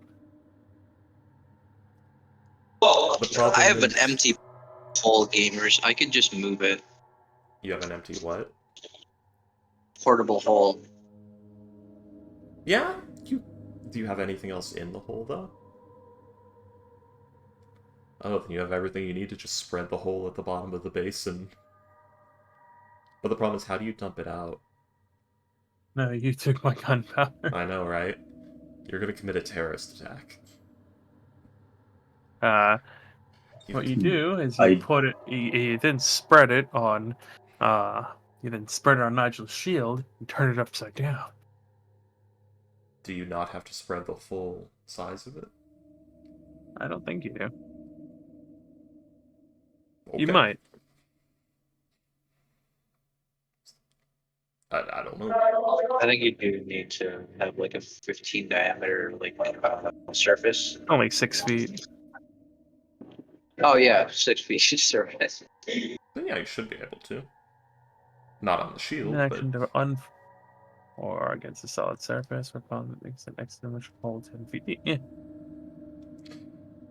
The problem I have is... an empty hole, gamers. I could just move it. You have an empty what? Portable hole. Yeah? Do you have anything else in the hole, though? Oh, then you have everything you need to just spread the hole at the bottom of the basin. But the problem is, how do you dump it out? No, you took my gunpowder. I know, right? You're gonna commit a terrorist attack. What you do is you put it, you then spread it on, Nigel's shield and turn it upside down. Do you not have to spread the full size of it? I don't think you do. Okay. You might. I don't know. I think you do need to have like a 15 diameter surface. Only 6 feet. Oh yeah, 6 feet surface. Then yeah, you should be able to. Not on the shield, Action to or against a solid surface, or upon that makes the next image hold 10 feet. Yeah.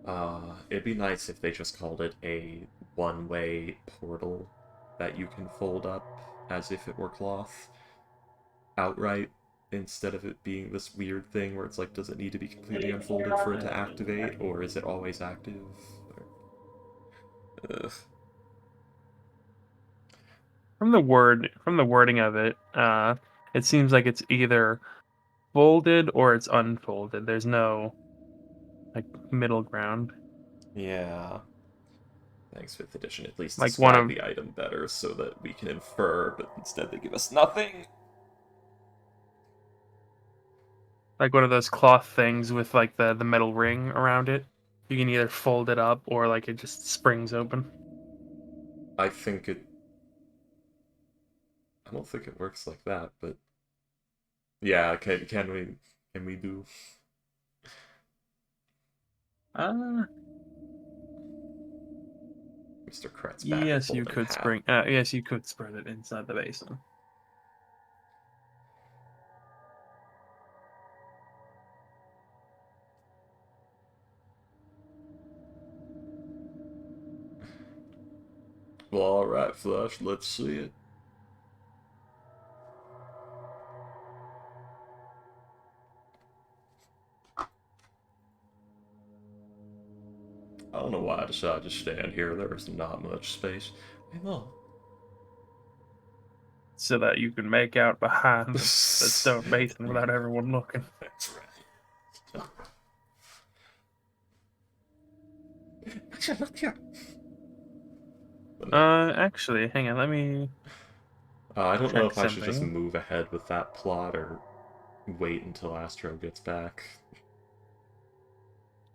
but it'd be nice if they just called it a one-way portal that you can fold up as if it were cloth outright, instead of it being this weird thing where it's like, does it need to be completely unfolded for it to activate, or is it always active? Ugh. From the wording of it, it seems like it's either folded or it's unfolded. There's no like middle ground. Yeah. Thanks, 5th edition. At least Like one describe of the item better so that we can infer, but instead they give us nothing. like one of those cloth things with like the metal ring around it. You can either fold it up or like it just springs open. I don't think it works like that, but yeah, can we do? Mr. Kretz back Yes, you folding could hat. spring. Yes, you could spread it inside the basin. Well, alright, Flush, let's see it. I don't know why I decided to stand here. There's not much space. Hey, look. So that you can make out behind the stone basin without everyone looking. That's right. Look here. Actually, hang on, let me I don't know check if I should just something. move ahead with that plot or wait until Astro gets back.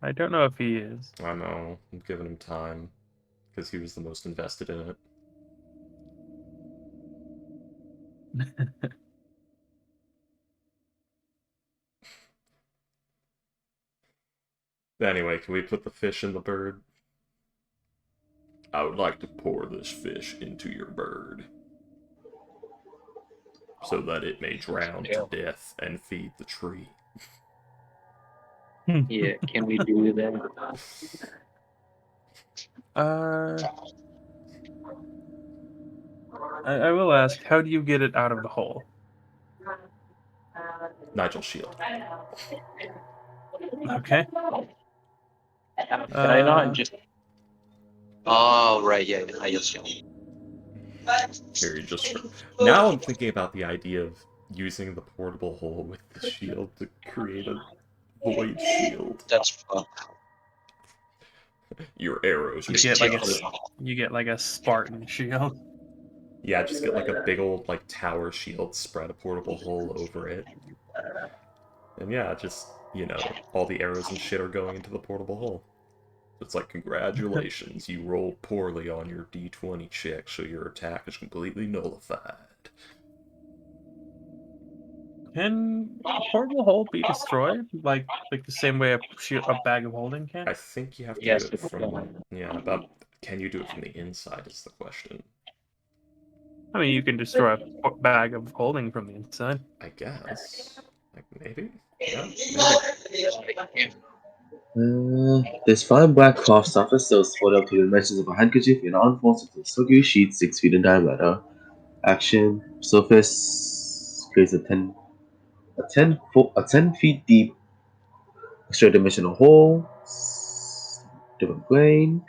I don't know if he is. I know, I'm giving him time, because he was the most invested in it. Anyway, can we put the fish in the bird? I would like to pour this fish into your bird, so that it may drown to death and feed the tree. Yeah, can we do that? I will ask, how do you get it out of the hole? Nigel Shield. Okay. Can I not just? Oh right, yeah, I just. Here, you just... Now I'm thinking about the idea of using the portable hole with the shield to create a void shield. That's fun. Your arrows You may get like a tickle. you get like a Spartan shield. Yeah, just get like a big old like tower shield, spread a portable hole over it. And yeah, just, all the arrows and shit are going into the portable hole. It's like, congratulations, you rolled poorly on your d20 check, so your attack is completely nullified. Can a portable hole be destroyed like the same way a bag of holding can? I think you have to Yes, do it it's from... fun. Yeah, but can you do it from the inside is the question. I mean, you can destroy a bag of holding from the inside. I guess. Like, maybe? Yeah, maybe. This fine black cloth surface that was folded up to the dimensions of a handkerchief and unfolded into a silky sheet 6 feet in diameter. Action surface creates a 10 feet deep extra dimensional hole. Different plane.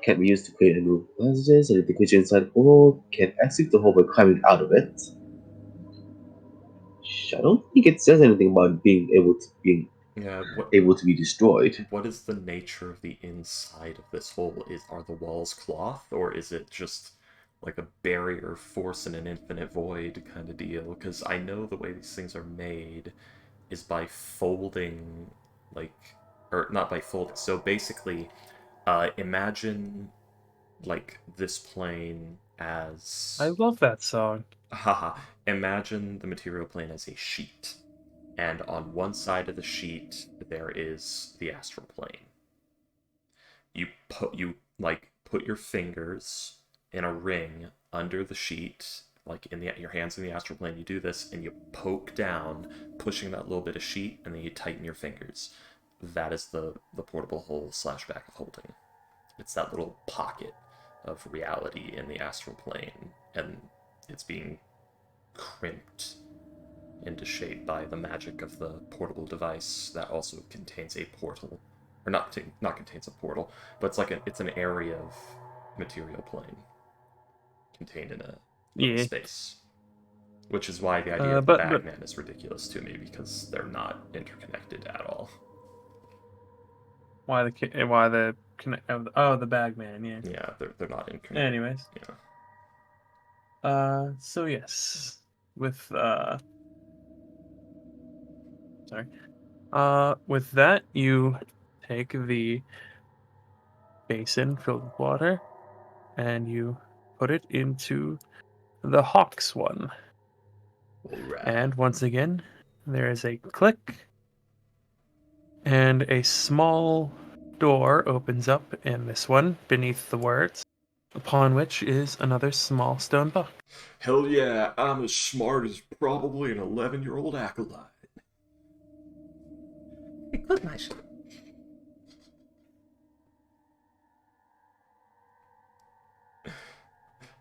Can be used to create and remove passages, and if the creature inside the hole can exit the hole by climbing out of it. I don't think it says anything about being Yeah, able to be destroyed. what is the nature of the inside of this hole? Are the walls cloth, or is it just like a barrier force in an infinite void kind of deal? Because I know the way these things are made is by folding, like, or not by folding. So basically, imagine like this plane as I love that song. haha. Imagine the material plane as a sheet, and on one side of the sheet there is the astral plane. You put your fingers in a ring under the sheet, like in your hands in the astral plane. You do this, and you poke down, pushing that little bit of sheet, and then you tighten your fingers. That is the portable hole slash back of holding. It's that little pocket of reality in the astral plane, and it's being crimped into shape by the magic of the portable device that also contains a portal, or not contains a portal, but it's an area of material plane contained in a little Yeah. space. Which is why the idea of the But Bagman is ridiculous to me, because they're not interconnected at all. why the the Bagman? Yeah. Yeah, they're not interconnected. Anyways. Yeah. So yes, with sorry. With that, you take the basin filled with water and you put it into the Hawks one. Alright. And once again, there is a click, and a small door opens up in this one beneath the words, upon which is another small stone box. Hell yeah, I'm as smart as probably an 11-year-old acolyte. Hey, good nice.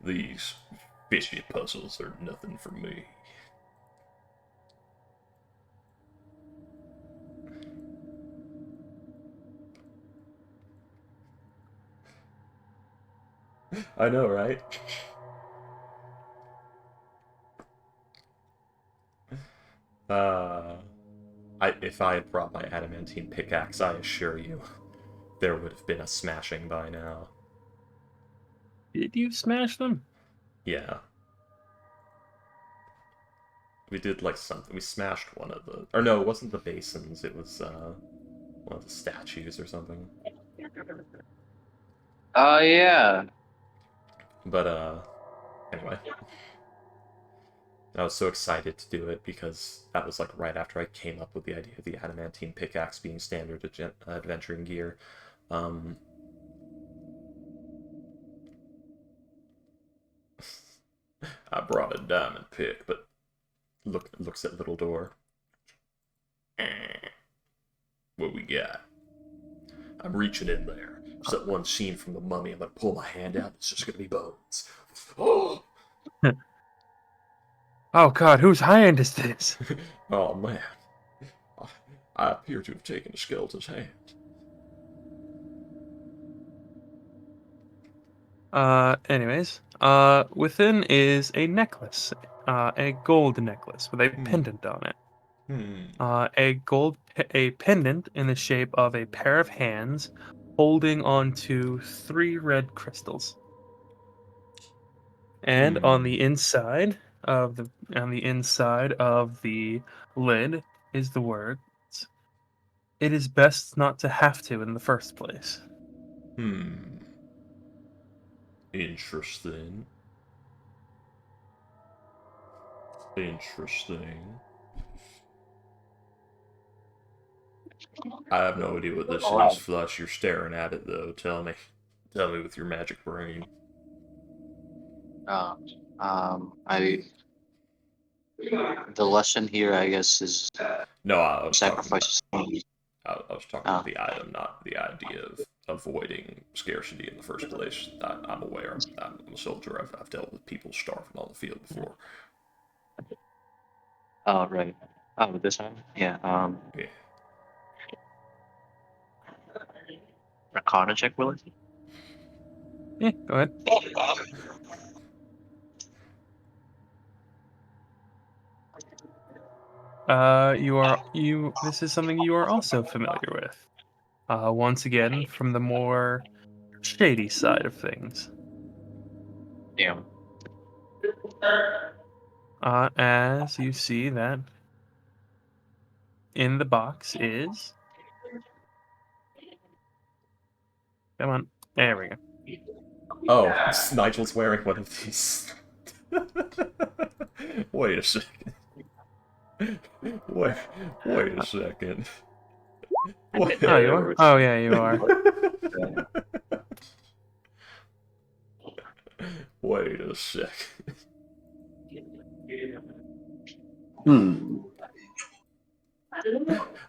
These fishy puzzles are nothing for me. I know, right? If I had brought my adamantine pickaxe, I assure you, there would have been a smashing by now. Did you smash them? Yeah. We did like something. We smashed one of the. Or no, it wasn't the basins. It was one of the statues or something. Yeah. But anyway, I was so excited to do it because that was like right after I came up with the idea of the adamantine pickaxe being standard adventuring gear. I brought a diamond pick, but looks at little door. What we got? I'm reaching in there. There's that one scene from The Mummy. I'm gonna pull my hand out. It's just gonna be bones. Oh, Oh god, whose hand is this? oh man. I appear to have taken a skeleton's hand. Anyways, within is a necklace, a gold necklace with a pendant on it. A pendant in the shape of a pair of hands holding onto 3 red crystals. And on the inside of the lid is the words, "It is best not to have to in the first place." Interesting. Interesting. I have no idea what this is, Flush. You're staring at it, though. Tell me. Tell me with your magic brain. I the lesson here, I guess, is No, I was talking about, sacrifices. I was talking about the item, not the idea of avoiding scarcity in the first place. I'm aware. I'm a soldier. I've dealt with people starving on the field before. Oh, right. Oh, this time? Yeah. Yeah. Arcana check, Willis? Yeah, go ahead. This is something you are also familiar with. Once again, from the more shady side of things. Yeah. As you see that in the box is Come on. There we go. Oh, Nigel's wearing one of these. Wait a second. Wait a second. Wait. Oh, you are? Oh, yeah, you are. Wait a second.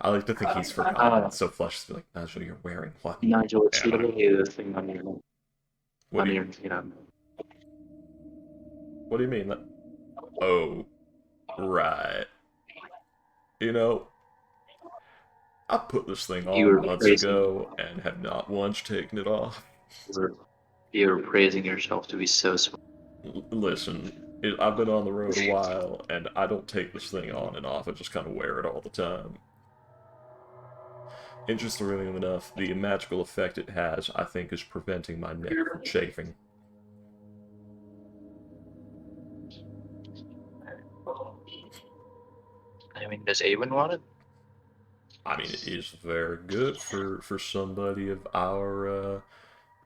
I like to think he's forgotten. So Flush is like, Nigel, you're wearing one. Nigel, it's Yeah. literally the thing on your What do you, yeah. what do you mean? Oh, right. You know, I put this thing You on were months praising, ago and have not once taken it off. you were praising yourself to be so smart. Listen, I've been on the road a while, and I don't take this thing on and off. I just kind of wear it all the time. Interestingly enough, the magical effect it has, I think, is preventing my neck from chafing. I mean, does Avon want it? I mean, it is very good for somebody of our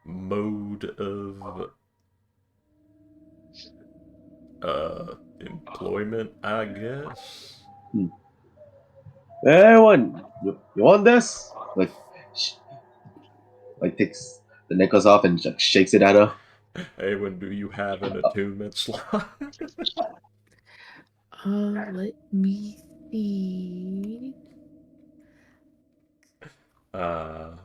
mode of employment, I guess. Everyone, you want this? Like takes the necklace off and like shakes it at her. Hey, when do you have an attunement slot? Let me see. Because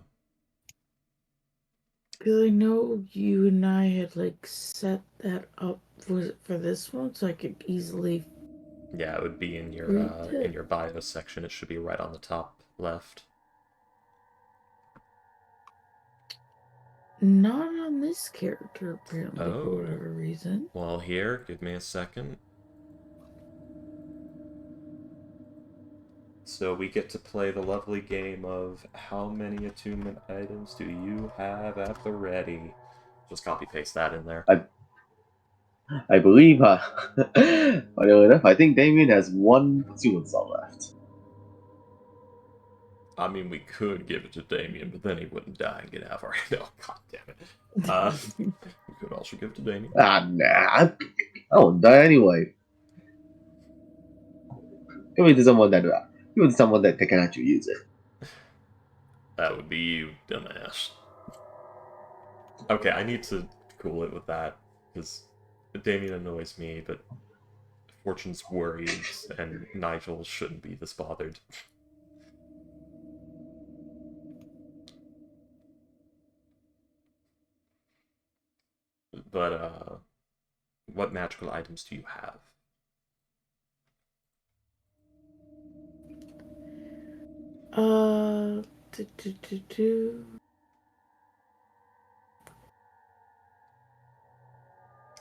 I know you and I had like set that up for this one, so I could easily. Yeah, it would be in read it. your bio section. It should be right on the top left. Not on this character, apparently, Oh. for whatever reason. Well, here, give me a second. So we get to play the lovely game of how many attunement items do you have at the ready? Just copy paste that in there. I believe, funny enough, I think Damien has one attunement slot left. I mean, we could give it to Damien, but then he wouldn't die and get out of our... No, god damn it. We could also give it to Damien. Nah, I won't die anyway. Give it to someone that can actually use it. That would be you, dumbass. Okay, I need to cool it with that, because Damien annoys me, but Fortune's worried, and Nigel shouldn't be this bothered. But, what magical items do you have?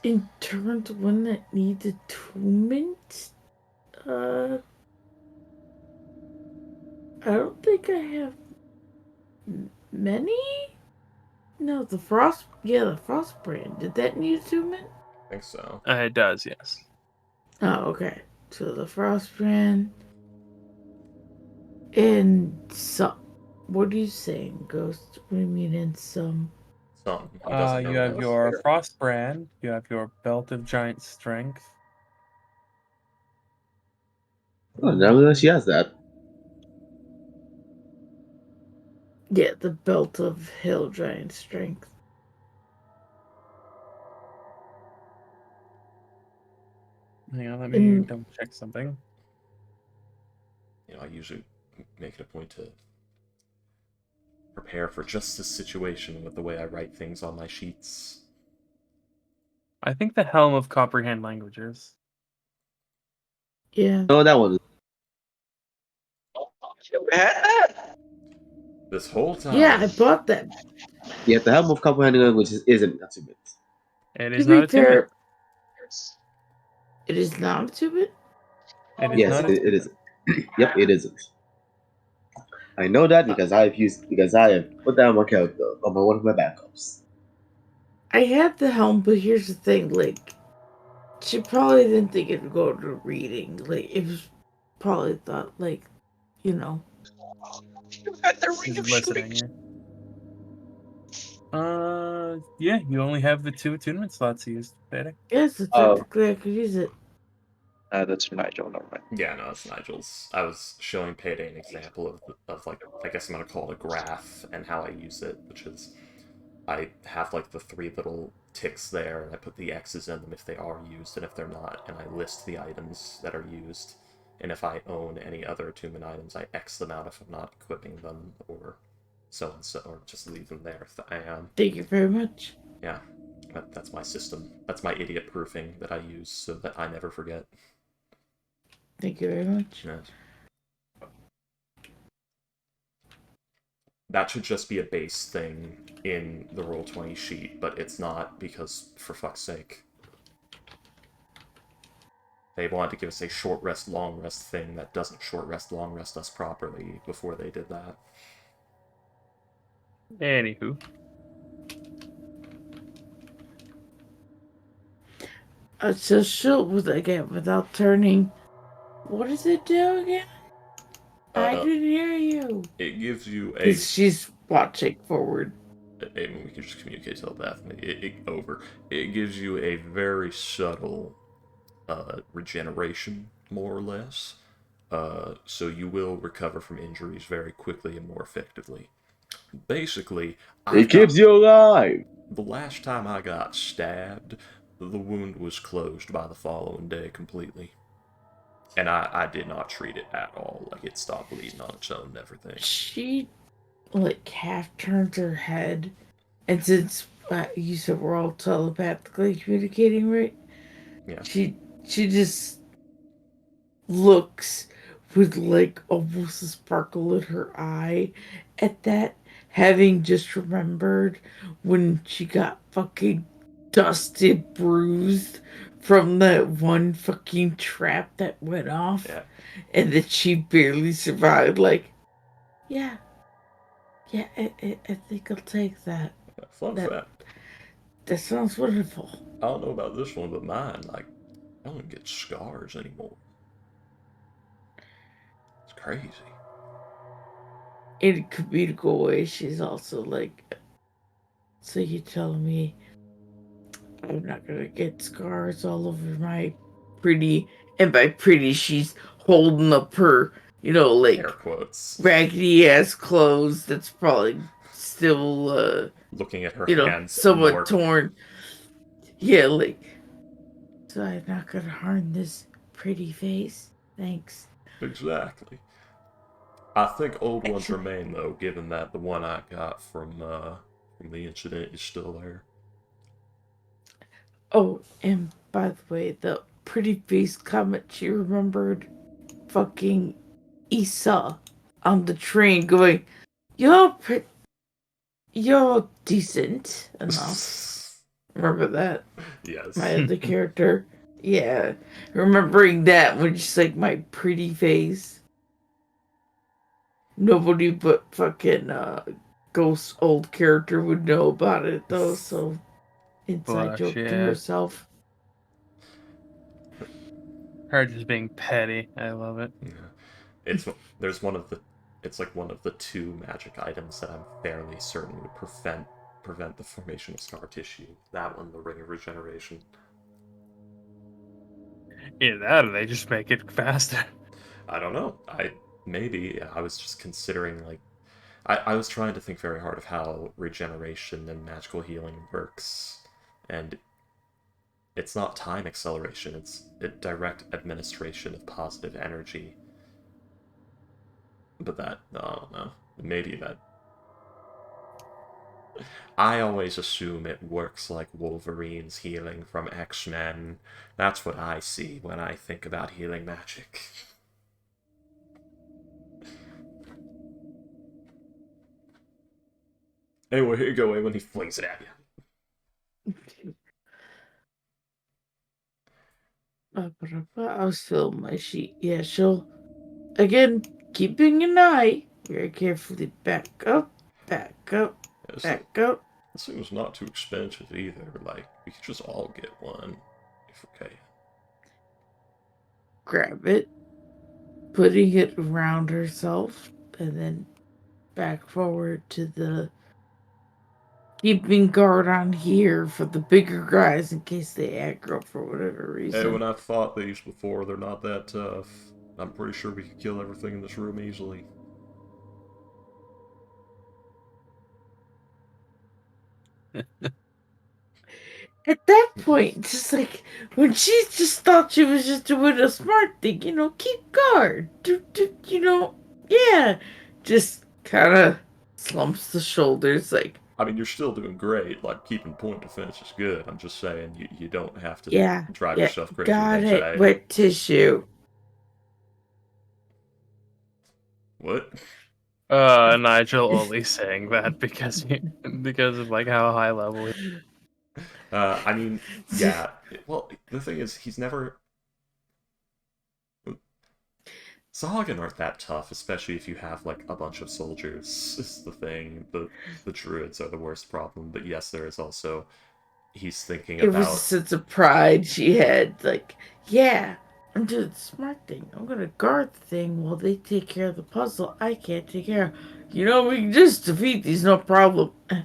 In terms of one that needs attunement, I don't think I have many. No, the frost brand. Did that need attunement? I think so. It does, yes. Oh, okay. So the frost brand and some. What are you saying, Ghost? What do you mean in some? Some. He doesn't know You have those. your Frost brand. You have your Belt of Giant Strength. Oh, now she has that. Yeah, the belt of Hill Giant Strength. Hang on, let me double check something. You know, I usually make it a point to prepare for just this situation with the way I write things on my sheets. I think the Helm of Comprehend Languages. Yeah. No, that one. This whole time. Yeah, I bought that. Yeah, the help of comprehending languages isn't attunement. It To is be not fair, attunement. it is not attunement. It is Yes, not it isn't. Yep, it isn't. I know that because I have put that on my character on one of my backups. I had the helm, but here's the thing, like, she probably didn't think it'd go to reading. Like, it was probably thought, like, you know. She's listening. Yeah, you only have the 2 attunement slots used, Payday. Yes, so Oh. technically I could use it. That's Nigel, never mind. Yeah, no, it's Nigel's. I was showing Payday an example of like, I guess I'm gonna call it a graph and how I use it, which is I have like the 3 little ticks there, and I put the X's in them if they are used, and if they're not, and I list the items that are used. And if I own any other attunement items, I X them out if I'm not equipping them, or so and so, or just leave them there if I am. Thank you very much. Yeah, that's my system. That's my idiot proofing that I use so that I never forget. Thank you very much. Yeah. That should just be a base thing in the Roll20 sheet, but it's not because, for fuck's sake, they wanted to give us a short rest, long rest thing that doesn't short rest, long rest us properly before they did that. Anywho. So shoot with again without turning. What does it do again? I didn't hear you. It gives you a. Because she's watching forward. I mean, we can just communicate telepathically. It gives you a very subtle regeneration, more or less. So you will recover from injuries very quickly and more effectively. Basically, It keeps you alive. the last time I got stabbed, the wound was closed by the following day completely. And I did not treat it at all. Like, it stopped bleeding on its own and everything. She, like, half turns her head. And since you said we're all telepathically communicating, right? Yeah. She just looks with, like, almost a sparkle in her eye at that, having just remembered when she got fucking dusted, bruised from that one fucking trap that went off. Yeah. And that she barely survived. Like, yeah, I think I'll take that. Fun fact. That sounds wonderful. I don't know about this one, but mine, like, I don't get scars anymore. It's crazy. In a comedical way, she's also like, so you're telling me I'm not gonna get scars all over my pretty, and by pretty, she's holding up her, like, air quotes, raggedy ass clothes that's probably still, looking at her hands, somewhat torn. Yeah, like, so I'm not gonna harm this pretty face. Thanks. Exactly. I think old ones remain though, given that the one I got from the incident is still there. Oh, and by the way, the pretty face comment, she remembered fucking Esau on the train going, You're decent enough. Remember that? Yes. My other character. Yeah. Remembering that when she's like, my pretty face. Nobody but fucking Ghost old character would know about it though, so inside joke to herself. Her just being petty. I love it. Yeah. It's like one of the 2 magic items that I'm fairly certain would prevent the formation of scar tissue. That one, the Ring of Regeneration. Either that or they just make it faster. I don't know. Maybe I was just considering, like, I was trying to think very hard of how regeneration and magical healing works, and it's not time acceleration, it's a direct administration of positive energy. But I don't know. Maybe that. I always assume it works like Wolverine's healing from X-Men. That's what I see when I think about healing magic. Anyway, here you go, when he flings it at you. I'll fill my sheet. Yeah, she'll, again, keeping an eye, very carefully back up. This thing was not too expensive either. Like, we could just all get one. If okay. Grab it, putting it around herself, and then back forward to the keeping guard on here for the bigger guys in case they aggro for whatever reason. Hey, when I've fought these before, they're not that tough. I'm pretty sure we could kill everything in this room easily. At that point, just like when she just thought she was just doing a smart thing, keep guard, yeah, just kind of slumps the shoulders, like, I mean, you're still doing great. Like, keeping point defense is good. I'm just saying you don't have to yeah, drive yeah, yourself crazy got with it, anxiety. wet tissue. What? Nigel only saying that because of like how high level. I mean, yeah. Well, the thing is, he's never. Sahagin aren't that tough, especially if you have like a bunch of soldiers. Is the thing. The druids are the worst problem. But yes, there is also. He's thinking It was a about. sense of pride she had, like, yeah, I'm doing the smart thing. I'm gonna guard the thing while they take care of the puzzle I can't take care of. We can just defeat these, no problem. I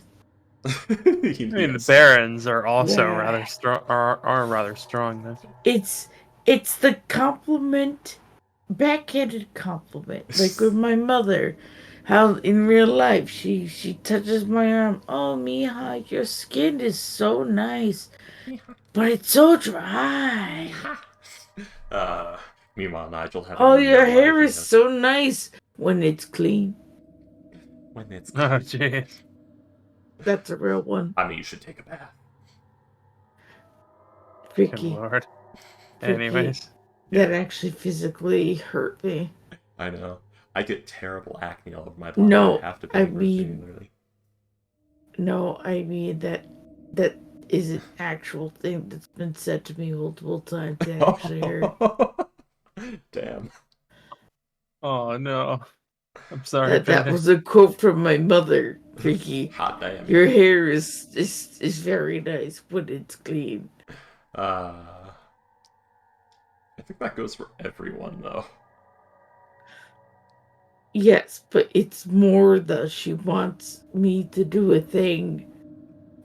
mean, the Yes. barons are also Yeah. rather strong. Are rather strong though. It's the compliment, backhanded compliment, like with my mother. How in real life she touches my arm. Oh, Mija, your skin is so nice, but it's so dry. Meanwhile, Nigel having Oh, your no hair idea is so nice when it's clean. when it's. Oh jeez. That's a real one. I mean, you should take a bath. Good Vicky, lord. Vicky, Anyways, that Yeah. actually physically hurt me. I know. I get terrible acne all over my body. No, I have to I bathe mean- regularly. No, I mean that is an actual thing that's been said to me multiple times. I actually heard Damn. oh no, I'm sorry. that was a quote from my mother. Vicky, Hot damn. your hair is very nice when it's clean. I think that goes for everyone, though. Yes, but it's more she wants me to do a thing.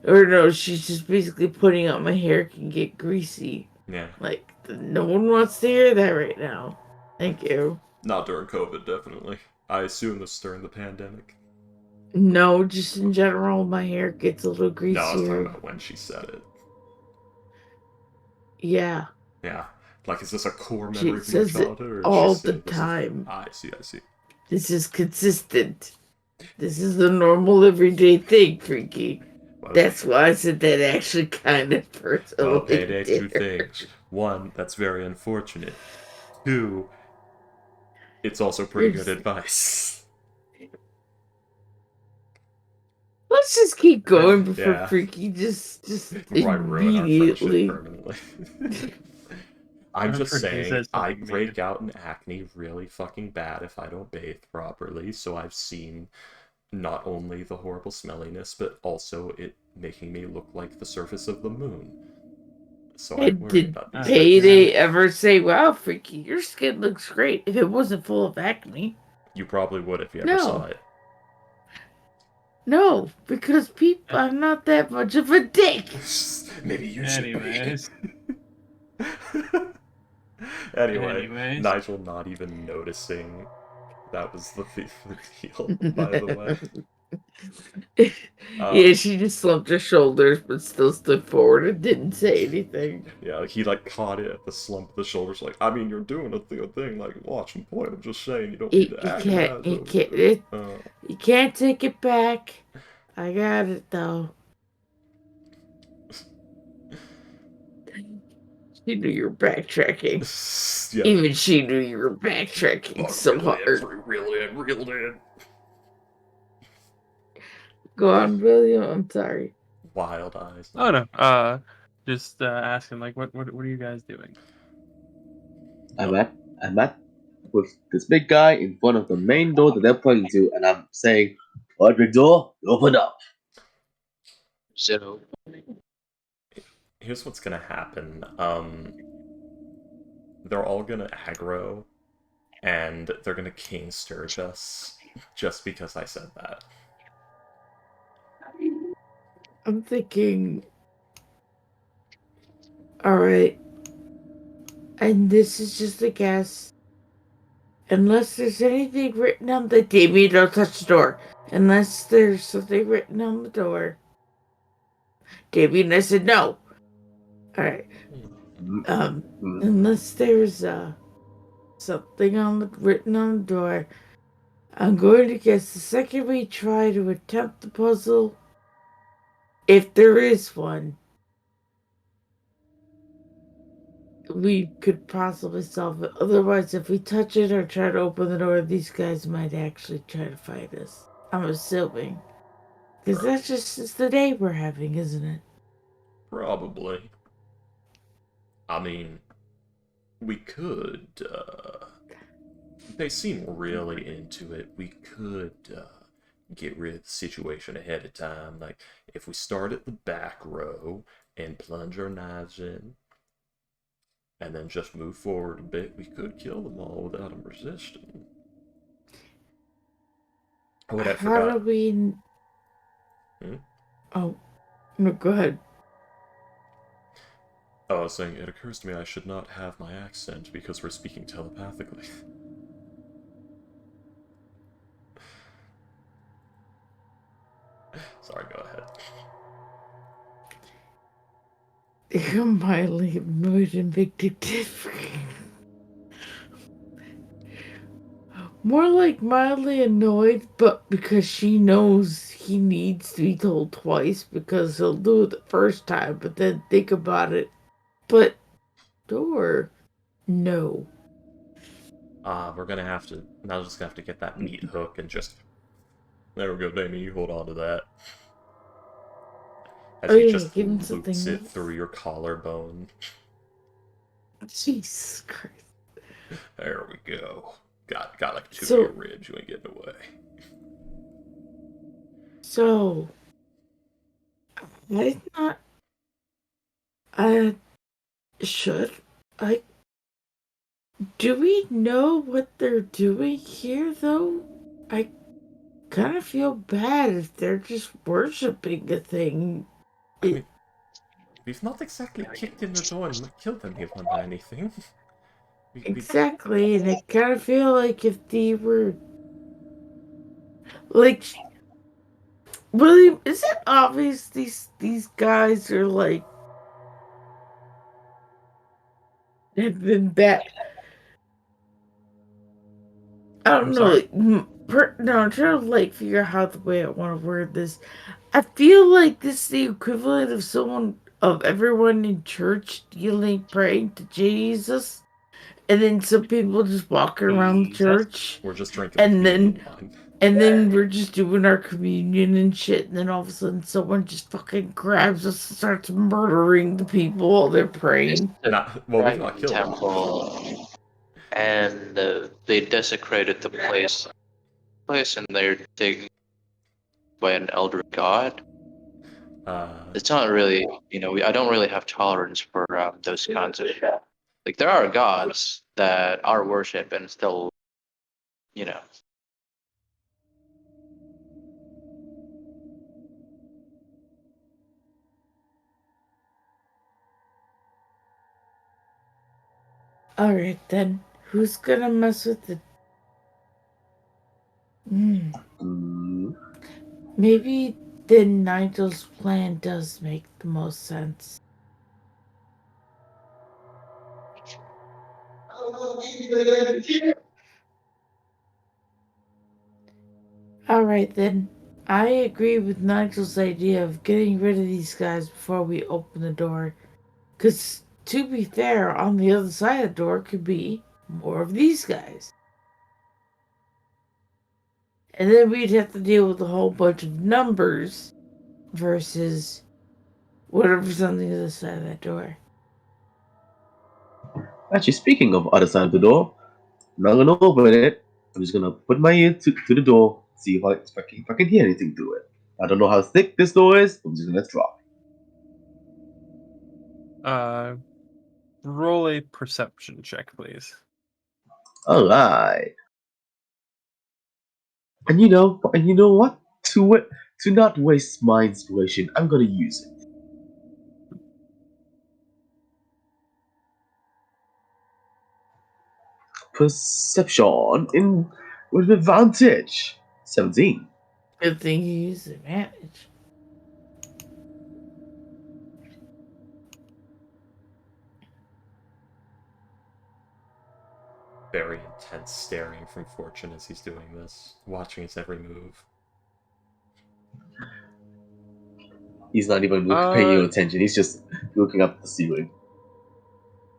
Or no, she's just basically putting out my hair can get greasy. Yeah. Like, no one wants to hear that right now. Thank you. Not during COVID, definitely. I assume this is during the pandemic. No, just in general, my hair gets a little greasier. No, I was talking about when she said it. Yeah. Yeah. Like, is this a core She memory from your says it childhood? Or all she the said this time. I see, I see. This is consistent. This is a normal everyday thing, Freaky. Well, That's why I said that actually kind of personally. well, payday, did two hurt. things. One, that's very unfortunate. Two, it's also pretty good advice. Let's just keep going before Yeah. Freaky just Right, ruin our friendship immediately. permanently. I'm just Freaky saying, says I something break mean. out in acne really fucking bad if I don't bathe properly, so I've seen not only the horrible smelliness, but also it making me look like the surface of the moon. So I And worry did about these Payday things. ever say, "Wow, Freaky, your skin looks great"? If it wasn't full of acne, You probably would if you ever No. saw it. no, because I'm not that much of a dick. Maybe you should be. Anyways, Anyway, Nigel not even noticing that was the deal, by the way. Yeah, she just slumped her shoulders, but still stood forward and didn't say anything. Yeah, he like caught it at the slump of the shoulders, like, I mean, you're doing a thing, like, watch and point. I'm just saying, you don't need to agonize over it. You can't take it back. I got it though. She knew you were backtracking. Yeah. Even she knew you were backtracking so hard. Reeled in. Go on, William. I'm sorry. Wild eyes. oh no. Just asking like, what are you guys doing? I'm at with this big guy in front of the main door that they're plugging to, and I'm saying, "Electric door, open up." So, Here's what's gonna happen. They're all gonna aggro, and they're gonna King Sturge us, just because I said that. I'm thinking, alright, and this is just a guess. Unless there's anything written on the Damien, don't touch the door. Unless there's something written on the door. Damien, I said no. Alright. Unless there's something written on the door, I'm going to guess the second we try to attempt the puzzle, if there is one, we could possibly solve it. Otherwise, if we touch it or try to open the door, these guys might actually try to fight us. I'm assuming. Because that's just it's the day we're having, isn't it? Probably. I mean, we could, they seem really into it. We could, get rid of the situation ahead of time. Like, if we start at the back row and plunge our knives in, and then just move forward a bit, we could kill them all without them resisting. Oh, wait, I How forgot. do we... Oh, no, go ahead. Oh, I was saying, it occurs to me I should not have my accent because we're speaking telepathically. Sorry, go ahead. You're mildly annoyed and vindictive. More like mildly annoyed, but because she knows he needs to be told twice because he'll do it the first time, but then think about it. But, door? No. We're gonna have to, now just gonna have to get that meat hook and just, there we go, Damien, you hold on to that. As Oh he yeah, just give him loops something it else. through your collarbone. Jesus Christ. There we go. Got like two of So- your ribs, you ain't getting away. So, I not. Should I? Do we know what they're doing here, though? I kind of feel bad if they're just worshiping a thing. I mean, we've not exactly kicked in the door and killed anyone or anything. Exactly, and I kind of feel like if they were. Like. William, is it obvious these guys are like. Have been bad. I don't I'm know. sorry? Like, no, I'm trying to like figure out how the way I want to word this. I feel like this is the equivalent of everyone in church kneeling, praying to Jesus, and then some people just walking around the Jesus. church, We're just drinking the and communion then wine. we're just doing our communion and shit, and then all of a sudden someone just fucking grabs us and starts murdering the people while they're praying. Well, we've not killed them. Temple, and they desecrated the place, and they're taken by an elder god. It's not really, I don't really have tolerance for those kinds of, like, there are gods that are worshipped and still, you know. Alright then, who's gonna mess with the... Maybe then Nigel's plan does make the most sense. Alright then, I agree with Nigel's idea of getting rid of these guys before we open the door. Because, to be fair, on the other side of the door could be more of these guys. And then we'd have to deal with a whole bunch of numbers versus whatever's on the other side of that door. Actually, speaking of other side of the door, I'm not gonna open it. I'm just gonna put my ear to the door, see if I can hear anything through it. I don't know how thick this door is. I'm just gonna try. Roll a perception check, please. All right. And you know what? To it, To not waste my inspiration, I'm gonna use it. Perception in with advantage. 17. Good thing you use advantage. Very intense staring from Fortune as he's doing this, watching his every move. He's not even paying you attention. He's just looking up at the ceiling.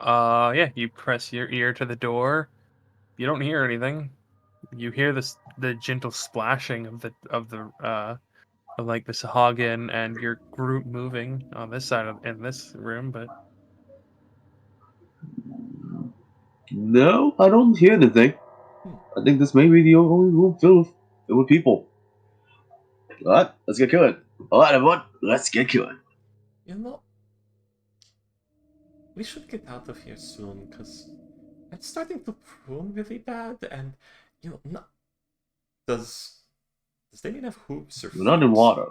Yeah, you press your ear to the door. You don't hear anything. You hear the gentle splashing of like the Sahagin and your group moving on this side of in this room, but No, I don't hear anything. I think this may be the only room filled with people. Alright, let's get going. Alright, everyone, let's get going. You know, we should get out of here soon, because I'm starting to prune really bad, and, you know, no, does Damien have hooves or We're not in feet? water.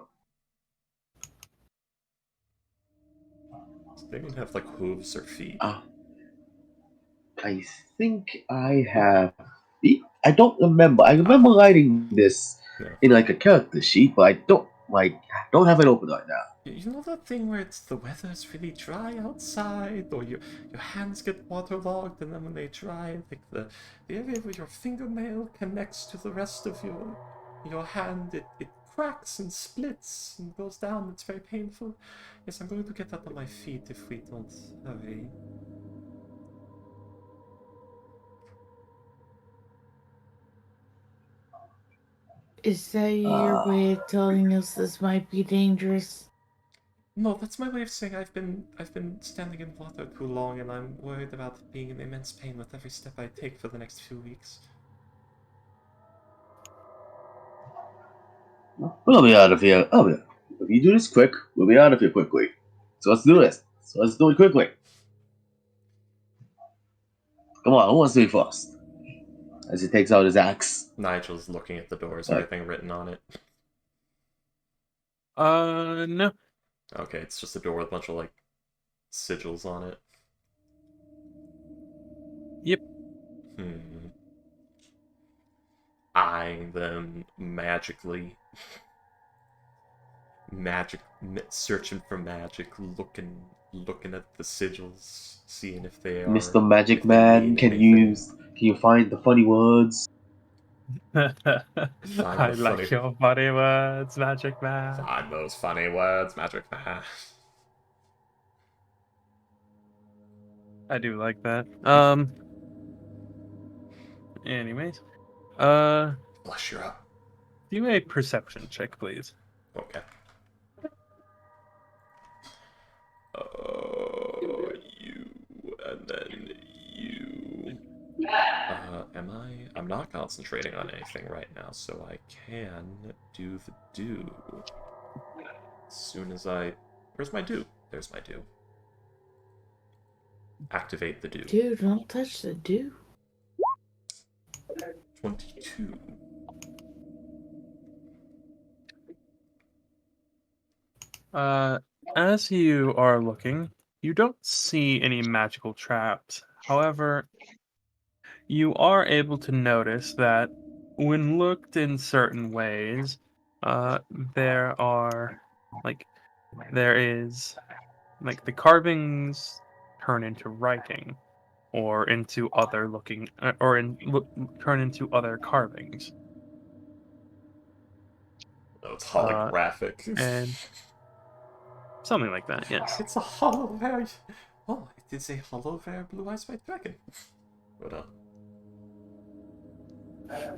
Does Damien have, like, hooves or feet? I think I have. I don't remember. I remember writing this No. in like a character sheet, but I don't have it open right now. You know that thing where it's the weather is really dry outside, or your hands get waterlogged, and then when they dry, like the area where your fingernail connects to the rest of your hand, it cracks and splits and goes down. It's very painful. Yes, I'm going to get that on my feet if we don't hurry. Is that your way of telling us this might be dangerous? No, that's my way of saying I've been standing in water too long, and I'm worried about being in immense pain with every step I take for the next few weeks. We'll be out of here. If you do this quick, we'll be out of here quickly. So let's do this. So let's do it quickly. Come on, who wants to be first? As he takes out his axe. Nigel's looking at the doors, Right. everything written on it. no. Okay, it's just a door with a bunch of, like, sigils on it. Yep. Eyeing them magically. Searching for magic, looking at the sigils, seeing if they are. Mr. Magic if they Man, mean anything. can you find the funny words? Find I the like funny. your funny words, Magic Man. Find those funny words, Magic Man. I do like that. Anyways, Flush you up. do a perception check, please. Okay. Oh, you, and then you. Am I? I'm not concentrating on anything right now, so I can do the do. As soon as I. Where's my do? There's my do. Activate the do. Dude, don't touch the dew. 22. As you are looking, you don't see any magical traps. However, you are able to notice that when looked in certain ways, there are there is the carvings turn into writing or into other looking turn into other carvings. Oh, it's Uh, holographic. and something like that, yes. It's a hollow Oh, it is a hollow rare blue-eyes white dragon. Hold on.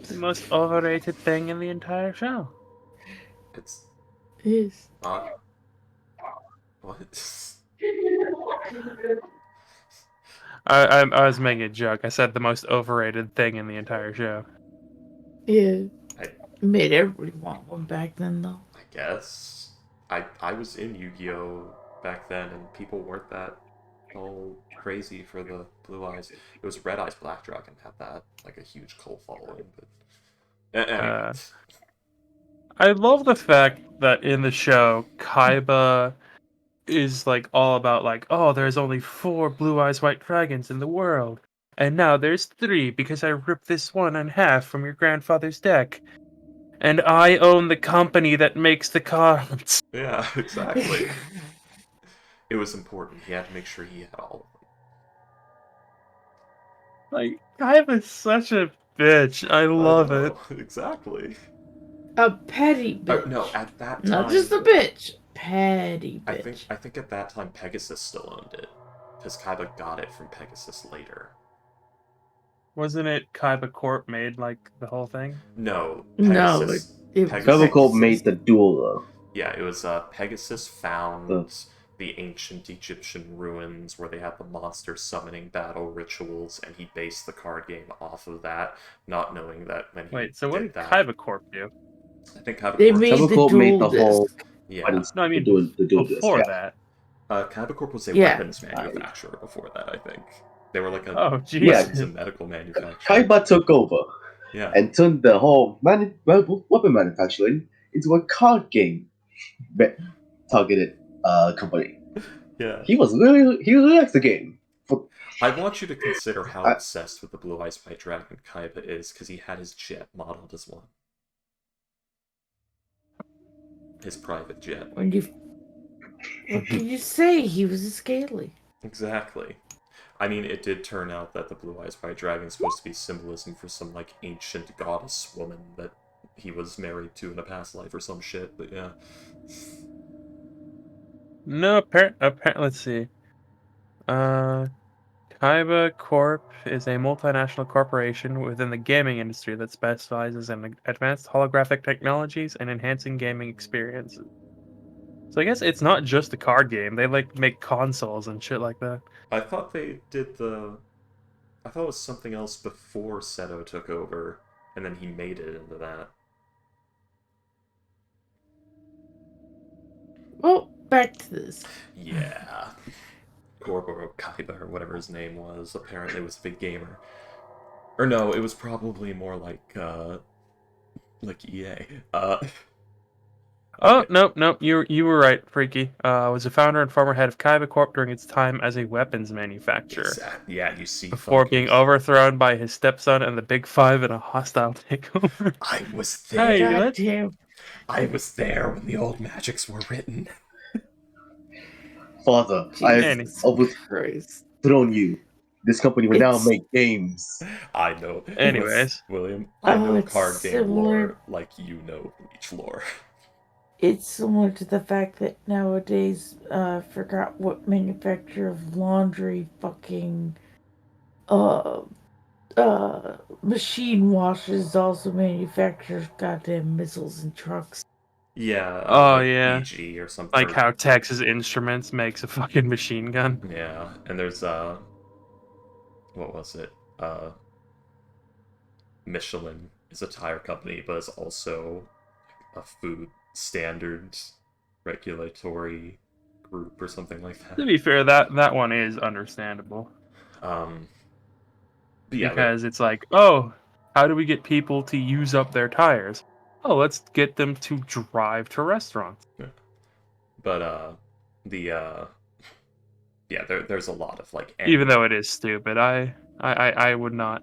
The most overrated thing in the entire show. It's Is not. What? I was making a joke. I said the most overrated thing in the entire show. yeah. I Made everybody want one back then, though. guess. I was in Yu-Gi-Oh back then, and people weren't that all crazy for the blue eyes. It was Red Eyes Black Dragon had that, like, a huge cult following, but anyway. I love the fact that in the show, Kaiba is like all about like, oh, there's only 4 blue eyes white dragons in the world, and now there's 3 because I ripped this one in half from your grandfather's deck, and I own the company that makes the cards. Yeah, exactly. It was important. He had to make sure he had all of them. Like, Kaiba's such a bitch. I love it. Exactly. A petty bitch. No, at that Not time, just a bitch. Petty I bitch. think at that time Pegasus still owned it, because Kaiba got it from Pegasus later. Wasn't it Kaiba Corp made like the whole thing? No, No, Pegasus. it was Pegasus. Cybercorp Pegasus. made the duel. Yeah, it was Pegasus found the ancient Egyptian ruins where they had the monster summoning battle rituals, and he based the card game off of that, not knowing that when he Wait, so what did did that. Kaiba Corp do? I think Kaiba They Corp made just, the Cybercorp made dual the whole. disc. yeah. No, I mean the duel disc. before Yeah. that. Kaiba Corp was a Yeah. weapons manufacturer before that, I think. They were like a Oh, jeez. Yeah. weapons and medical manufacturer. Kaiba took over Yeah. and turned the whole weapon manufacturing into a card game targeted company. Yeah. He really likes the game. I want you to consider how I- obsessed with the Blue Eyes White Dragon Kaiba is, because he had his jet modeled as one. His private jet. What can you say? He was a scaly. Exactly. I mean, it did turn out that the Blue Eyes White Dragon is supposed to be symbolism for some, like, ancient goddess woman that he was married to in a past life or some shit, but yeah. No, apparently, let's see. Kaiba Corp is a multinational corporation within the gaming industry that specializes in advanced holographic technologies and enhancing gaming experiences. So I guess it's not just a card game. They like make consoles and shit like that. I thought they did the... I thought it was something else before Seto took over, and then he made it into that. Well, back to this. Yeah. Gorgoro Kaiba, or whatever his name was, apparently was a big gamer. Or no, it was probably more like EA. Oh no, you were right, Freaky. Was a founder and former head of Kaiba Corp during its time as a weapons manufacturer. Exactly. Yeah, you see. Before being overthrown by his stepson and the Big Five in a hostile takeover. I was Hey, there. let's- Goddamn. I was there when the old magics were written. Father, I have Jesus overthrown Christ. you. This company will now It's- make games. I know. Anyways. William, I Oh, know it's card game similar. lore like you know Bleach lore. It's similar to the fact that nowadays, I forgot what manufacturer of laundry fucking, machine washes also manufactures goddamn missiles and trucks. Yeah. Oh, like yeah. EG or something. Like how Texas Instruments makes a fucking machine gun. Yeah, and there's what was it? Michelin is a tire company, but is also a food standards regulatory group or something like To that. be fair, that one is understandable. But yeah, Because it's like, oh, how do we get people to use up their tires? Oh, let's get them to drive to restaurants. but yeah, there's a lot of like Even though it is stupid, I would not.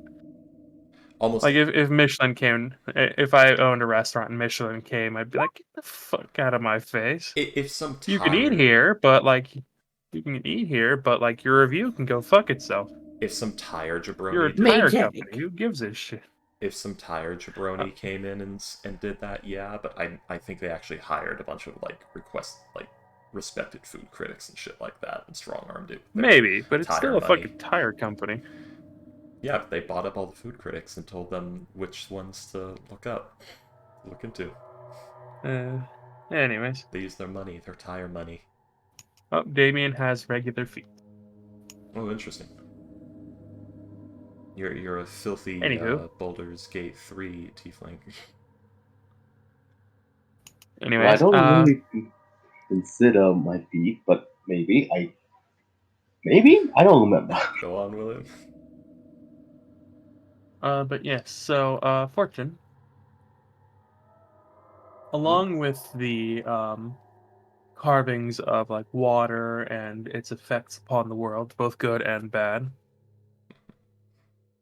almost Like if Michelin came, if I owned a restaurant and Michelin came, I'd be like, get the fuck out of my face. if some tire, You can eat here, but like your review can go fuck itself. if some tire You're a jabroni tire Maintaining. company. Who gives a shit? if some tire jabroni came in and did that, yeah, but I think they actually hired a bunch of like respected food critics and shit like that and strong armed it. Maybe, but it's tire still a money. fucking tire company. Yeah, they bought up all the food critics and told them which ones to look into. Anyways. They use their money, their tire money. Oh, Damien has regular feet. Oh, interesting. You're a filthy Anywho. Baldur's Gate 3 tiefling. Anyways, Well, I don't really consider my feet, but maybe I don't remember. Go on, William. but yes, so Fortune. along with the carvings of like water and its effects upon the world, both good and bad.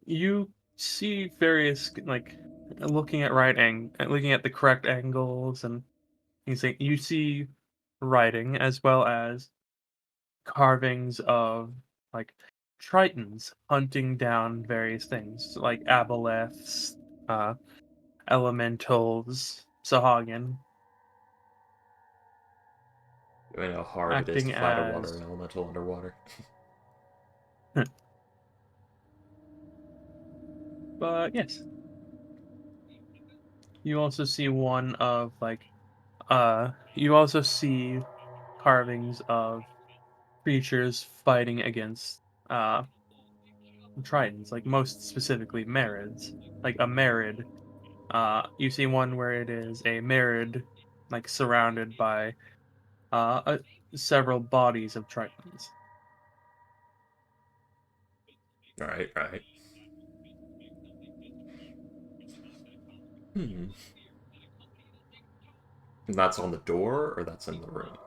You see various like looking at the correct angles, and you see writing as well as carvings of like tritons hunting down various things like aboleths, uh, elementals, Sahagin, You know how hard it is to acting fight a water as elemental underwater. but yes, you also see one of like you also see carvings of creatures fighting against uh tritons, like most specifically marids. Like a marid. You see one where it is a marid like surrounded by several bodies of tritons. Right, right. Hmm. And that's on the door, or that's in the room?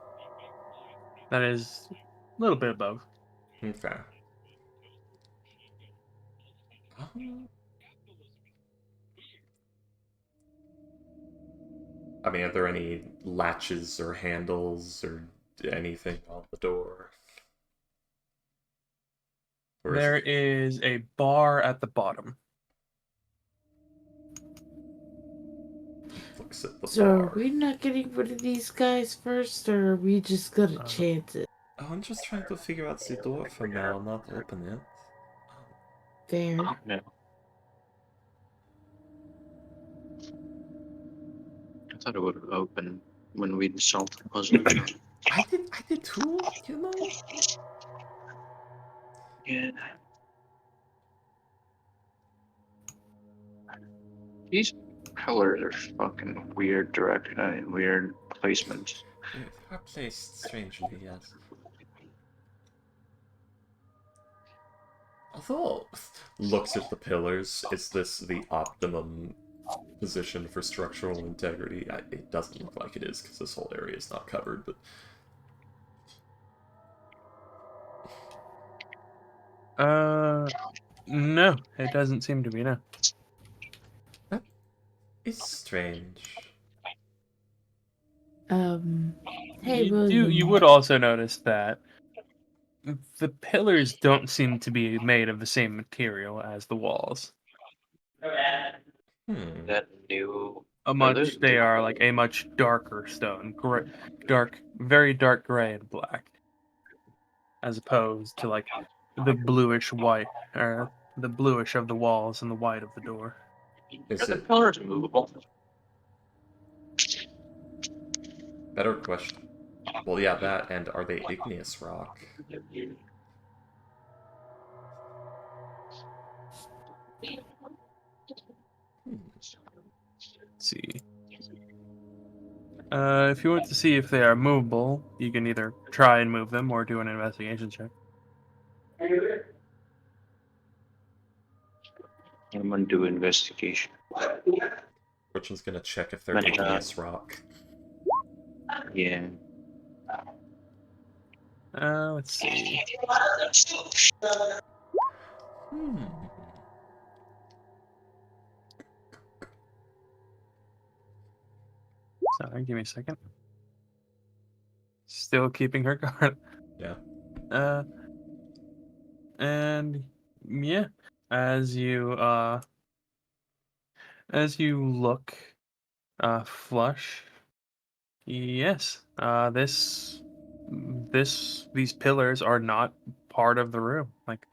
That is a little bit above. Okay. Um, I mean, are there any latches or handles or anything on the door? Or is There it is a bar at the bottom. looks at the So are bar? we not getting rid of these guys first, or are we just gonna Uh, chance it? Oh, I'm just trying to figure out the door for now, not open it. Fair. Yeah. I thought it would open when we solved the puzzle. I did too, you know? Yeah. These pillars are fucking weird direction and weird placement. They are placed strangely, yes. Although, looks at the pillars, is this the optimum position for structural integrity? It doesn't look like it is, because this whole area is not covered, but... No, it doesn't seem to be, no. That is strange. Hey, You William. would also notice that the pillars don't seem to be made of the same material as the walls. Hmm. That new. They are like a much darker stone, very dark gray and black, as opposed to like the bluish white, or the bluish of the walls and the white of the door. Are Is the it... pillars movable? Better question. Well, yeah, that, and are they igneous rock? Hmm. Let's see. If you want to see if they are movable, you can either try and move them or do an investigation check. I'm gonna do investigation. Fortune's gonna check if they're But, igneous rock. yeah. Let's see. Hmm. Sorry, give me a second. Still keeping her guard. Yeah. Uh, and yeah, as you uh, as you look, flush. Yes, these pillars are not part of the room. Like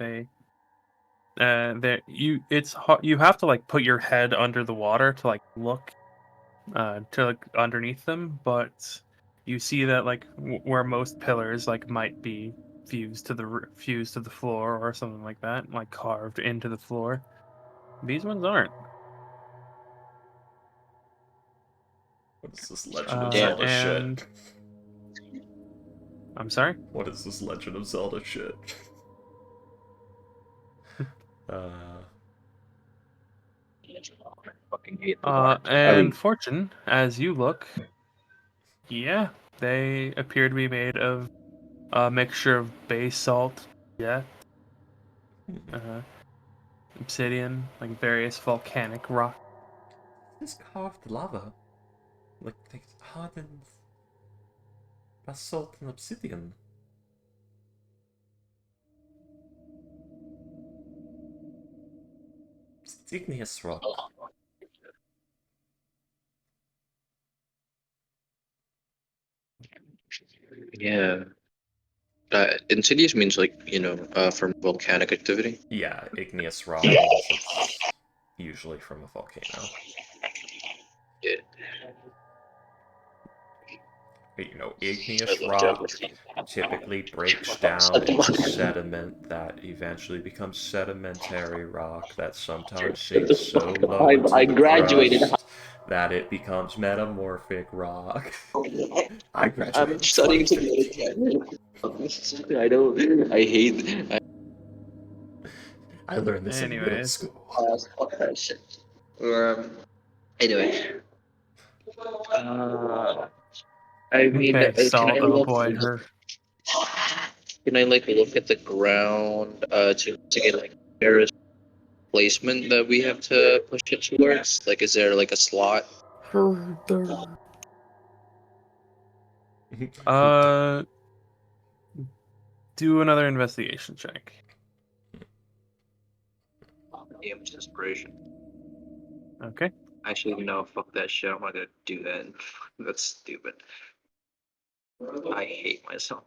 it's hard, you have to like put your head under the water to like look to look underneath them, but you see that like where most pillars like might be fused to the floor or something like that, like carved into the floor. These ones aren't. What is this Legend of Damn. Zelda shit? And I'm sorry. What is this Legend of Zelda shit? uh... fucking hate the water. And Fortune, as you look, yeah, they appear to be made of a mixture of basalt, yeah, uh, obsidian, like various volcanic rock. This carved lava, like hardened basalt and obsidian. It's igneous rock. Yeah. Insidious means like, from volcanic activity. Yeah, igneous rock means it's usually from a volcano. Yeah. But, I igneous love rock geography. typically breaks down into sediment that eventually becomes sedimentary rock that sometimes sinks so low into I the graduated. crust that it becomes metamorphic rock. I I'm graduated in studying to 2015. get a I don't. I hate. I learned this in middle Anyways, school. Fuck that shit. Anyway. I mean, okay, can I Salt, oh look? boy, her. Can I like look at the ground to get like there is placement that we have to push it towards? Like, is there like a slot? Further. Uh, do another investigation check. Damn, it's desperation. Okay. Actually, no, fuck that shit. I'm not gonna do that. That's stupid. I hate myself.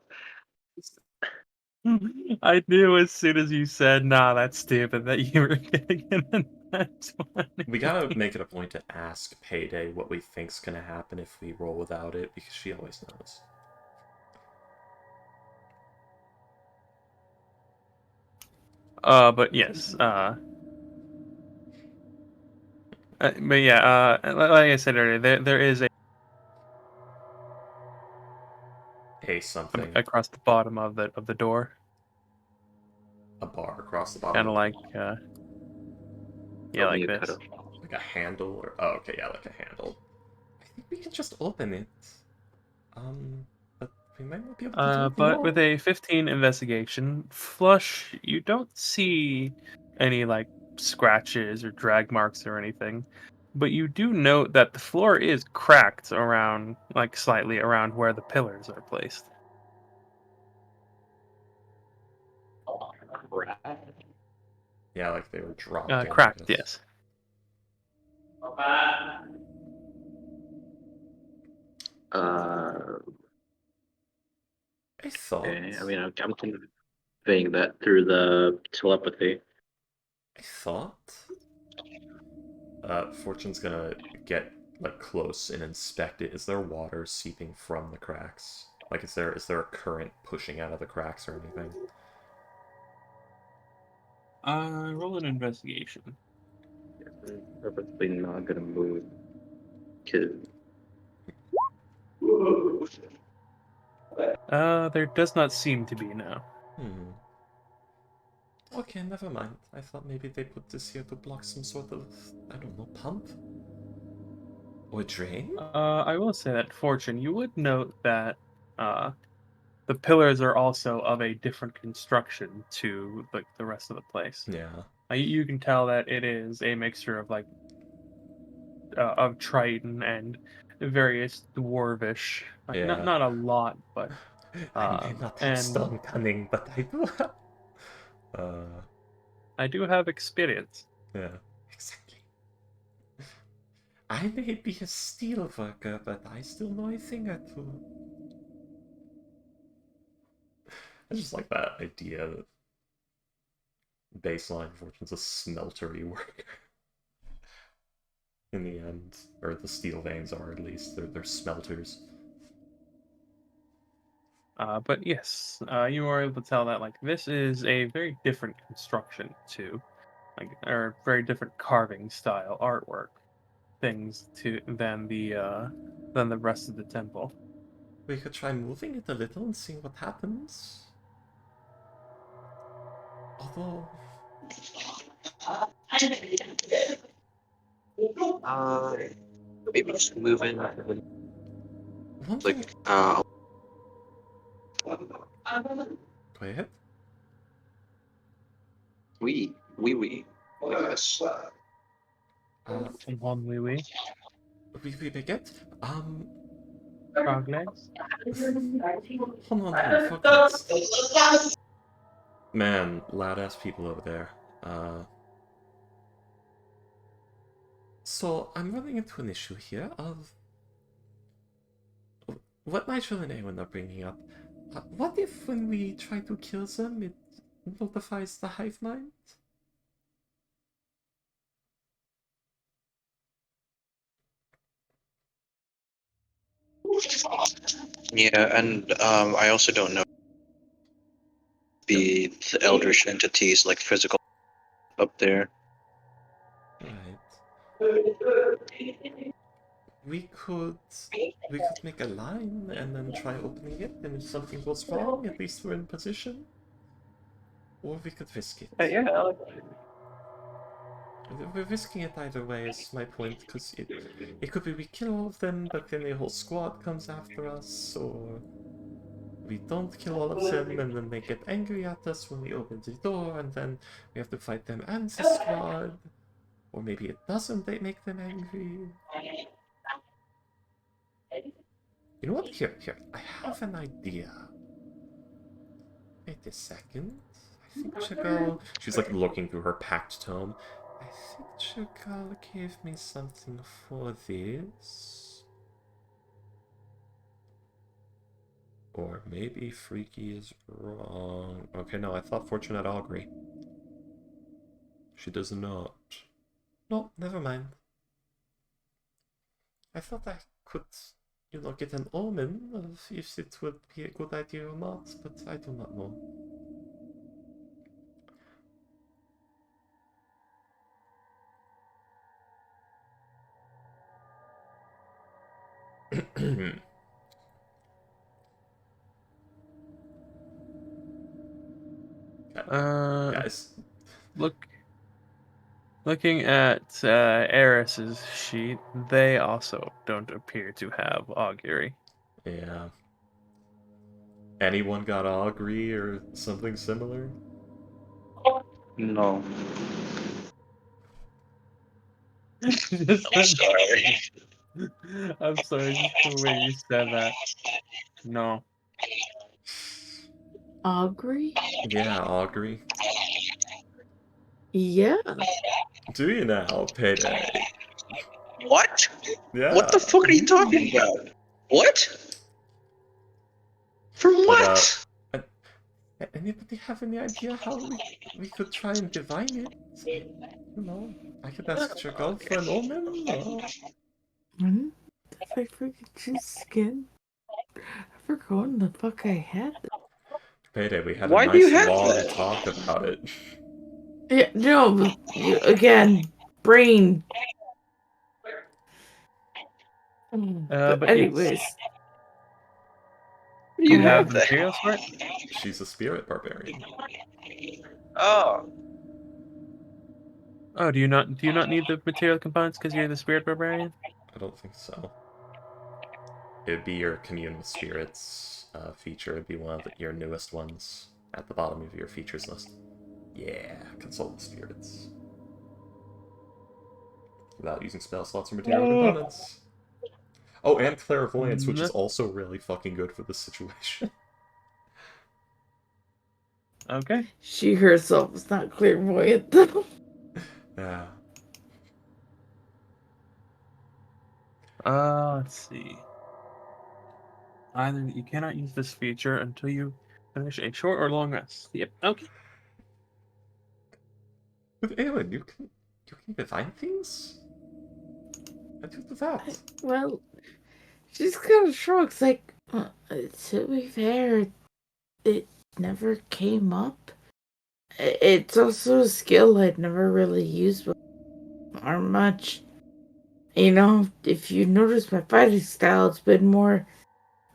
I knew as soon as you said, "Nah, that's stupid," that you were getting in that 20. We gotta make it a point to ask Payday what we think's gonna happen if we roll without it, because she always knows. But yes, but yeah, like I said earlier, there is Hey, something. across the bottom of the door, A bar across the bottom kind of of the like door. yeah, Help like me cut this. off. Like a handle or okay, yeah, like a handle. I think we can just open it. But we might not be able to do it But with long. a 15 investigation, Flush, you don't see any like scratches or drag marks or anything. But you do note that the floor is cracked around, like slightly around where the pillars are placed. Yeah, like they were dropped in, I Cracked, guess. yes. Uh, I thought. okay. I mean, I'm conveying that through the telepathy. I thought. Fortune's gonna get like close and inspect it. Is there water seeping from the cracks? Like, is there a current pushing out of the cracks or anything? Roll an investigation. I'm purposely not gonna move. Cause There does not seem to be, no. Hmm. Okay, never mind. I thought maybe they put this here to block some sort of, I don't know, pump? Or drain? I will say that, Fortune, you would note that uh, the pillars are also of a different construction to like the rest of the place. Yeah. You can tell that it is a mixture of like of Triton and various dwarvish, like not Yeah. not a lot, but I may not have and stone cunning, but I do have. Uh, I do have experience. yeah. Exactly. I may be a steel worker, but I still know a thing or two. I just like that idea that baseline Fortune's a smeltery worker. In the end, or the steel veins are at least. They're smelters. But yes, you are able to tell that like this is a very different construction to like or very different carving style artwork things to than the rest of the temple. We could try moving it a little and seeing what happens. Although, Maybe just move in. One Like, thing. uh, Go ahead. we. Yes. One wee wee. We get. Frog legs. Hold on. Fuck nuts. Man, loud ass people over there. So I'm running into an issue here of what my children and Aaron are bringing up. What if when we try to kill them, it notifies the hive mind? Yeah, and I also don't know the eldritch entities like physical up there. Right. We could make a line and then try opening it, and if something goes wrong, at least we're in position. Or we could risk it. Yeah. We're risking it either way is my point, because it could be we kill all of them, but then a whole squad comes after us, or we don't kill all of them, and then they get angry at us when we open the door, and then we have to fight them and the squad. Or maybe it doesn't make them angry. You know what? Here. I have an idea. Wait a second. I think Chagall... She's like looking through her packed tome. I think Chagall gave me something for this. Or maybe Freaky is wrong. Okay, no, I thought Fortune had Augury. She does not. No, never mind. I thought I could, get an omen of if it would be a good idea or not, but I do not know. Guys. Looking at Eris's sheet, they also don't appear to have augury. Yeah. Anyone got Augury or something similar? No. I'm sorry. I'm sorry, just the way you said that. No. Augury? Yeah, Augury. Yeah. Do you now, Payday? What? Yeah. What the fuck are you talking about? What? For But, what? anybody have any idea how we could try and divine it? I could ask Chagall for an omen, or... If I forget choose skin, I forgot when the fuck I had them. Payday, we had Why a do you nice have long that? talk about it. Yeah, no, but again, brain. But But anyways, you go have ahead. the materials for it? She's a spirit barbarian. Oh. Oh, do you not need the material components because you're the spirit barbarian? I don't think so. It'd be your commune with spirits feature. It'd be one of your newest ones at the bottom of your features list. Yeah, consult with spirits. Without using spell slots or material components. Oh, and clairvoyance, which is also really fucking good for this situation. Okay. She herself is not clairvoyant though. Yeah. Let's see. Either you cannot use this feature until you finish a short or long rest. Yep. Okay. With Aelin, you can divine things? How do you do that? Well, she's kind of shrugs like, to be fair, it never came up. It's also a skill I'd never really used or much. If you notice my fighting style, it's been more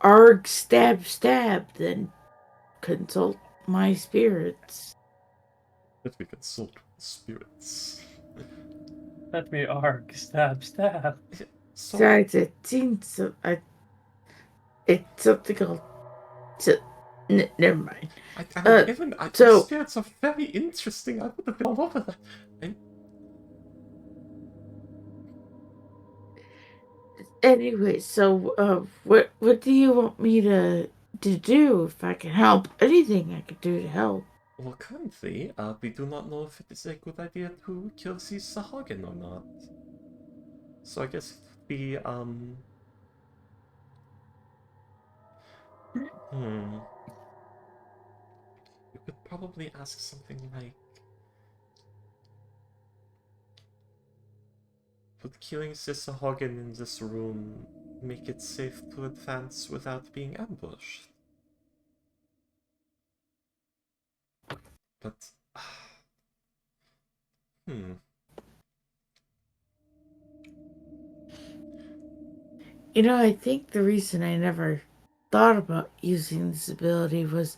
arg stab than consult my spirits. Let me consult with spirits. Let me arc, stab, stab. So, Besides, it seems it's something called. Never mind. I mean, even your So spirits are very interesting. I would have been all over that. I, anyway, what do you want me to do? If I can help, anything I can do to help. well, currently, we do not know if it is a good idea to kill the Sahagin or not. So I guess it would be, you could probably ask something like, would killing Sisahogin in this room make it safe to advance without being ambushed? But, You know, I think the reason I never thought about using this ability was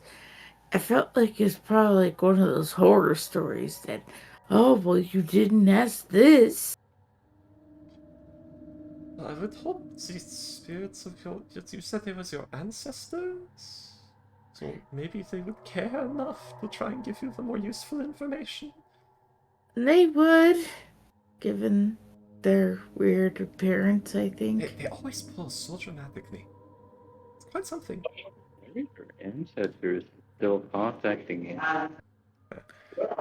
I felt like it's probably like one of those horror stories that, oh, well, you didn't ask this. I would hope the spirits of you said they was your ancestors? So maybe they would care enough to try and give you the more useful information? They would, given their weird appearance, I think. They always pause so dramatically. It's quite something. Maybe your ancestors still contacting you.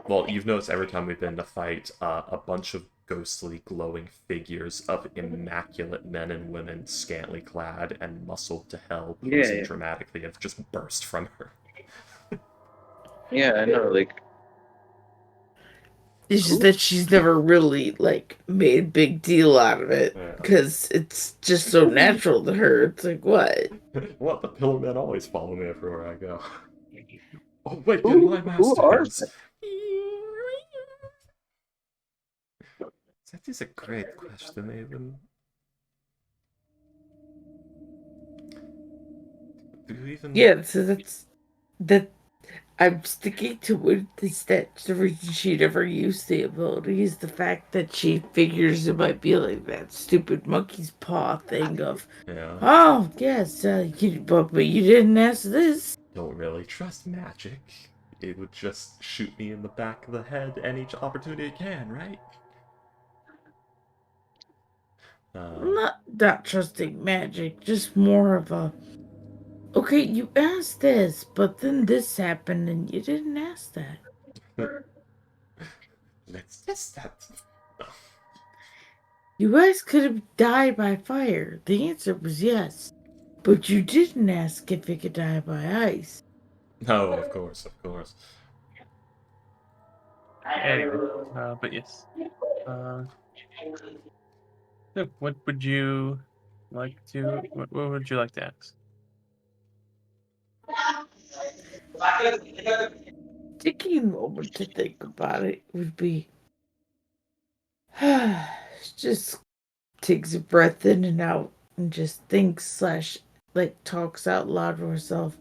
Well, you've noticed every time we've been in a fight, a bunch of ghostly glowing figures of immaculate men and women, scantily clad and muscled to hell, posing Yeah. dramatically, have just burst from her. Yeah, I know. Like, It's just that she's never really like made a big deal out of it Yeah. because it's just so natural to her. It's like, what? What? The pillar men always follow me everywhere I go. Awaken Who- my who are masters! That is a great question, Aven. Do you even... Yeah, so that. I'm sticking to it. Is that the reason she never used the ability is the fact that she figures it might be like that stupid monkey's paw thing of, Yeah. oh yes, but you didn't ask this. Don't really trust magic. It would just shoot me in the back of the head any opportunity it can, right? Not trusting magic, just more of a. Okay, you asked this, but then this happened and you didn't ask that. Let's test that. You guys could have died by fire. The answer was yes. But you didn't ask if it could die by ice. No, of course, of course. Anyway, but yes. So what would you like to? What would you like to ask? Taking a moment to think about it would be just takes a breath in and out and just thinks slash like talks out loud to herself.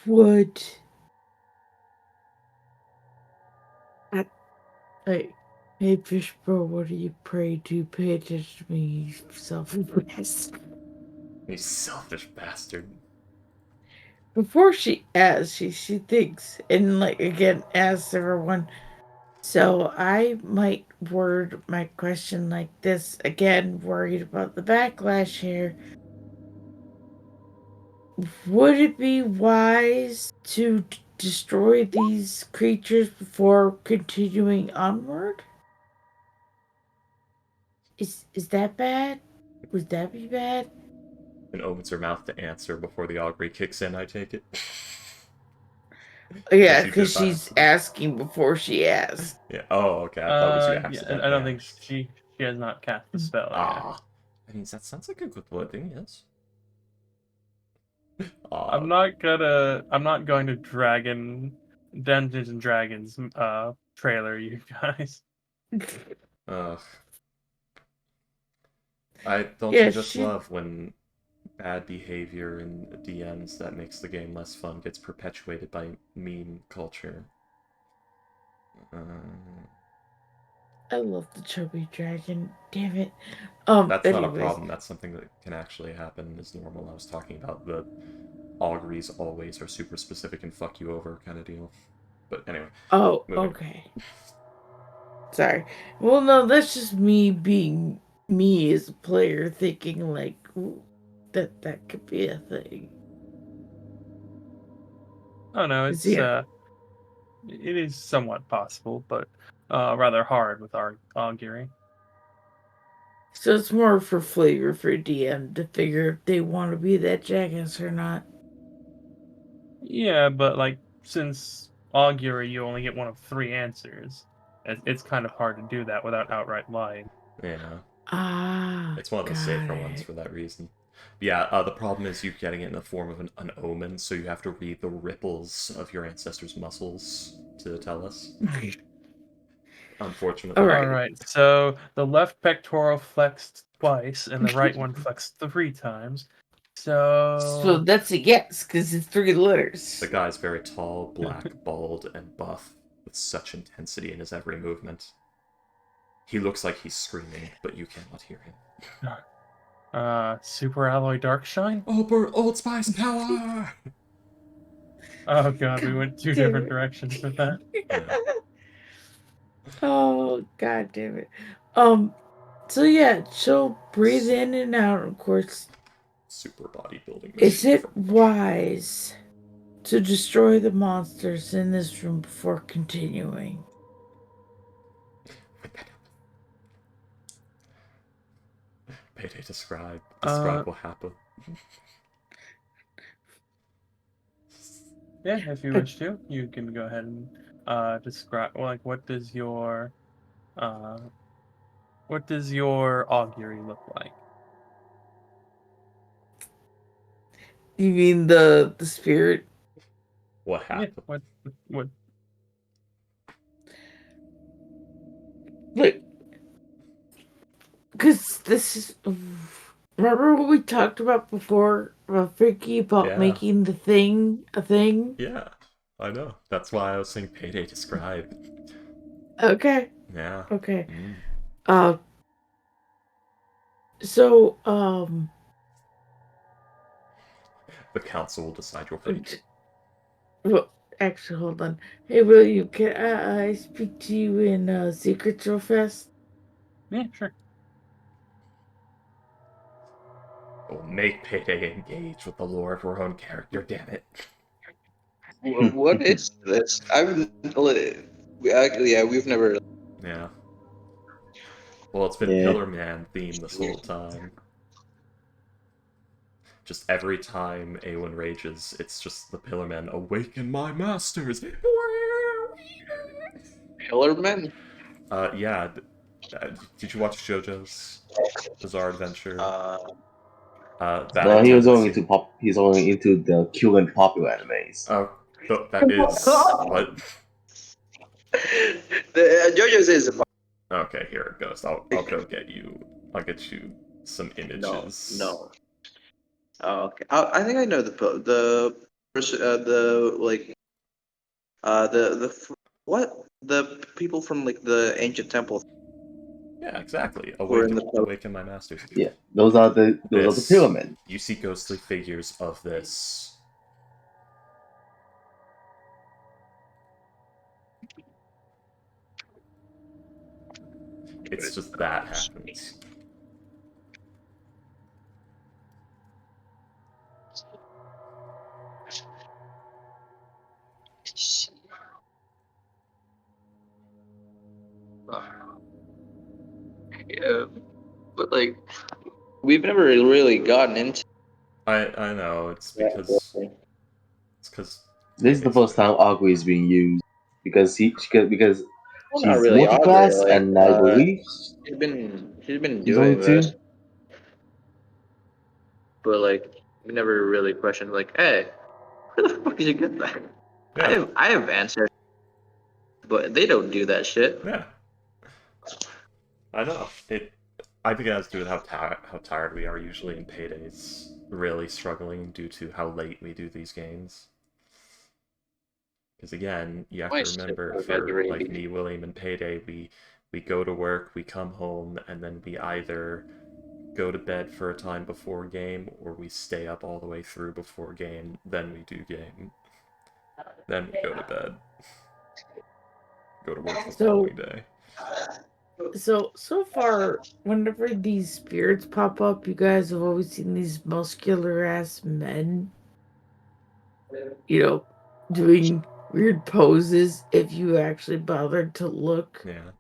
Would I like hey fish bro, what do you pray to? Pay attention to me, you self-obsessed. You selfish bastard. Before she asks, she thinks and like again asks everyone. So I might word my question like this again, worried about the backlash here. Would it be wise to destroy these creatures before continuing onward? Is that bad? Would that be bad? And opens her mouth to answer before the augury kicks in, I take it. Yeah, As you because did by she's accident. asking before she asks. Yeah. Oh, okay. I thought it was you Yeah, accidentally I don't think asked. she has not cast the spell yet. Ah. I mean, that sounds like a good wording, yes. I'm not going to Dungeons and Dragons trailer you guys. Ugh. Don't Yeah, you just she. love when bad behavior in DMs that makes the game less fun gets perpetuated by meme culture? I love the chubby dragon. Damn it. That's not a Anyways. problem. That's something that can actually happen is normal. I was talking about the auguries always are super specific and fuck you over kind of deal. But anyway. Oh, moving. okay. Sorry. Well, no, that's just me being me as a player, thinking like ooh, that could be a thing. Oh no, it's Yeah. it is somewhat possible, but rather hard with our augury. So it's more for flavor for DM to figure if they want to be that jackass or not. Yeah, but like since augury, you only get one of 3 answers. It's kind of hard to do that without outright lying. Yeah. Ah, It's one of the got safer ones it. for that reason. Yeah, the problem is you getting it in the form of an omen, so you have to read the ripples of your ancestors' muscles to tell us. Unfortunately. All All right. right, so the left pectoral flexed twice and the right one flexed 3 times. So So that's a yes, because it's 3 letters. The guy's very tall, black, bald, and buff, with such intensity in his every movement. He looks like he's screaming, but you cannot hear him. super alloy darkshine? Old Spice power! Oh god, we went 2 damn different it. directions with that. Yeah. Oh, god damn it. So yeah, she'll breathe in and out, of course. Super bodybuilding Is machine it from... wise to destroy the monsters in this room before continuing? Payday, describe Uh, what happened. yeah, if you Uh, wish to, you can go ahead and describe, like, uh, what does your augury look like? You mean the spirit? What Yeah, happened? what, Look, because this is. Remember what we talked about before, Vicky, about Yeah. making the thing a thing? Yeah. I know. That's why I was saying Payday, describe. Okay. Yeah. Okay. Mm. Uh. So, The council will decide your fate. Well, actually, hold on. Hey, William, can I speak to you in Secrets real fast? yeah, sure. We'll make Payday engage with the lore of her own character, damn it. What is this? We've never. Yeah. Well, it's been Yeah. Pillar Man theme this whole time. Just every time Awen rages, it's just the Pillar Man, awaken my masters! Pillarman? Yeah. Did you watch JoJo's Bizarre Adventure? Uh, That No, he was only intensity. into pop. He's only into the cute and popular animes. Oh, that is... What? the JoJo's is Okay, here it goes. I'll go get you... I'll get you some no, images. no. Oh, okay. I think I know the like what the people from like the ancient temple Yeah, exactly. were in the Awaken my masters. Yeah, those are the This, Pillarmen. you see ghostly figures of this. It's just that happens. yeah, but like we've never really gotten into I know it's that. because This is the first time Augury is being used because because Well, not she's really Augury. multiclass, Like and I believe she's been she's only doing this, two. but like we never really questioned like, hey, where the fuck did you get that? yeah, I have answers, but they don't do that shit. yeah. I know it. I think it has to do with how tired we are usually in paydays. Really struggling due to how late we do these games. Because again, you have My to remember, sister has for like rabies. me, William, and Payday, we go to work, we come home, and then we either go to bed for a time before game, or we stay up all the way through before game, then we do game, then we go to bed, go to work the So following day. so far, whenever these spirits pop up, you guys have always seen these muscular ass men, doing weird poses if you actually bothered to look. Yeah,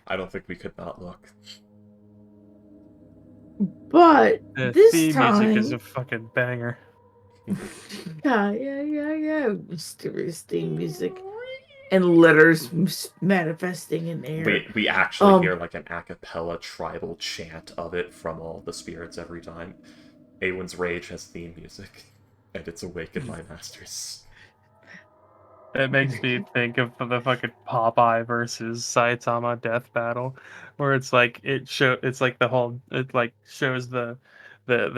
I don't think we could not look. But The this theme music is a time, fucking banger. yeah, mysterious theme music and letters manifesting in air. We actually hear like an a cappella tribal chant of it from all the spirits every time. Awen's Rage has theme music, and it's Awaken My Masters. It makes me think of the fucking Popeye versus Saitama death battle, where it's like it's like it like shows the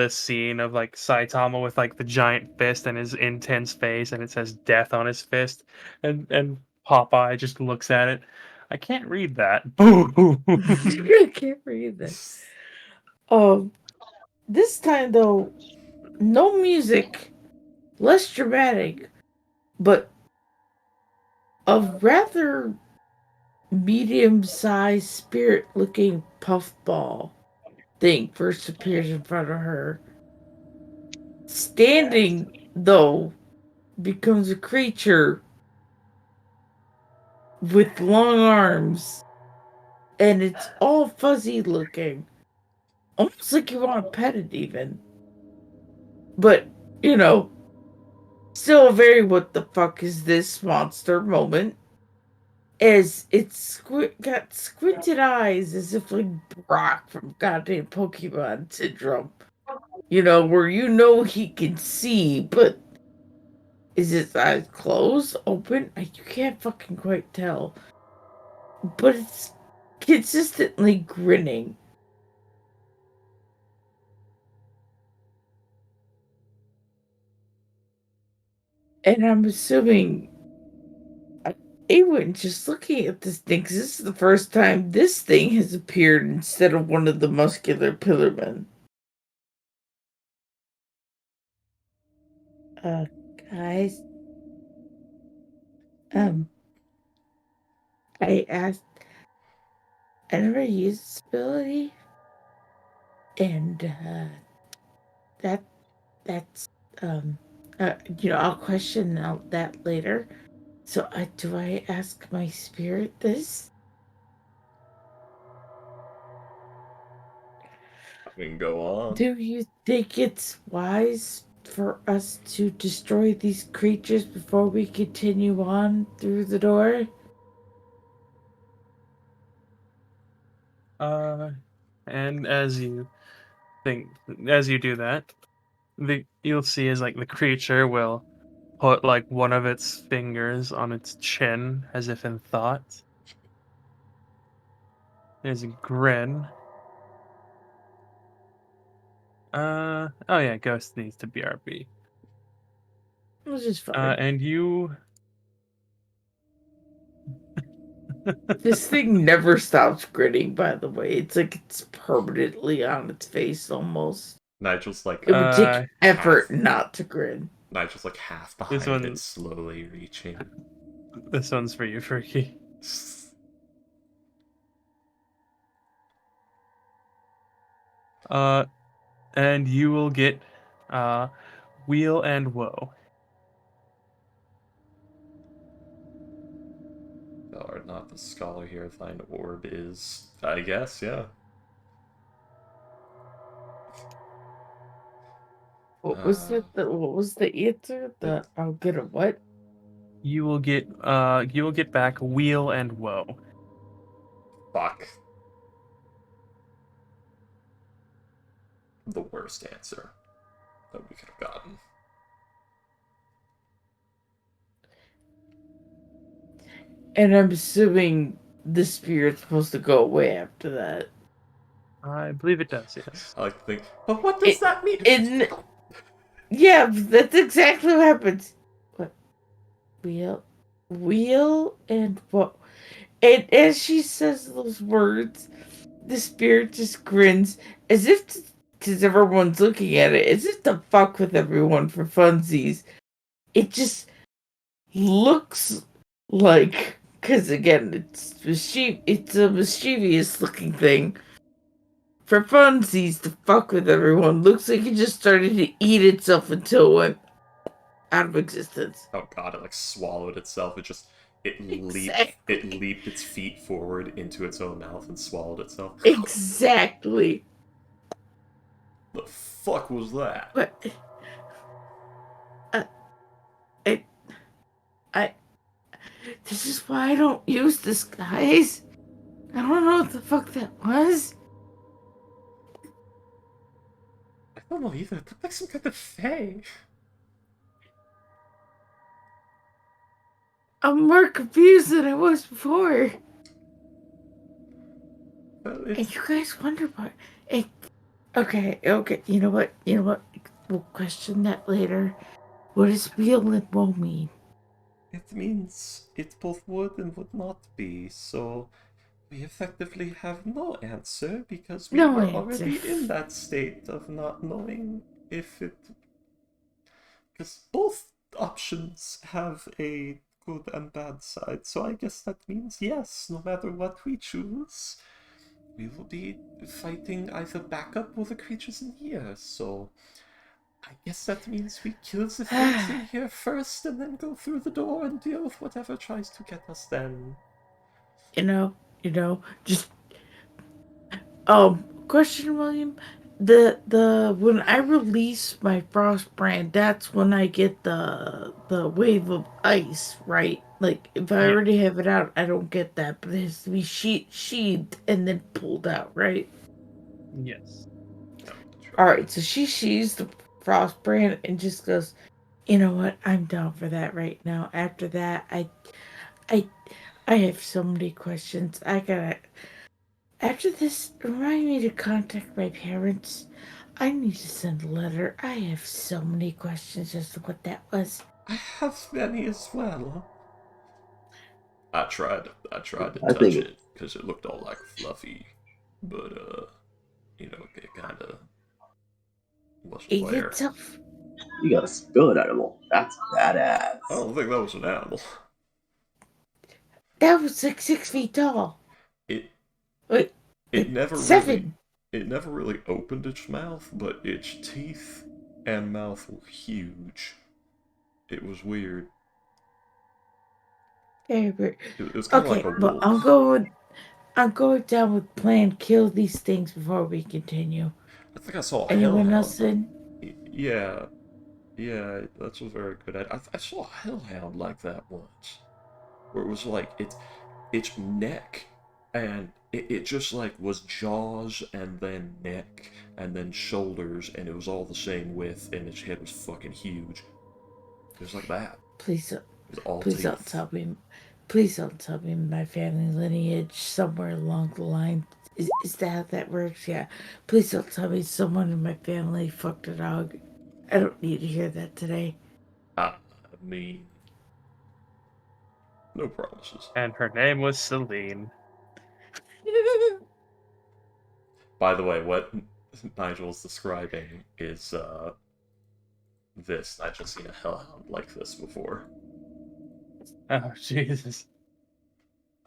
scene of like Saitama with like the giant fist and his intense face, and it says death on his fist, and Popeye just looks at it. I can't read that. Boo. I can't read that. This time though, no music, less dramatic, but a rather medium-sized spirit-looking puffball thing first appears in front of her. Standing, though, becomes a creature with long arms, and it's all fuzzy looking. Almost like you want to pet it, even. But, still a very what the fuck is this monster moment. As it's got squinted eyes as if like Brock from goddamn Pokemon Syndrome. Where he can see, but is his eyes closed, open? You can't fucking quite tell. But it's consistently grinning. And I'm assuming Awen just looking at this thing, because this is the first time this thing has appeared instead of one of the muscular pillarmen. Guys, I asked, I never used this ability, and that's I'll question that later. So do I ask my spirit this? I mean, go on. Do you think it's wise for us to destroy these creatures before we continue on through the door? And as you do that, you'll see as like the creature will put like one of its fingers on its chin as if in thought. There's a grin. Oh yeah, Ghost needs to BRB. Which is fine. And you This thing never stops grinning, by the way. It's like it's permanently on its face almost. Nigel's like It would take effort half, not to grin. Nigel's like half This behind one- it, slowly reaching. this one's for you, Freaky. And you will get Wheel and Woe. Thou art not the scholar here, thine orb is. I guess, yeah. What was the answer? I'll get a what? You will get back Wheel and Woe. Fuck. The worst answer that we could have gotten. And I'm assuming the spirit's supposed to go away after that. I believe it does, yes. I like to think, but what does that mean? Yeah, that's exactly what happens. What? Wheel? wheel and what? And as she says those words, the spirit just grins as if because everyone's looking at it, as if to fuck with everyone for funsies. It just looks like, because again, it's a mischievous looking thing. For funsies to fuck with everyone, looks like it just started to eat itself until it went out of existence. Oh god, it like swallowed itself. It Exactly. leaped its feet forward into its own mouth and swallowed itself. Exactly. The fuck was that? But uh, I, I, this is why I don't use disguise. I don't know what the fuck that was. I don't know either. It looked like some kind of fae. I'm more confused than I was before. And you guys wonder what? It, okay. You know what? We'll question that later. What does wheel and woe mean? It means it both would and would not be, so we effectively have no answer because we No were answer. already in that state of not knowing if it. Because both options have a good and bad side, so I guess that means yes, no matter what we choose, we will be fighting either backup or the creatures in here, so I guess that means we kill the things in here first and then go through the door and deal with whatever tries to get us then. Just question, William. The when I release my frost brand, that's when I get the wave of ice, right? Like if I Yeah. already have it out, I don't get that, but it has to be sheathed and then pulled out, right? Yes. No, that's All right. right, so she sheathes the frost brand and just goes, you know what? I'm down for that right now. After that, I, I have so many questions. I gotta. After this, remind me to contact my parents. I need to send a letter. I have so many questions as to what that was. I have many as well. I tried to I think touch it because it looked all like fluffy, but it kind of wasn't Eat there. itself. you got a spirit animal. That's badass. I don't think that was an animal. That was like 6 feet tall. It Wait, it never really 7. opened its mouth, but its teeth and mouth were huge. It was weird. Very weird. It was kind of like Okay, a but I'm wolf. going. I'm going down with plan. Kill these things before we continue. I think I saw a Anyone hellhound. else in? Yeah, yeah, that's a very good idea. I saw a hellhound like that once, where it was like its neck, and it just like was jaws and then neck and then shoulders, and it was all the same width, and its head was fucking huge. It was like that. Please, It was all please don't teeth. tell me. Please don't tell me my family lineage somewhere along the line. Is that how that works? Yeah. Please don't tell me someone in my family fucked a dog. I don't need to hear that today. I mean, no promises. And her name was Celine. By the way, what Nigel's describing is this. I've just seen a hellhound like this before. Oh, Jesus.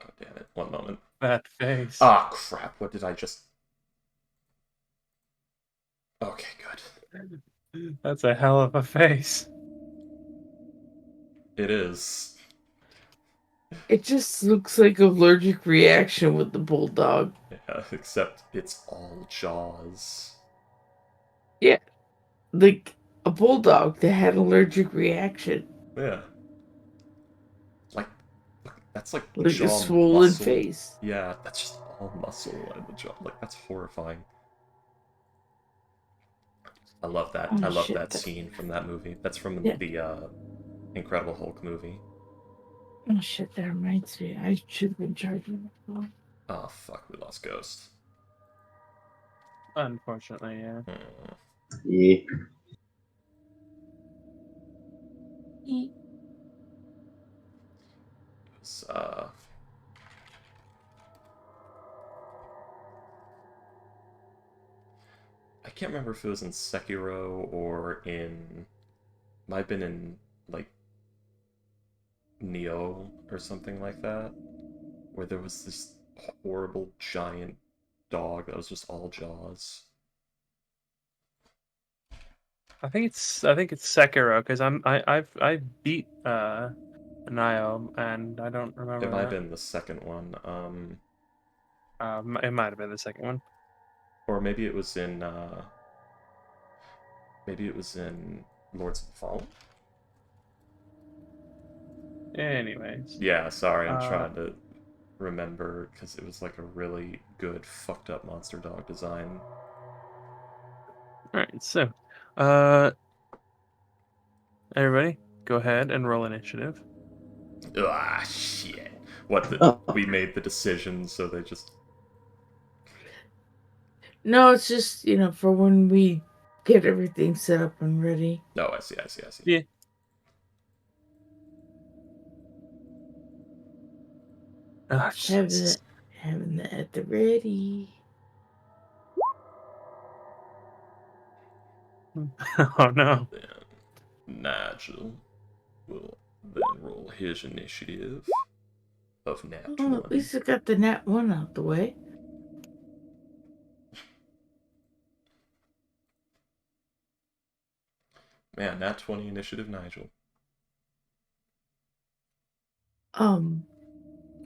Oh damn it! One moment. That face. Ah crap! What did I just? Okay, good. That's a hell of a face. It is. It just looks like allergic reaction with the bulldog. Yeah, except it's all jaws. Yeah, like a bulldog that had allergic reaction, Yeah. Like, that's like like a jaw swollen muscle. face. Yeah, that's just all muscle and the jaw. Like, that's horrifying. I love that. Oh I love shit! that scene from that movie. That's from Yeah. the Incredible Hulk movie. Oh shit! That reminds me. I should have been charging my phone. Oh fuck, we lost Ghost. Unfortunately, yeah. Hmm. Yeah. can't remember if it was in Sekiro or in... Might have been in, like, Neo or something like that, where there was this horrible giant dog that was just all jaws. I think it's Sekiro because I beat Nio and I don't remember It might have that. been the second one. It might have been the second one. Or maybe it was in Lords of the Fallen. Anyways, Yeah, sorry, I'm uh, trying to remember because it was like a really good fucked up monster dog design. all right. So, uh, everybody, go ahead and roll initiative. Ah, shit. What the? Oh. We made the decision, so they just... No, it's just, for when we get everything set up and ready. No, I see, I see, I see. Yeah. Oh, Having Jesus. that, having that at the ready. Oh no. Then Nigel will then roll his initiative of nat Oh, 20. at least I got the nat 1 out the way. Man, nat 20 initiative, Nigel.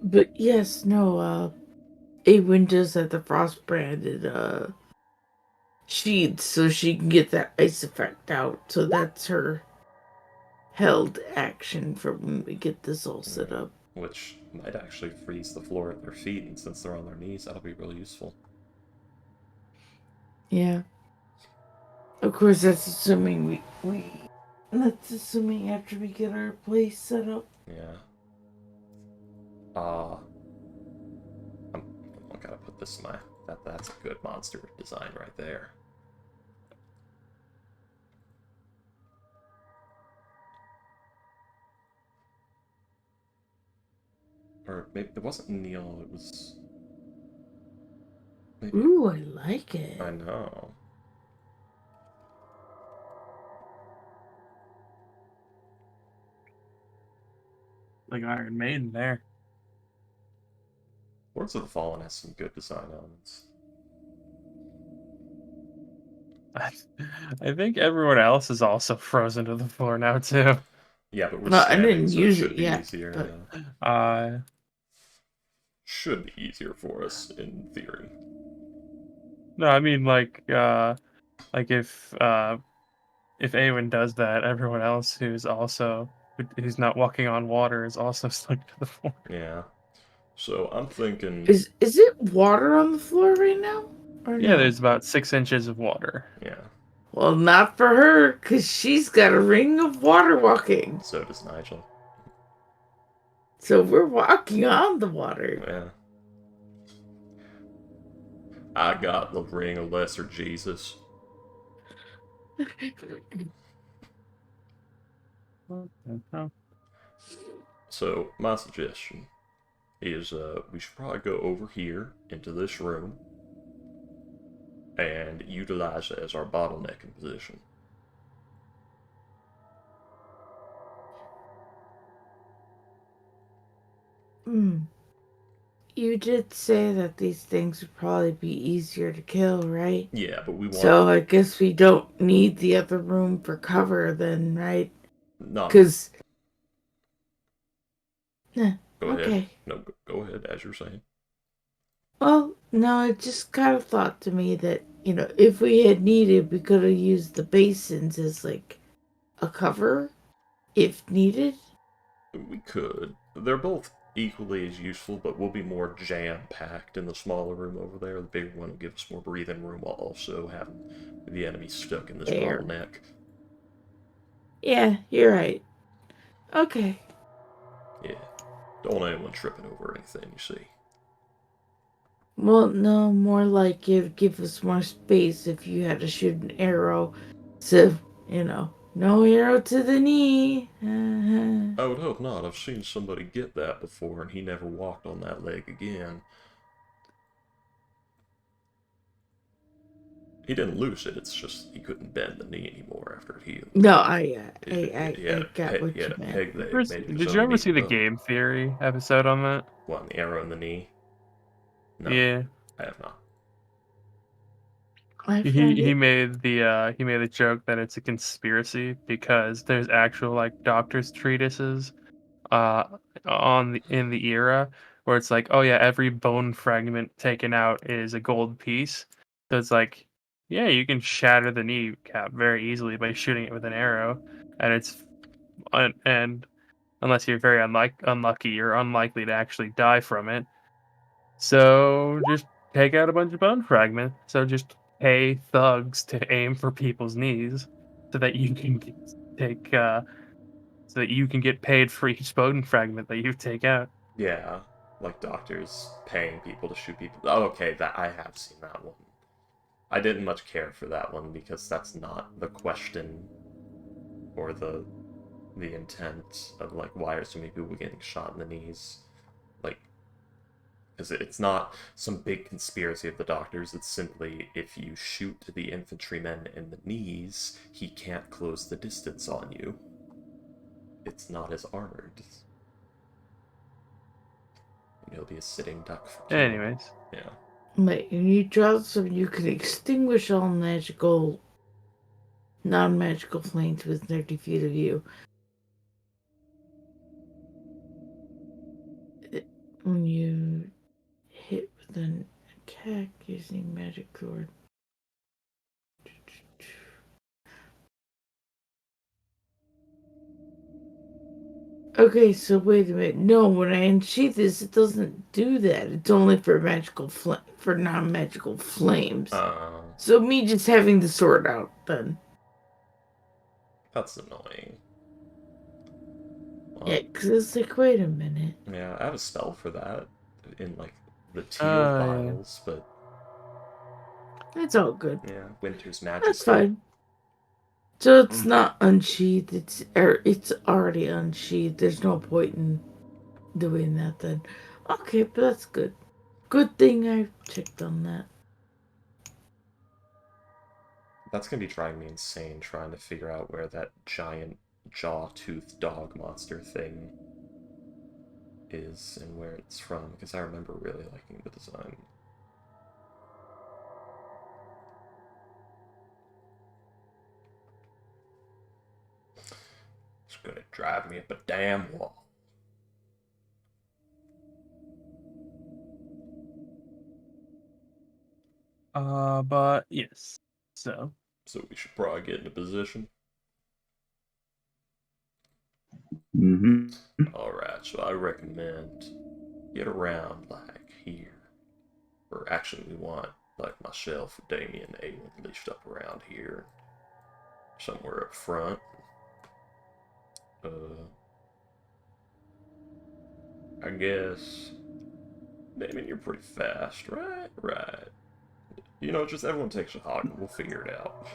But yes, no, Awen does have the frost branded sheaths so she can get that ice effect out. So that's her held action for when we get this all set up. Which might actually freeze the floor at their feet, and since they're on their knees, that'll be really useful. Yeah. Of course, that's assuming that's assuming after we get our place set up. Yeah. I gotta put this in my... That's a good monster design right there. Or maybe it wasn't Neil, it was... Maybe... Ooh, I like it. I know. Like Iron Maiden there. Lords of the Fallen has some good design elements. I think everyone else is also frozen to the floor now too. Yeah, but we're No, I standing, didn't so it use should it be yet, easier. but- Yeah. Should be easier for us in theory. No, I mean like if Awen does that, everyone else who's not walking on water is also stuck to the floor. Yeah. So I'm thinking... Is it water on the floor right now? Or Yeah, no? there's about 6 inches of water. Yeah. Well, not for her, because she's got a ring of water walking. So does Nigel. So we're walking on the water. Yeah. I got the ring of Lesser Jesus. So my suggestion is we should probably go over here into this room and utilize it as our bottlenecking position. You did say that these things would probably be easier to kill, right? Yeah, but we want... So I guess we don't need the other room for cover then, right? No. Because... Go okay. ahead. No, go ahead, as you're saying. Well, no, it just kind of thought to me that, if we had needed, we could have used the basins as, like, a cover, if needed. We could. They're both equally as useful, but we'll be more jam-packed in the smaller room over there. The bigger one will give us more breathing room while also having the enemy stuck in this There. bottleneck. Yeah, you're right. Okay. Yeah. Don't want anyone tripping over anything, you see. Well, no, more like it'd give us more space if you had to shoot an arrow. So, no arrow to the knee. I would hope not. I've seen somebody get that before, and he never walked on that leg again. He didn't lose it. It's just he couldn't bend the knee anymore after it healed. No, He I got what he had you a meant. peg leg made of his Did you own ever meat see and the bone. Game Theory episode on that? What, the arrow in the knee? No, Yeah. I have not. I found He it. made the joke that it's a conspiracy because there's actual like doctor's treatises in the era where it's like, oh yeah, every bone fragment taken out is a gold piece. So it's like, yeah, you can shatter the kneecap very easily by shooting it with an arrow, and and unless you're very unlucky, you're unlikely to actually die from it. So just take out a bunch of bone fragments. So just pay thugs to aim for people's knees, so that you can take so that you can get paid for each bone fragment that you take out. Yeah, like doctors paying people to shoot people. Oh, okay, that I have seen that one. I didn't much care for that one because that's not the question or the intent of like why are so many people getting shot in the knees. Like, because it's not some big conspiracy of the doctors. It's simply if you shoot the infantryman in the knees, he can't close the distance on you. It's not as armored. And he'll be a sitting duck for killing. Anyways, Yeah. Wait, when you draw some, you can extinguish all non-magical flames within 30 feet of you. When you hit with an attack using magic sword. Okay, so wait a minute. No, when I unsheath this, it doesn't do that. It's only for for non-magical flames. So me just having the sword out then. That's annoying. Yeah, because it's like, wait a minute. Yeah, I have a spell for that in like the teal yeah. vials, but It's all good. yeah, Winter's That's Majesty. fine. So it's not unsheathed. It's already unsheathed. There's no point in doing that then. Okay, but that's good. Good thing I checked on that. That's gonna be driving me insane trying to figure out where that giant jaw-toothed dog monster thing is and where it's from, because I remember really liking the design. It's gonna drive me up a damn wall. But yes. So So we should probably get in a position. Mm-hmm. Alright, so I recommend get around like here. Or actually we want like myself, Damien, and Aiden leashed up around here. Somewhere up front. I guess. Damien, you're pretty fast, right? Right. You know, just everyone takes a hog and we'll figure it out.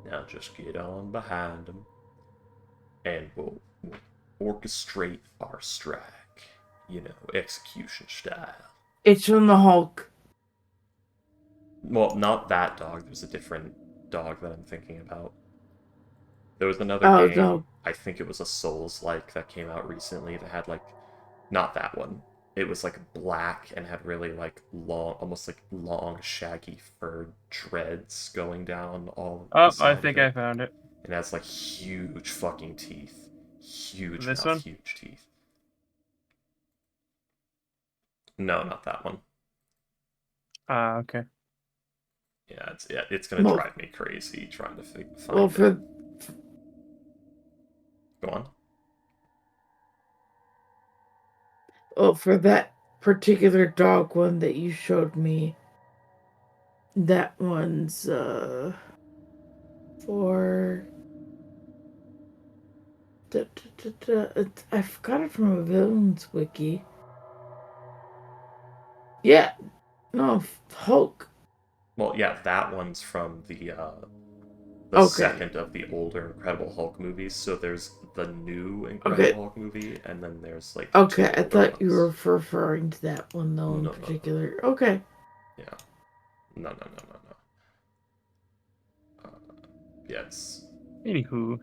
Now just get on behind them and we'll orchestrate our strike. You know, execution style. It's from the Hulk. Well, not that dog. There's a different dog that I'm thinking about. There was another Oh, game, no. I think it was a Souls-like that came out recently that had like, not that one. It was like black and had really like long, almost like long, shaggy fur dreads going down all the I side think of I it. found it. It has like huge fucking teeth. Huge This mouth, one? huge teeth. No, not that one. Okay. Yeah, it's gonna Well, drive me crazy trying to find well, it. for Go on. for that particular dog one that you showed me, that one's for I forgot it from a villains wiki. Yeah, no, Hulk. Well, yeah, that one's from the the Okay. second of the older Incredible Hulk movies. So there's the new Incredible Okay. Hulk movie, and then there's like Okay, two I older thought you ones. were referring to that one though in No. particular. Okay. Yeah. No. Yeah, Anywho,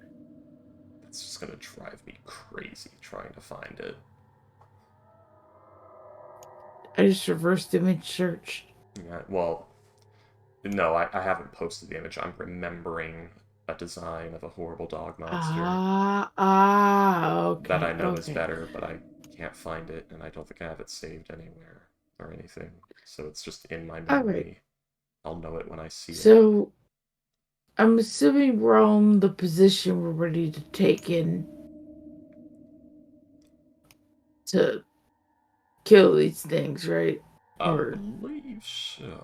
it's just gonna drive me crazy trying to find it. I just reversed image searched. Yeah, well, no, I haven't posted the image. I'm remembering a design of a horrible dog monster Okay. that I know is Okay. better, but I can't find it, and I don't think I have it saved anywhere or anything. So it's just in my All right. memory. I'll know it when I see it. So I'm assuming we're on the position we're ready to take in to kill these things, right? I Or believe so.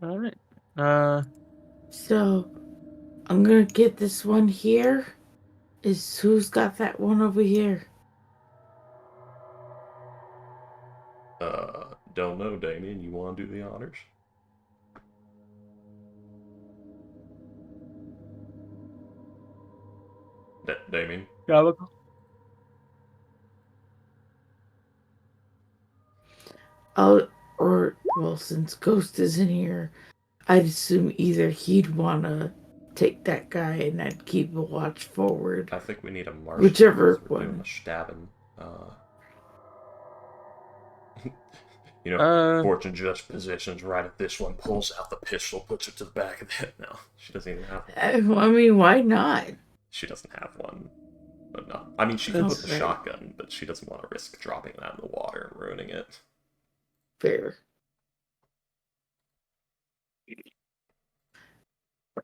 all right. so I'm gonna get this one here. Is who's got that one over here? Don't know, Damien. You want to do the honors? Damien? Well, since Ghost isn't here, I'd assume either he'd wanna take that guy and I'd keep a watch forward. I think we need a marshal Whichever because we're doing one. a stabbing. You know, Fortune just positions right at this one, pulls out the pistol, puts it to the back of the head. No, she doesn't even have one. I mean, why not? She doesn't have one. But no. I mean, she can put the Okay. shotgun, but she doesn't want to risk dropping that in the water and ruining it. Fair.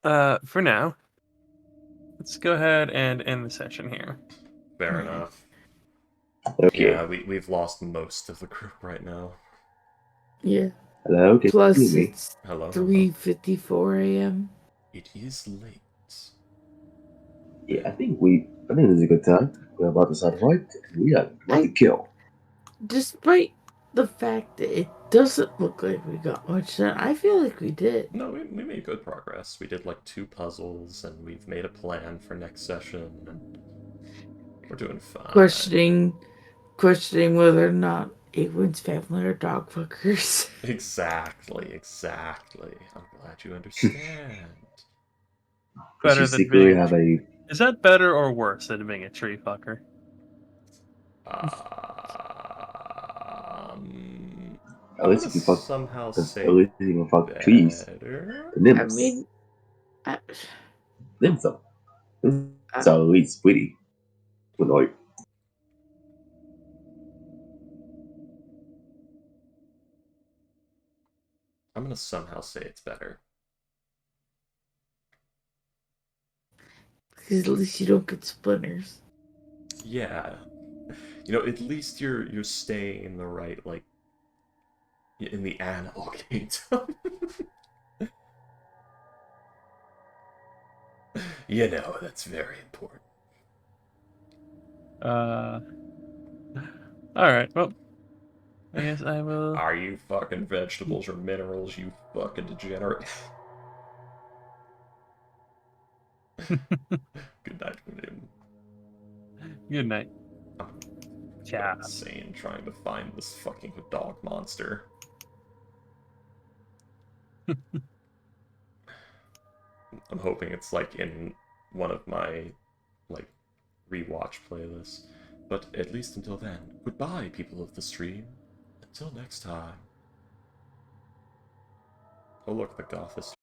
For now, let's go ahead and end the session here. Fair Yeah. enough. Okay. Yeah, we've lost most of the group right now. Yeah. Hello, can Plus, you hear me? it's Hello. 3:54 a.m. It is late. Yeah, I think this is a good time. We're about to start fight, and we are about to kill. Despite the fact that it doesn't look like we got much done, I feel like we did. No, we made good progress. We did like 2 puzzles, and we've made a plan for next session, and we're doing fine. Questioning whether or not Awen's family are dog fuckers. Exactly. I'm glad you understand. Better You than secretly being a have a Is that better or worse than being a tree fucker? I'm least gonna you can fuck somehow at say least you can fuck trees. better. The nymphs. I mean, I, Nymphs are I, at least pretty. But like I'm gonna somehow say it's better. because at least you don't get splinters. Yeah. You know, at least you're staying in the right, like, in the animal kingdom. You know, that's very important. Alright, well, I guess I will. Are you fucking vegetables or minerals, you fucking degenerate? Good night, William. Good night. I'm Ciao. insane trying to find this fucking dog monster. I'm hoping it's like in one of my like rewatch playlists. But at least until then, goodbye, people of the stream. Until next time. Oh look, the Goth is